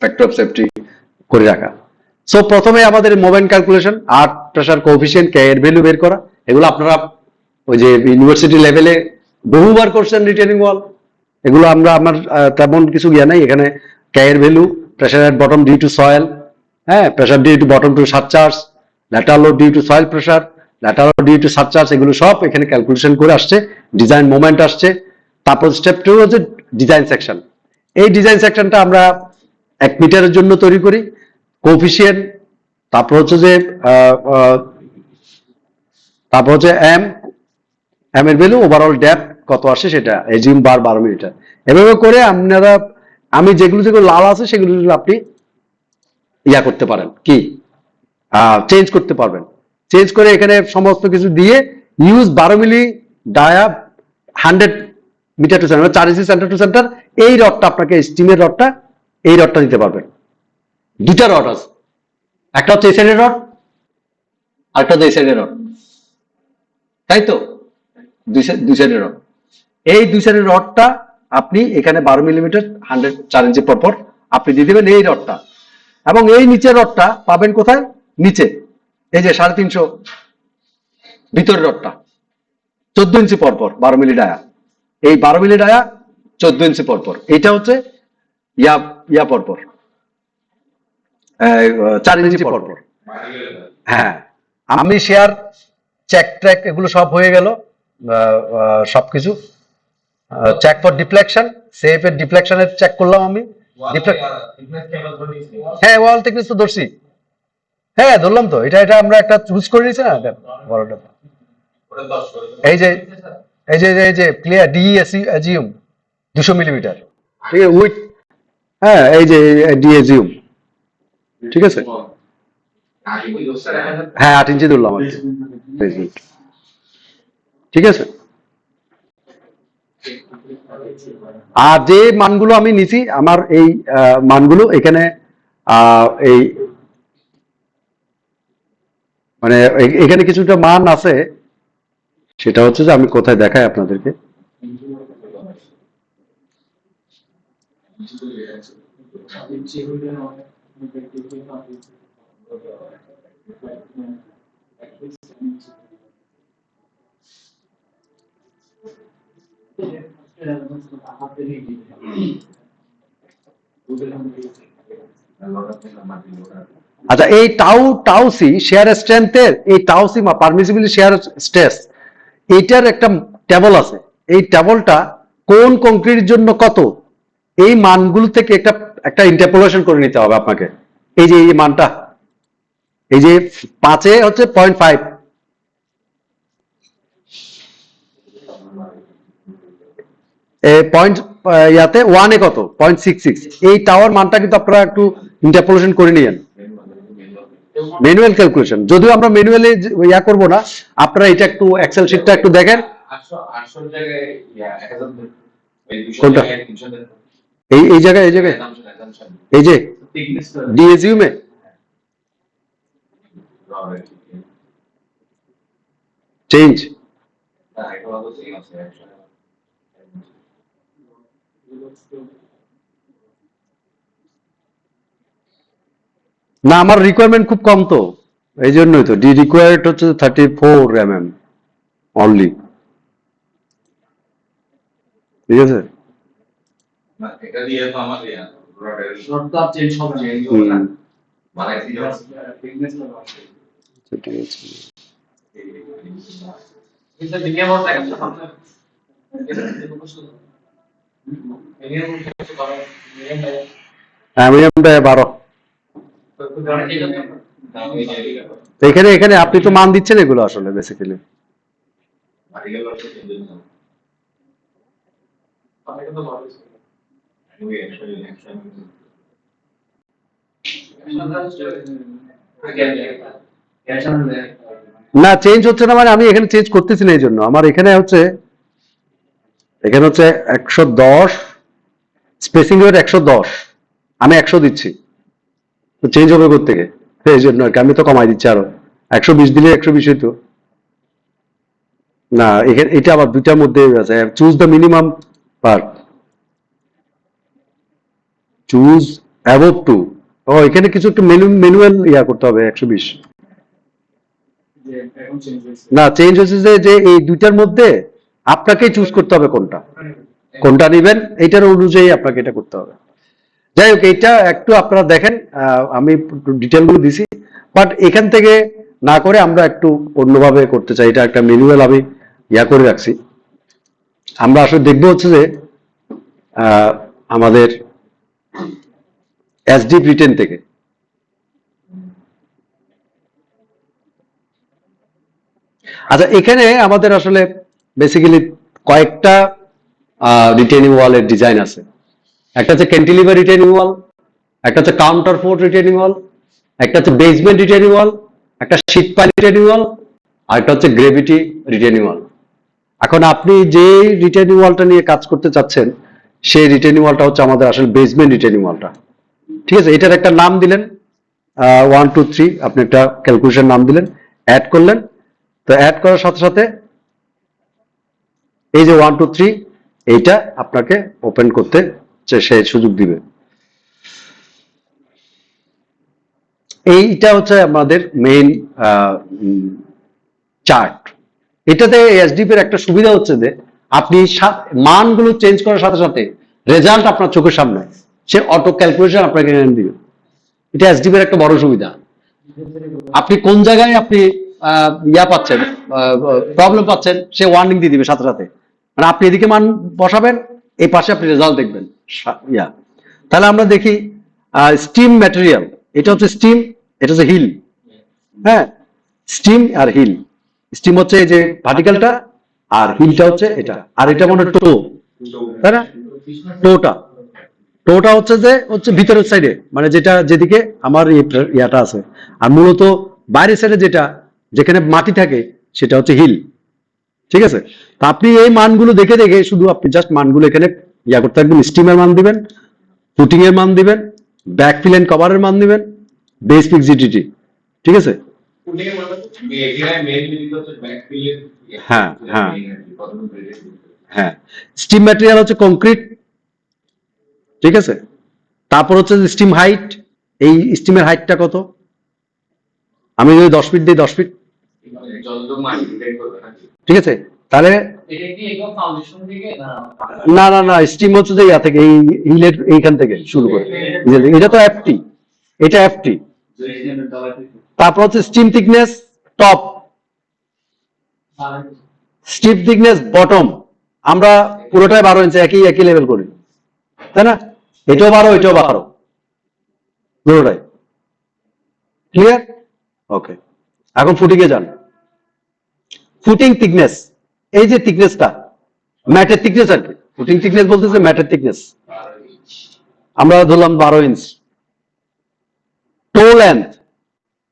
ফ্যাক্টর অফ সেফটি করে রাখা। সো প্রথমে আমাদের moment calculation, art pressure coefficient, K এর ভ্যালু বের করা, এগুলো আপনারা ওই যে ইউনিভার্সিটি লেভেলে বহুবার করছেন রিটেনিং ওয়াল, এগুলো আমার তেমন কিছু জ্ঞান নাই। এখানে কে এর value, pressure at bottom due to soil, হ্যাঁ, pressure due to bottom to surcharge, lateral load due to soil pressure, lateral due to surcharge, এগুলো সব এখানে ক্যালকুলেশন করে আসছে। ডিজাইন মোমেন্ট আসছে। তারপর স্টেপ 2 হচ্ছে ডিজাইন সেকশন। এই ডিজাইন সেকশনটা আমরা 1 মিটারের জন্য তৈরি করি, কোএফিসিয়েন্ট, তারপর হচ্ছে যে এম এর ভ্যালু, ওভারঅল ডেপথ কত আসে সেটা, এজিউম বার 12 মিটার। এভাবে করে আমি যেগুলো লাল আছে সেগুলো আপনি ইয়া করতে পারেন, কি চেঞ্জ করতে পারবেন। চেঞ্জ করে এখানে সমস্ত কিছু দিয়ে ইউজ 12 মিলি ডায়া 100 মিটার টু সেন্টার, 4 ইঞ্চি সেন্টার টু সেন্টার। এই রডটা আপনাকে স্টিমের রডটা, এই রডটা দিতে পারবেন। দুটা রড আছে, একটা হচ্ছে এই সাইডের রড, আরেকটা হচ্ছে এই সাইডের রড, তাই তো, দুই সাইডের রড। এই দুই সাইডের রডটা আপনি এখানে 12 মিলিমিটার 4 ইঞ্চি পরপর আপনি দিয়ে দিবেন এই রডটা। এবং এই নিচের রডটা পাবেন কোথায়? নিচে এই যে 350 ভিতরের রডটা 14 ইঞ্চি পরপর 12 মিলি ডায়া, এই 12 মিলি ডায়া 14 ইঞ্চি পরপর, এটা হচ্ছে ইয়া পরপর 4 ইঞ্চি পরপর। হ্যাঁ, আমি শেয়ার চেক ট্র্যাক এগুলো সব হয়ে গেল। সবকিছু চেক ফর ডিফ্লেকশন, সেফ এর ডিফ্লেকশনের চেক করলাম আমি। হ্যাঁ, ওয়াল থিকনেস তো ধরছি, হ্যাঁ ধরলাম তো, এটা আমরা একটা চুজ করে নিয়েছি না বড়টা। এই যে ক্লিয়ার ডিএসিউম 200 মিলিমিটার, ঠিক আছে উইথ, হ্যাঁ এই যে ডিএজিউম, ঠিক আছে, হ্যাঁ 8 ইঞ্চি ধরলাম আর কি। ঠিক আছে। আর যে মানগুলো আমি নিছি, আমার এই মানগুলো এখানে এই মানে এখানে কিছুটা মান আছে, সেটা হচ্ছে যে আমি কোথায় দেখাই আপনাদেরকে। আচ্ছা, এই টাউ সি শেয়ার স্ট্রেংথের, এই tau C permissible shear stress, এইটার একটা টেবল আছে। এই টেবলটা কোন কংক্রিটের জন্য কত, এই মানগুলো থেকে একটা ইন্টারপোলেশন করে নিতে হবে আপনাকে। এই যে এই মানটা, এই যে 5 হচ্ছে 0.5, পয়েন্ট ইয়াতে 1 কত 0.66, এই টাওয়ার মানটা কিন্তু আপনারা একটু ইন্টারপোলেশন করে নিয়েন, ম্যানুয়াল ক্যালকুলেশন। যদিও আমরা ম্যানুয়ালি ইয়া করবো না, আপনারা এটা একটু এক্সেল শিটটা একটু দেখেন। কোনটা? এই জায়গায় এই যে ডিএজিউমে চেঞ্জ, না আমার রিকোয়ারমেন্ট খুব কম তো, এই জন্যই তো ডি রিকোয়ার্ড হচ্ছে 34 mm অনলি, ঠিক আছে। এটা দিয়ে তো আমার মিনিমামটা 12। এখানে আপনি তো মান দিচ্ছেন এগুলো আসলে বেসিক্যালি। না চেঞ্জ হচ্ছে না, মানে আমি এখানে চেঞ্জ করতেছি না, এই জন্য আমার এখানে হচ্ছে 110, স্পেসিং রেট 110, আমি 100 দিচ্ছি, তো চেঞ্জ হবে কোত্থেকে, এই জন্য আর কি আমি তো কমাই দিচ্ছি আরো। 120 দিলে 120 হইতো না, এখানে এটা আবার দুইটার মধ্যে আছে, choose the minimum part, choose above two. ও এখানে কিছু একটু ম্যানুয়াল ইয়া করতে হবে। 120 না, চেঞ্জ হচ্ছে যে এই দুইটার মধ্যে আপনাকেই চুজ করতে হবে কোনটা নেবেন, এইটার অনুযায়ী আপনাকে এটা করতে হবে। যাই হোক, এইটা একটু আপনারা দেখেন, আমি ডিটেল গুলো দিছি, বাট এখান থেকে না করে আমরা একটু অন্যভাবে করতে চাই। এটা একটা ম্যানুয়াল আমি ইয়া করে রাখছি। আমরা আসলে দেখবো হচ্ছে যে আমাদের এসডি ব্রিটেন থেকে আচ্ছা, এখানে আমাদের আসলে বেসিক্যালি কয়েকটা রিটেনিং ওয়ালের ডিজাইন আছে। একটা হচ্ছে ক্যান্টিলিভার রিটেনিং ওয়াল, একটা হচ্ছে কাউন্টার ফোর্ট রিটেনিং ওয়াল, একটা হচ্ছে বেসমেন্ট রিটেনিং ওয়াল, একটা শীট পাইল রিটেনিং ওয়াল, আর একটা হচ্ছে গ্রেভিটি রিটেনিং ওয়াল। এখন আপনি যে রিটেনিং ওয়ালটা নিয়ে কাজ করতে চাচ্ছেন, সেই রিটেনিং ওয়ালটা হচ্ছে আমাদের আসলে বেসমেন্ট রিটেনিং ওয়ালটা, ঠিক আছে। এটার একটা নাম দিলেন 1 2 3, আপনি একটা ক্যালকুলেশন নাম দিলেন, অ্যাড করলেন। তো অ্যাড করার সাথে সাথে এই যে 1 2 3 এইটা আপনাকে ওপেন করতে সে সুযোগ দিবে। এইটা হচ্ছে আমাদের মেইন চার্ট। এটাতে এসডিপি এর একটা সুবিধা হচ্ছে যে আপনি মানগুলো চেঞ্জ করার সাথে সাথে রেজাল্ট আপনার চোখের সামনে, সে অটো ক্যালকুলেশন আপনাকে এনে দিবে। এটা এসডিপি এর একটা বড় সুবিধা। আপনি কোন জায়গায় আপনি ইয়া পাচ্ছেন, প্রবলেম পাচ্ছেন, সে ওয়ার্নিং দিয়ে দিবে সাথে সাথে। মানে আপনি এদিকে মান বসাবেন, এই পাশে আপনি রেজাল্ট দেখবেন। ইয়া, তাহলে আমরা দেখি স্টিম ম্যাটেরিয়াল, এটা হচ্ছে স্টিম, এটা হচ্ছে হিল। হ্যাঁ, স্টিম আর হিল। স্টিম হচ্ছে এই যে ভার্টিক্যালটা, আর হিলটা হচ্ছে এটা, আর এটা মনে হয় টো, তাই না? টোটা, টোটা হচ্ছে যে হচ্ছে ভিতরের সাইডে, মানে যেটা যেদিকে আমার ইয়াটা আছে। আর মূলত বাইরের সাইডে যেটা, যেখানে মাটি থাকে, সেটা হচ্ছে হিল। ঠিক আছে? তা আপনি এই মানগুলো দেখে দেখে শুধু আপনি জাস্ট মানগুলো এখানে ইয়া করতে থাকবেন। স্টিমের মান দিবেন, ফুটিং এর মান দিবেন, ব্যাকফিল এন্ড কভারের মান দিবেন, বেস ফিক্সিডিটি। ঠিক আছে? হ্যাঁ, হ্যাঁ, হ্যাঁ। স্টিম ম্যাটেরিয়াল হচ্ছে কংক্রিট। ঠিক আছে? তারপর হচ্ছে স্টিম হাইট, এই স্টিমের হাইটটা কত? আমি যদি 10 ফিট দিই, 10 ফিট। ঠিক আছে? তাহলে এটা কি একদম ফাউন্ডেশন থেকে না না না, স্টিম হচ্ছে যে ইয়া থেকে, এই হিলের এইখান থেকে শুরু করে। এটা তো এফটি, এটা এফটি। তারপর হচ্ছে steam thickness top, steam thickness bottom. আমরা পুরোটাই 12 ইঞ্চি, একই একই লেভেল করি, তাই না? এটাও 12, এটাও 12, পুরোটাই ক্লিয়ার? ওকে, এখন ফুটিংয়ে যান। ফুটিং থিকনেস, এই যে থিকনেসটা, ম্যাটের থিকনেস আর কি। ফুটিং থিকনেস বলতেছে ম্যাটের থিকনেস, আমরা ধরলাম 12 ইঞ্চ। টো লেন্থ,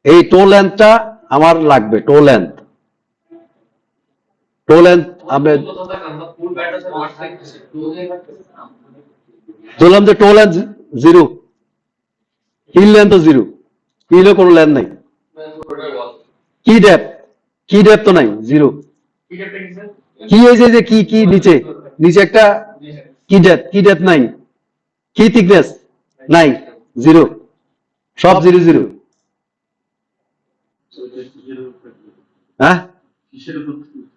এই টো লেন্থটা আমার লাগবে। টো লেন্থ, টো লেন্থ আমরা ফুল ব্যাটার সব ওয়াট থেকে ধরলাম যে টো লেন্থ 0, হিল লেন্থ 0, হিলে কোনো লেন্থ নাই। কি ডেপথ, কি ডেপথ তো নাই, 0। কি এই যে কি কি নিচে, নিচে একটা কি ডেপথ, কি ডেপথ নাই। কি থিকনেস নাই, 0, সব 0 0। হ্যাঁ,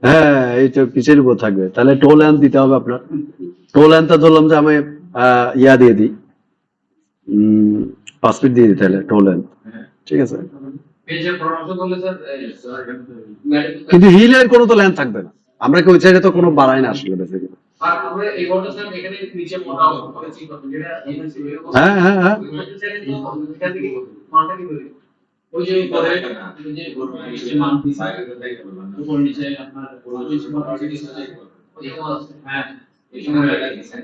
হ্যাঁ, এই তো কিসের উপর থাকবে? তাহলে টো লেন্থ দিতে হবে আপনার। টো লেন্থটা ধরলাম যে আমি ইয়া দিয়ে দিই, 5 ফিট দিয়ে দিই, তাহলে টো লেন্থ। ঠিক আছে? এই যে প্রণাম করলে স্যার কিন্তু হিলের কোনো তো লেন্থ থাকবে না, আমরা কি ওই সাইডে তো কোনো বাড়াই না আসলে বেসিক্যালি। আর আমরা এই বলটা স্যার এখানে নিচে মোটা করেছি কত, যেটা এনএসসি হ্যাঁ, হ্যাঁ, হ্যাঁ। ওই যে পরে ওই যে নিচে মান দিছে উপর নিচে আপনার হ্যাঁ এই সময় লাগিয়েছে।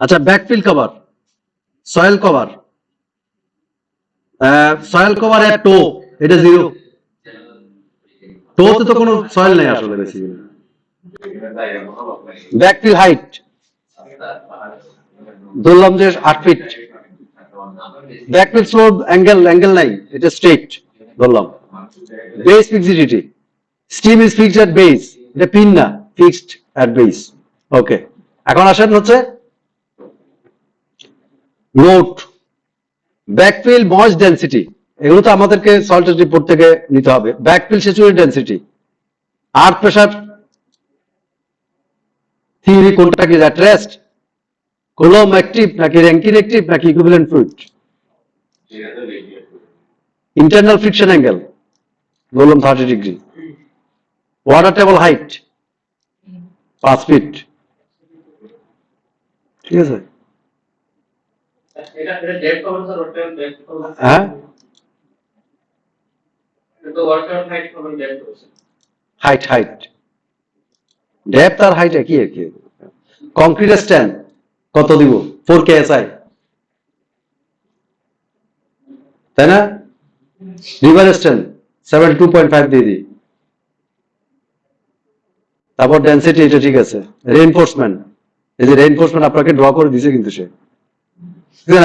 আচ্ছা, backfill cover, soil cover, soil cover at toe, এটা 0। টোতে তো কোনো সয়েল নেই আসলে বেসিক্যালি। ব্যাকফিল হাইট ধরলাম যে 8 feet. Backfill floor angle, angle নাই, এটা স্ট্রেট ধরলাম। Base fixity, stem is fixed at base, এটা পিন না, ফিক্সড এট বেস। ওকে, এখন আসেন হচ্ছে নোট, ব্যাকফিল ময়েস্ট ডেনসিটি, এগুলো তো আমাদেরকে সল্টের রিপোর্ট থেকে নিতে হবে। Backfill saturated density, earth pressure theory কোনটা কি, অ্যাট রেস্ট, কোলম অ্যাক্টিভ নাকি র্যাঙ্কিন অ্যাক্টিভ নাকি equivalent fluid. Internal friction angle বললাম 30 degree. Water table height 5 feet. ঠিক আছে? এটা ডেপথ কভার স্যার, ওটা ডেপথ কভার। হ্যাঁ, তো ওয়াটার হাইট কভার ডেপথ আছে। হাইট, হাইট, ডেপথ আর হাইট একই একই। কংক্রিট স্ট্যান্ড কত দিব, 4 KSI, তাই না? রিভার স্ট্যান্ড 72.5 দিয়ে দিই। তারপর ডেনসিটি, এটা ঠিক আছে। রেইনফোর্সমেন্ট, এই যে রেইনফোর্সমেন্ট আপনাকে ড্র করে দিয়েছে কিন্তু সে।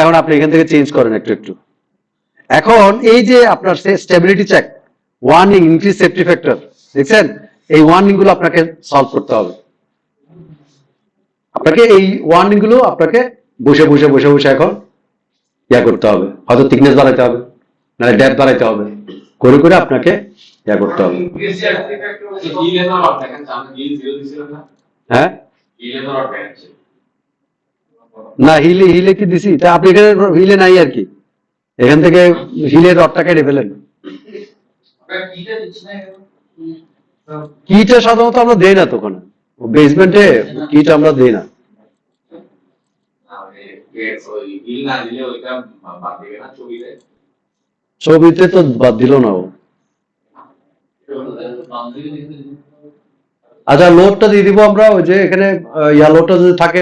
এখন আপনি এখান থেকে চেঞ্জ করেন একটু একটু। এখন এই যে আপনার stability check, warning, increase safety factor, দেখছেন? এই ওয়ার্নিং গুলো আপনাকে সলভ করতে হবে। আপনাকে এই ওয়ার্নিং গুলো আপনাকে বসে বসে বসে বসে এখন ইয়া করতে হবে। হয়তো থিকনেস বাড়াইতে হবে, না ডেপথ বাড়াইতে হবে, করে করে আপনাকে ইয়া করতে হবে। হ্যাঁ, না হিলে, হিলে কি দিছি? তা আপনি এখানে হিলে নাই আর কি, এখান থেকে হিলের রডটা কেটে ফেলেন। কিটা সাধারণত আমরা দেই না তখন, বেসমেন্টে কিট আমরা দেই না। ওই বিল না দিলে ওইটা বাদ দেবে না ছবিতে। ছবিতে তো বাদ দিল না ও। আচ্ছা লোডটা দিয়ে দিব আমরা, ওই যে এখানে ইয়া লোডটা যদি থাকে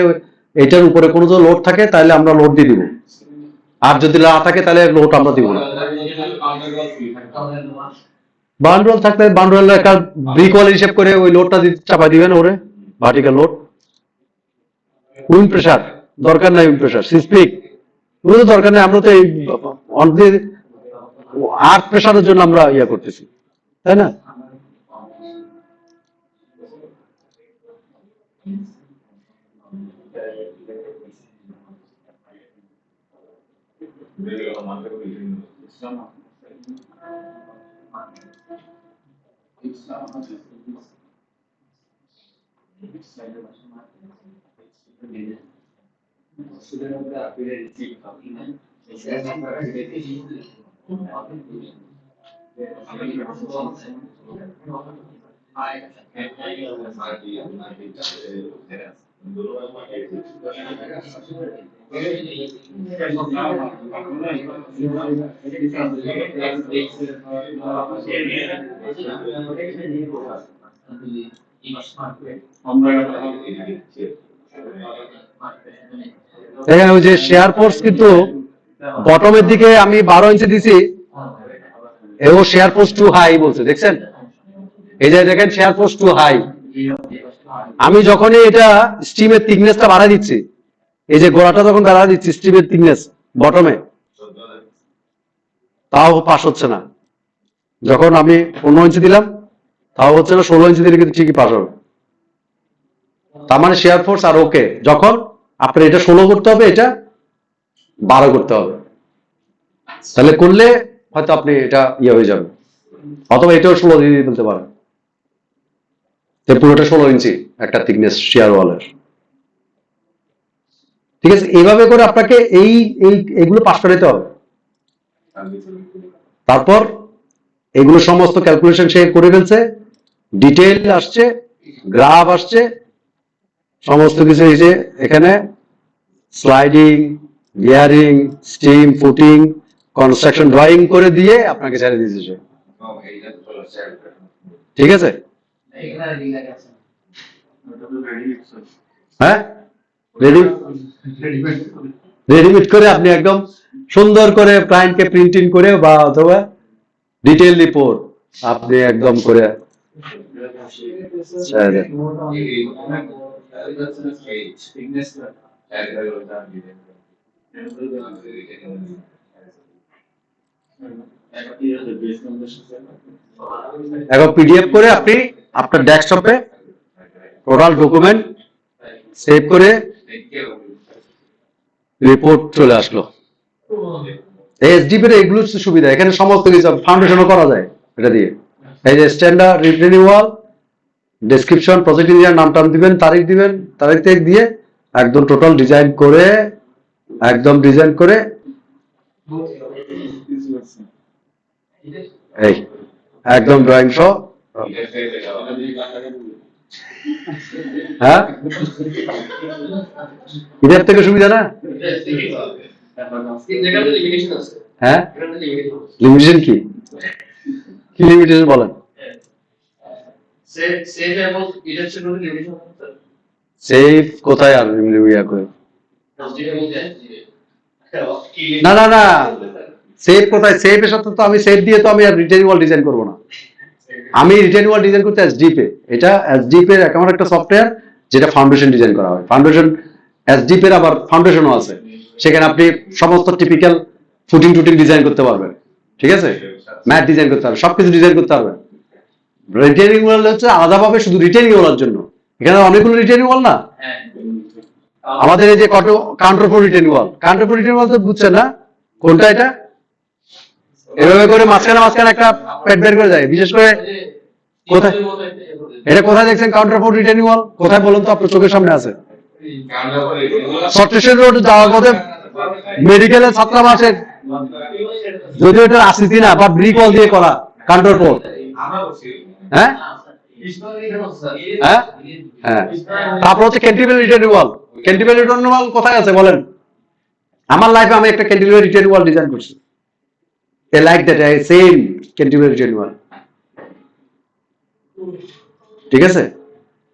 এটার উপরে কোনো যদি লোড থাকে তাহলে আমরা লোড দিয়ে দিব, আর যদি না থাকে তাহলে লোড আমরা দিব না। বান্ডরোল থাকলে বান্ডরোল একটা ব্রিক ওয়াল হিসেব করে ওই লোডটা চাপা দিবেন ওরে, ভার্টিক্যাল লোড। উইন্ড প্রেসার দরকার নাই, উইন্ড প্রেসার সিসমিক ওগুলো তো দরকার নেই, আমরা তো এই আর্থ প্রেসারের জন্য আমরা ইয়া করতেছি, তাই না? দেখেন ওই যে শেয়ার ফোর্স কিন্তু বটমের দিকে আমি 12 ইঞ্চি দিছি, ও শেয়ার ফোর্স টু হাই বলছে, দেখছেন? এই যে দেখেন শেয়ার ফোর্স টু হাই। আমি যখনই এটা স্টিমের থিকনেসটা বাড়াই দিচ্ছি, এই যে গোড়াটা যখন বাড়াই দিচ্ছি স্টিমের থিকনেস বটমে, তাও পাস হচ্ছে না। যখন আমি 15 ইঞ্চি দিলাম তাও হচ্ছে না, 16 ইঞ্চি দিলে কিন্তু ঠিকই পাস হবে। তার মানে শেয়ার ফোর্স আর ওকে, যখন আপনার এটা 16 করতে হবে, এটা 12 করতে হবে, তাহলে করলে হয়তো আপনি এটা ইয়ে হয়ে যাবে, অথবা এটাও 16 দিয়ে ফেলতে পারেন, পুরোটা 16 ইঞ্চি একটা থিকনেস শেয়ার ওয়ালের। ঠিক আছে, এইভাবে করে আপনাকে এইগুলো পাস করাইতে হবে। তারপর এগুলো সমস্ত ক্যালকুলেশন সে করে ফেলছে, ডিটেইল আসছে, গ্রাফ আসছে, সমস্ত কিছু এই যে এখানে sliding, bearing, stem, footing, construction drawing করে দিয়ে আপনাকে ছেড়ে দিয়েছে সে। ঠিক আছে, হ্যাঁ রেডিমেড করে আপনি একদম সুন্দর করে ক্লায়েন্টকে প্রিন্টিং করে বা অথবা ডিটেইল রিপোর্ট আপনি একদম করে ছেড়ে দেন। এখন পিডিএফ করে আপনি আপনার ডেস্কটপে টোটাল ডকুমেন্ট সেভ করে রিপোর্ট চলে আসলো। এসডিপি এর এগুলো সুবিধা, এখানে সমস্ত কিছু ফাউন্ডেশনও করা যায় এটা দিয়ে। এই যে standard renewal, description, project engineer নাম টাম দিবেন, তারিখ দিবেন, তারিখ দিয়ে একদম টোটাল ডিজাইন করে এই একদম ড্রয়িং সহ। হ্যাঁ এটার থেকে সুবিধা না? হ্যাঁ লিমিটেশন কি লিমিটেশন বলেন? সেফ কোথায় আর ইয়া করে? না না না, সেফ কোথায়? সেফের সাথে তো আমি সেফ দিয়ে তো আমি আর রিটেইন ওয়াল ডিজাইন করবো না। আমি রিটেইন ওয়াল ডিজাইন করতে এসডিপি, এটা এসডিপি এর এমন একটা সফটওয়্যার যেটা ফাউন্ডেশন ডিজাইন করা হয়। ফাউন্ডেশন এসডিপি এর আবার ফাউন্ডেশনও আছে, সেখানে আপনি সমস্ত টিপিক্যাল ফুটিং টুটিং ডিজাইন করতে পারবেন। ঠিক আছে, ম্যাট ডিজাইন করতে পারবেন, সবকিছু ডিজাইন করতে পারবেন। রিটেইনিং ওয়াল হচ্ছে আলাদাভাবে শুধু রিটেইনিং ওয়ালের জন্য, এখানে অনেকগুলো রিটেইনিং ওয়াল না। আমাদের এই যে কাউন্টার ফর রিটেইনিং ওয়াল তো বুঝছেন না কোনটা? এটা এভাবে করে মাঝখানে একটা পেট বের করে যায়, বিশেষ করে কোথায় এটা কোথায় দেখছেন কাউন্টার ফর রিটেইনিং ওয়াল? কোথায় বলুন তো, আপনার চোখের সামনে আছে? সর্টেশন রোড যাওয়ার পথে মেডিকেলের ছাত্রাবাসের, যদিও এটা আসিসি না বা ব্রিক ওয়াল দিয়ে করা কাউন্টার ফর। হ্যাঁ হ্যাঁ হ্যাঁ তারপর হচ্ছে ক্যান্টিলিভার রিটেনিং ওয়াল। ক্যান্টিলিভার রিটেনিং ওয়াল কোথায় আছে বলেন? আমার লাইফে আমি একটা ক্যান্টিলিভার রিটেনিং ওয়াল ডিজাইন করছি, a like that same cantilever retaining wall. ঠিক আছে,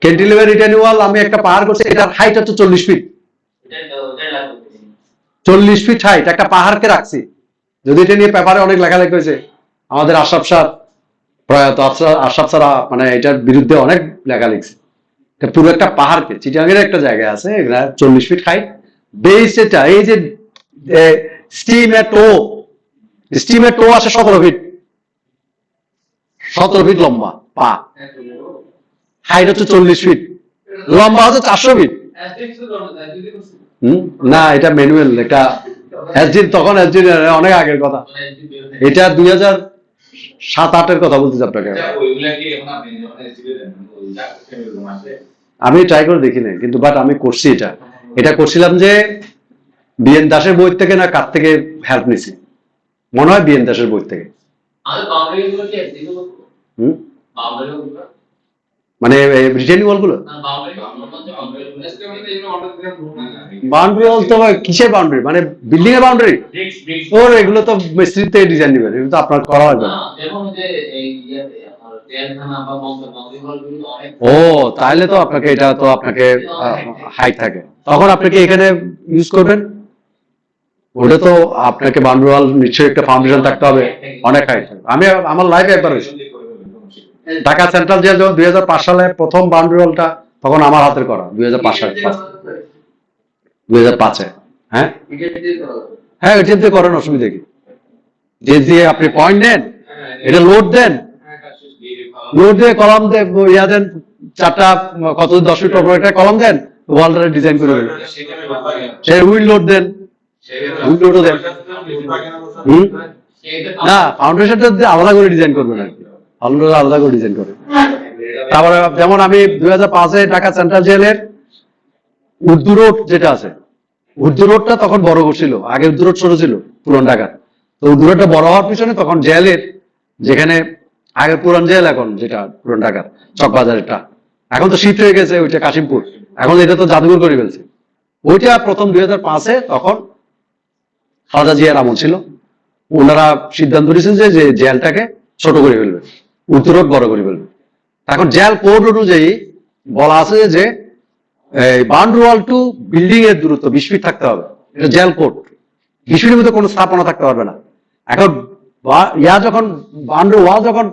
ক্যান্টিলিভার রিটেনিং ওয়াল আমি একটা পাহাড় করছি, এটার হাইট হচ্ছে 40 ফিট। 40 ফিট হাইট একটা পাহাড়কে রাখছি। যদি এটা নিয়ে পেপারে অনেক লেখালেখি হয়েছে, আমাদের আশরাফ স্যার প্রয়াত আশরাফ স্যার মানে এটার বিরুদ্ধে অনেক লেখা লিখছে। পুরো একটা পাহাড়কে, চিটাগাংয়ের একটা জায়গায় আছে, এগুলা 40 ফিট হাইট বেস। এটা এই যে স্টিমের টো আছে 17 ফিট, 17 ফিট লম্বা পা, হাইট হচ্ছে 40 ফিট, লম্বা হচ্ছে 400 ফিট। না এটা ম্যানুয়াল, এটা এসডি, তখন এসডি অনেক আগের কথা, এটা 2007-08 কথা বলতেছি আপনাকে। ওইগুলা কি এখন আপনি যখন এসিবি দেন ওই যা আছে আমি ট্রাই করে দেখি নাই, কিন্তু বাট আমি করছি এটা। এটা করছিলাম যে বিএন দাসের বই থেকে না কার থেকে হেল্প নিছি, মনে হয় বিএন দাসের বই থেকে। মানে রিটেনিং ওয়াল গুলো, বাউন্ডারি ওয়াল তো কিসের বাউন্ডারি, মানে বিল্ডিং এর বাউন্ডারি? ওর এগুলো তো মিস্ত্রিতে ডিজাইন দিবেন, এগুলো তো আপনার করা লাগবে। ও তাহলে তো আপনাকে এটা তো আপনাকে হাইট থাকে, তখন আপনাকে এখানে ইউজ করবেন। ওটা তো আপনাকে বাউন্ডারি ওয়াল নিশ্চয়ই একটা ফাউন্ডেশন থাকতে হবে, অনেক হাইট। আমি আমার লাইফে একবার হয়েছে ঢাকা সেন্ট্রাল জেল যখন 2005 সালে প্রথম বাউন্ডারি ওয়ালটা, তখন আমার হাতের করা 2005 সালে, 2005-এ। হ্যাঁ হ্যাঁ এটা দিয়ে করেন, অসুবিধা কি? যে দিয়ে আপনি পয়েন্ট দেন, এটা লোড দেন, লোড দিয়ে কলাম ইয়া দেন, 4টা কত 10 ফিট উপরে একটা কলাম দেন, ওয়ালটা ডিজাইন করে দেবেন। সে উইল লোড দেন, উইল লোডও দেন। না ফাউন্ডেশনটা আলাদা করে ডিজাইন করবেন আর কি, আলাদা করে ডিজাইন করে। তারপরে যেমন আমি 2005-এ ঢাকা সেন্ট্রাল জেলের উর্দু রোড যেটা আছে, উর্দু রোডটা তখন বড় করছিল, আগে উর্দু রোড ছোট ছিল পুরান ঢাকার। তো উর্দু রোডটা বড় হওয়ার পিছনে তখন জেলের যেখানে আগে পুরান জেল, এখন যেটা পুরান ঢাকার চকবাজারেরটা, এখন তো শিফট হয়ে গেছে ওইটা কাশিমপুর, এখন এটা তো জাদুঘর করে ফেলছে। ওইটা প্রথম 2005-এ তখন খালেদা জিয়ার আমল ছিল, ওনারা সিদ্ধান্ত নিয়েছেন যে জেলটাকে ছোট করে ফেলবে, উর্দু রোড বড় করে ফেলবে। এখন জেল কোড অনুযায়ী বলা আছে যে বাউন্ডারি ওয়াল টু বিল্ডিং এর দূরত্ব 20 ফিট থাকতে হবে, এটা জেল কোড। 20 ফিটের মধ্যে কোনো স্থাপনা থাকতে পারবে না। এখন যখন বাউন্ডারি ওয়াল যখন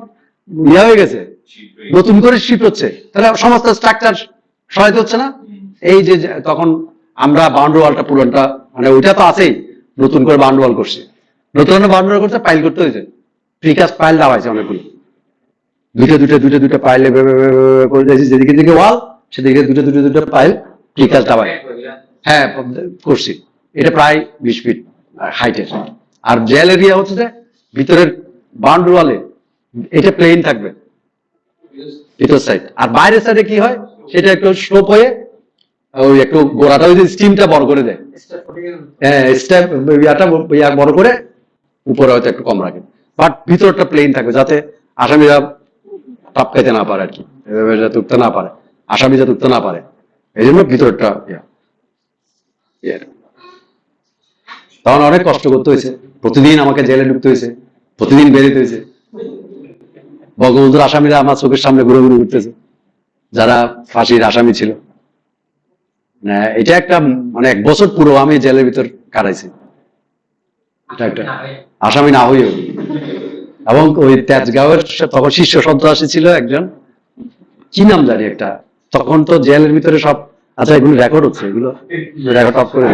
হয়ে গেছে, নতুন করে শিফট হচ্ছে, তাহলে সমস্ত স্ট্রাকচার সহায়তা হচ্ছে না। এই যে তখন আমরা বাউন্ডারি ওয়ালটা পুরনটা, মানে ওইটা তো আছেই, নতুন করে বাউন্ডারি ওয়াল করছে, নতুন বাউন্ডারি ওয়াল করছে, পাইল করতে হয়েছে, প্রিকাস্ট পাইল দেওয়া হয়েছে অনেকগুলো, দুটো পাইল করে দিয়েছি, যেদিকে দিকে ওয়াল সেদিকে দুটো পাইল প্রিকাস্ট দেওয়া। হ্যাঁ করছি, এটা প্রায় 20 ফিট হাইটের। আর জেল এরিয়া হচ্ছে যে ভিতরের বাউন্ডারি ওয়ালে এটা প্লেন থাকবে ভিতর সাইড, আর বাইরের সাইডে কি হয় সেটা একটু স্লোপ হয়ে ওই একটু গোড়াটা ওই যে স্টিমটা বড় করে দেয়, হ্যাঁ স্টেপ বড় করে উপরে হয়তো একটু কম রাখে, বাট ভিতরটা প্লেন থাকবে যাতে আসামিরা টাপ খাইতে না পারে আর কি, যাতে উঠতে না পারে, আসামি যাতে উঠতে না পারে, এই জন্য ভিতরটা। তখন অনেক কষ্ট করতে হয়েছে, প্রতিদিন আমাকে জেলে ঢুকতে হয়েছে, প্রতিদিন বেরোতে হয়েছে। বঙ্গবন্ধুর আসামিরা আমার চোখের সামনে ঘুরে ঘুরে ঘুরতেছে, যারা ফাঁসির আসামি ছিল। এটা একটা মানে 1 বছর পুরো আমি জেলের ভিতর কাটাইছি, এটা একটা আসামি না হইও। এবং ওই তেজগাঁওয়ের তখন শীর্ষ সন্ত্রাসী ছিল একজন, কি নাম জানি একটা, তখন তো জেলের ভিতরে সব, আচ্ছা এগুলো রেকর্ড হচ্ছে, এগুলো রেকর্ড অফ করে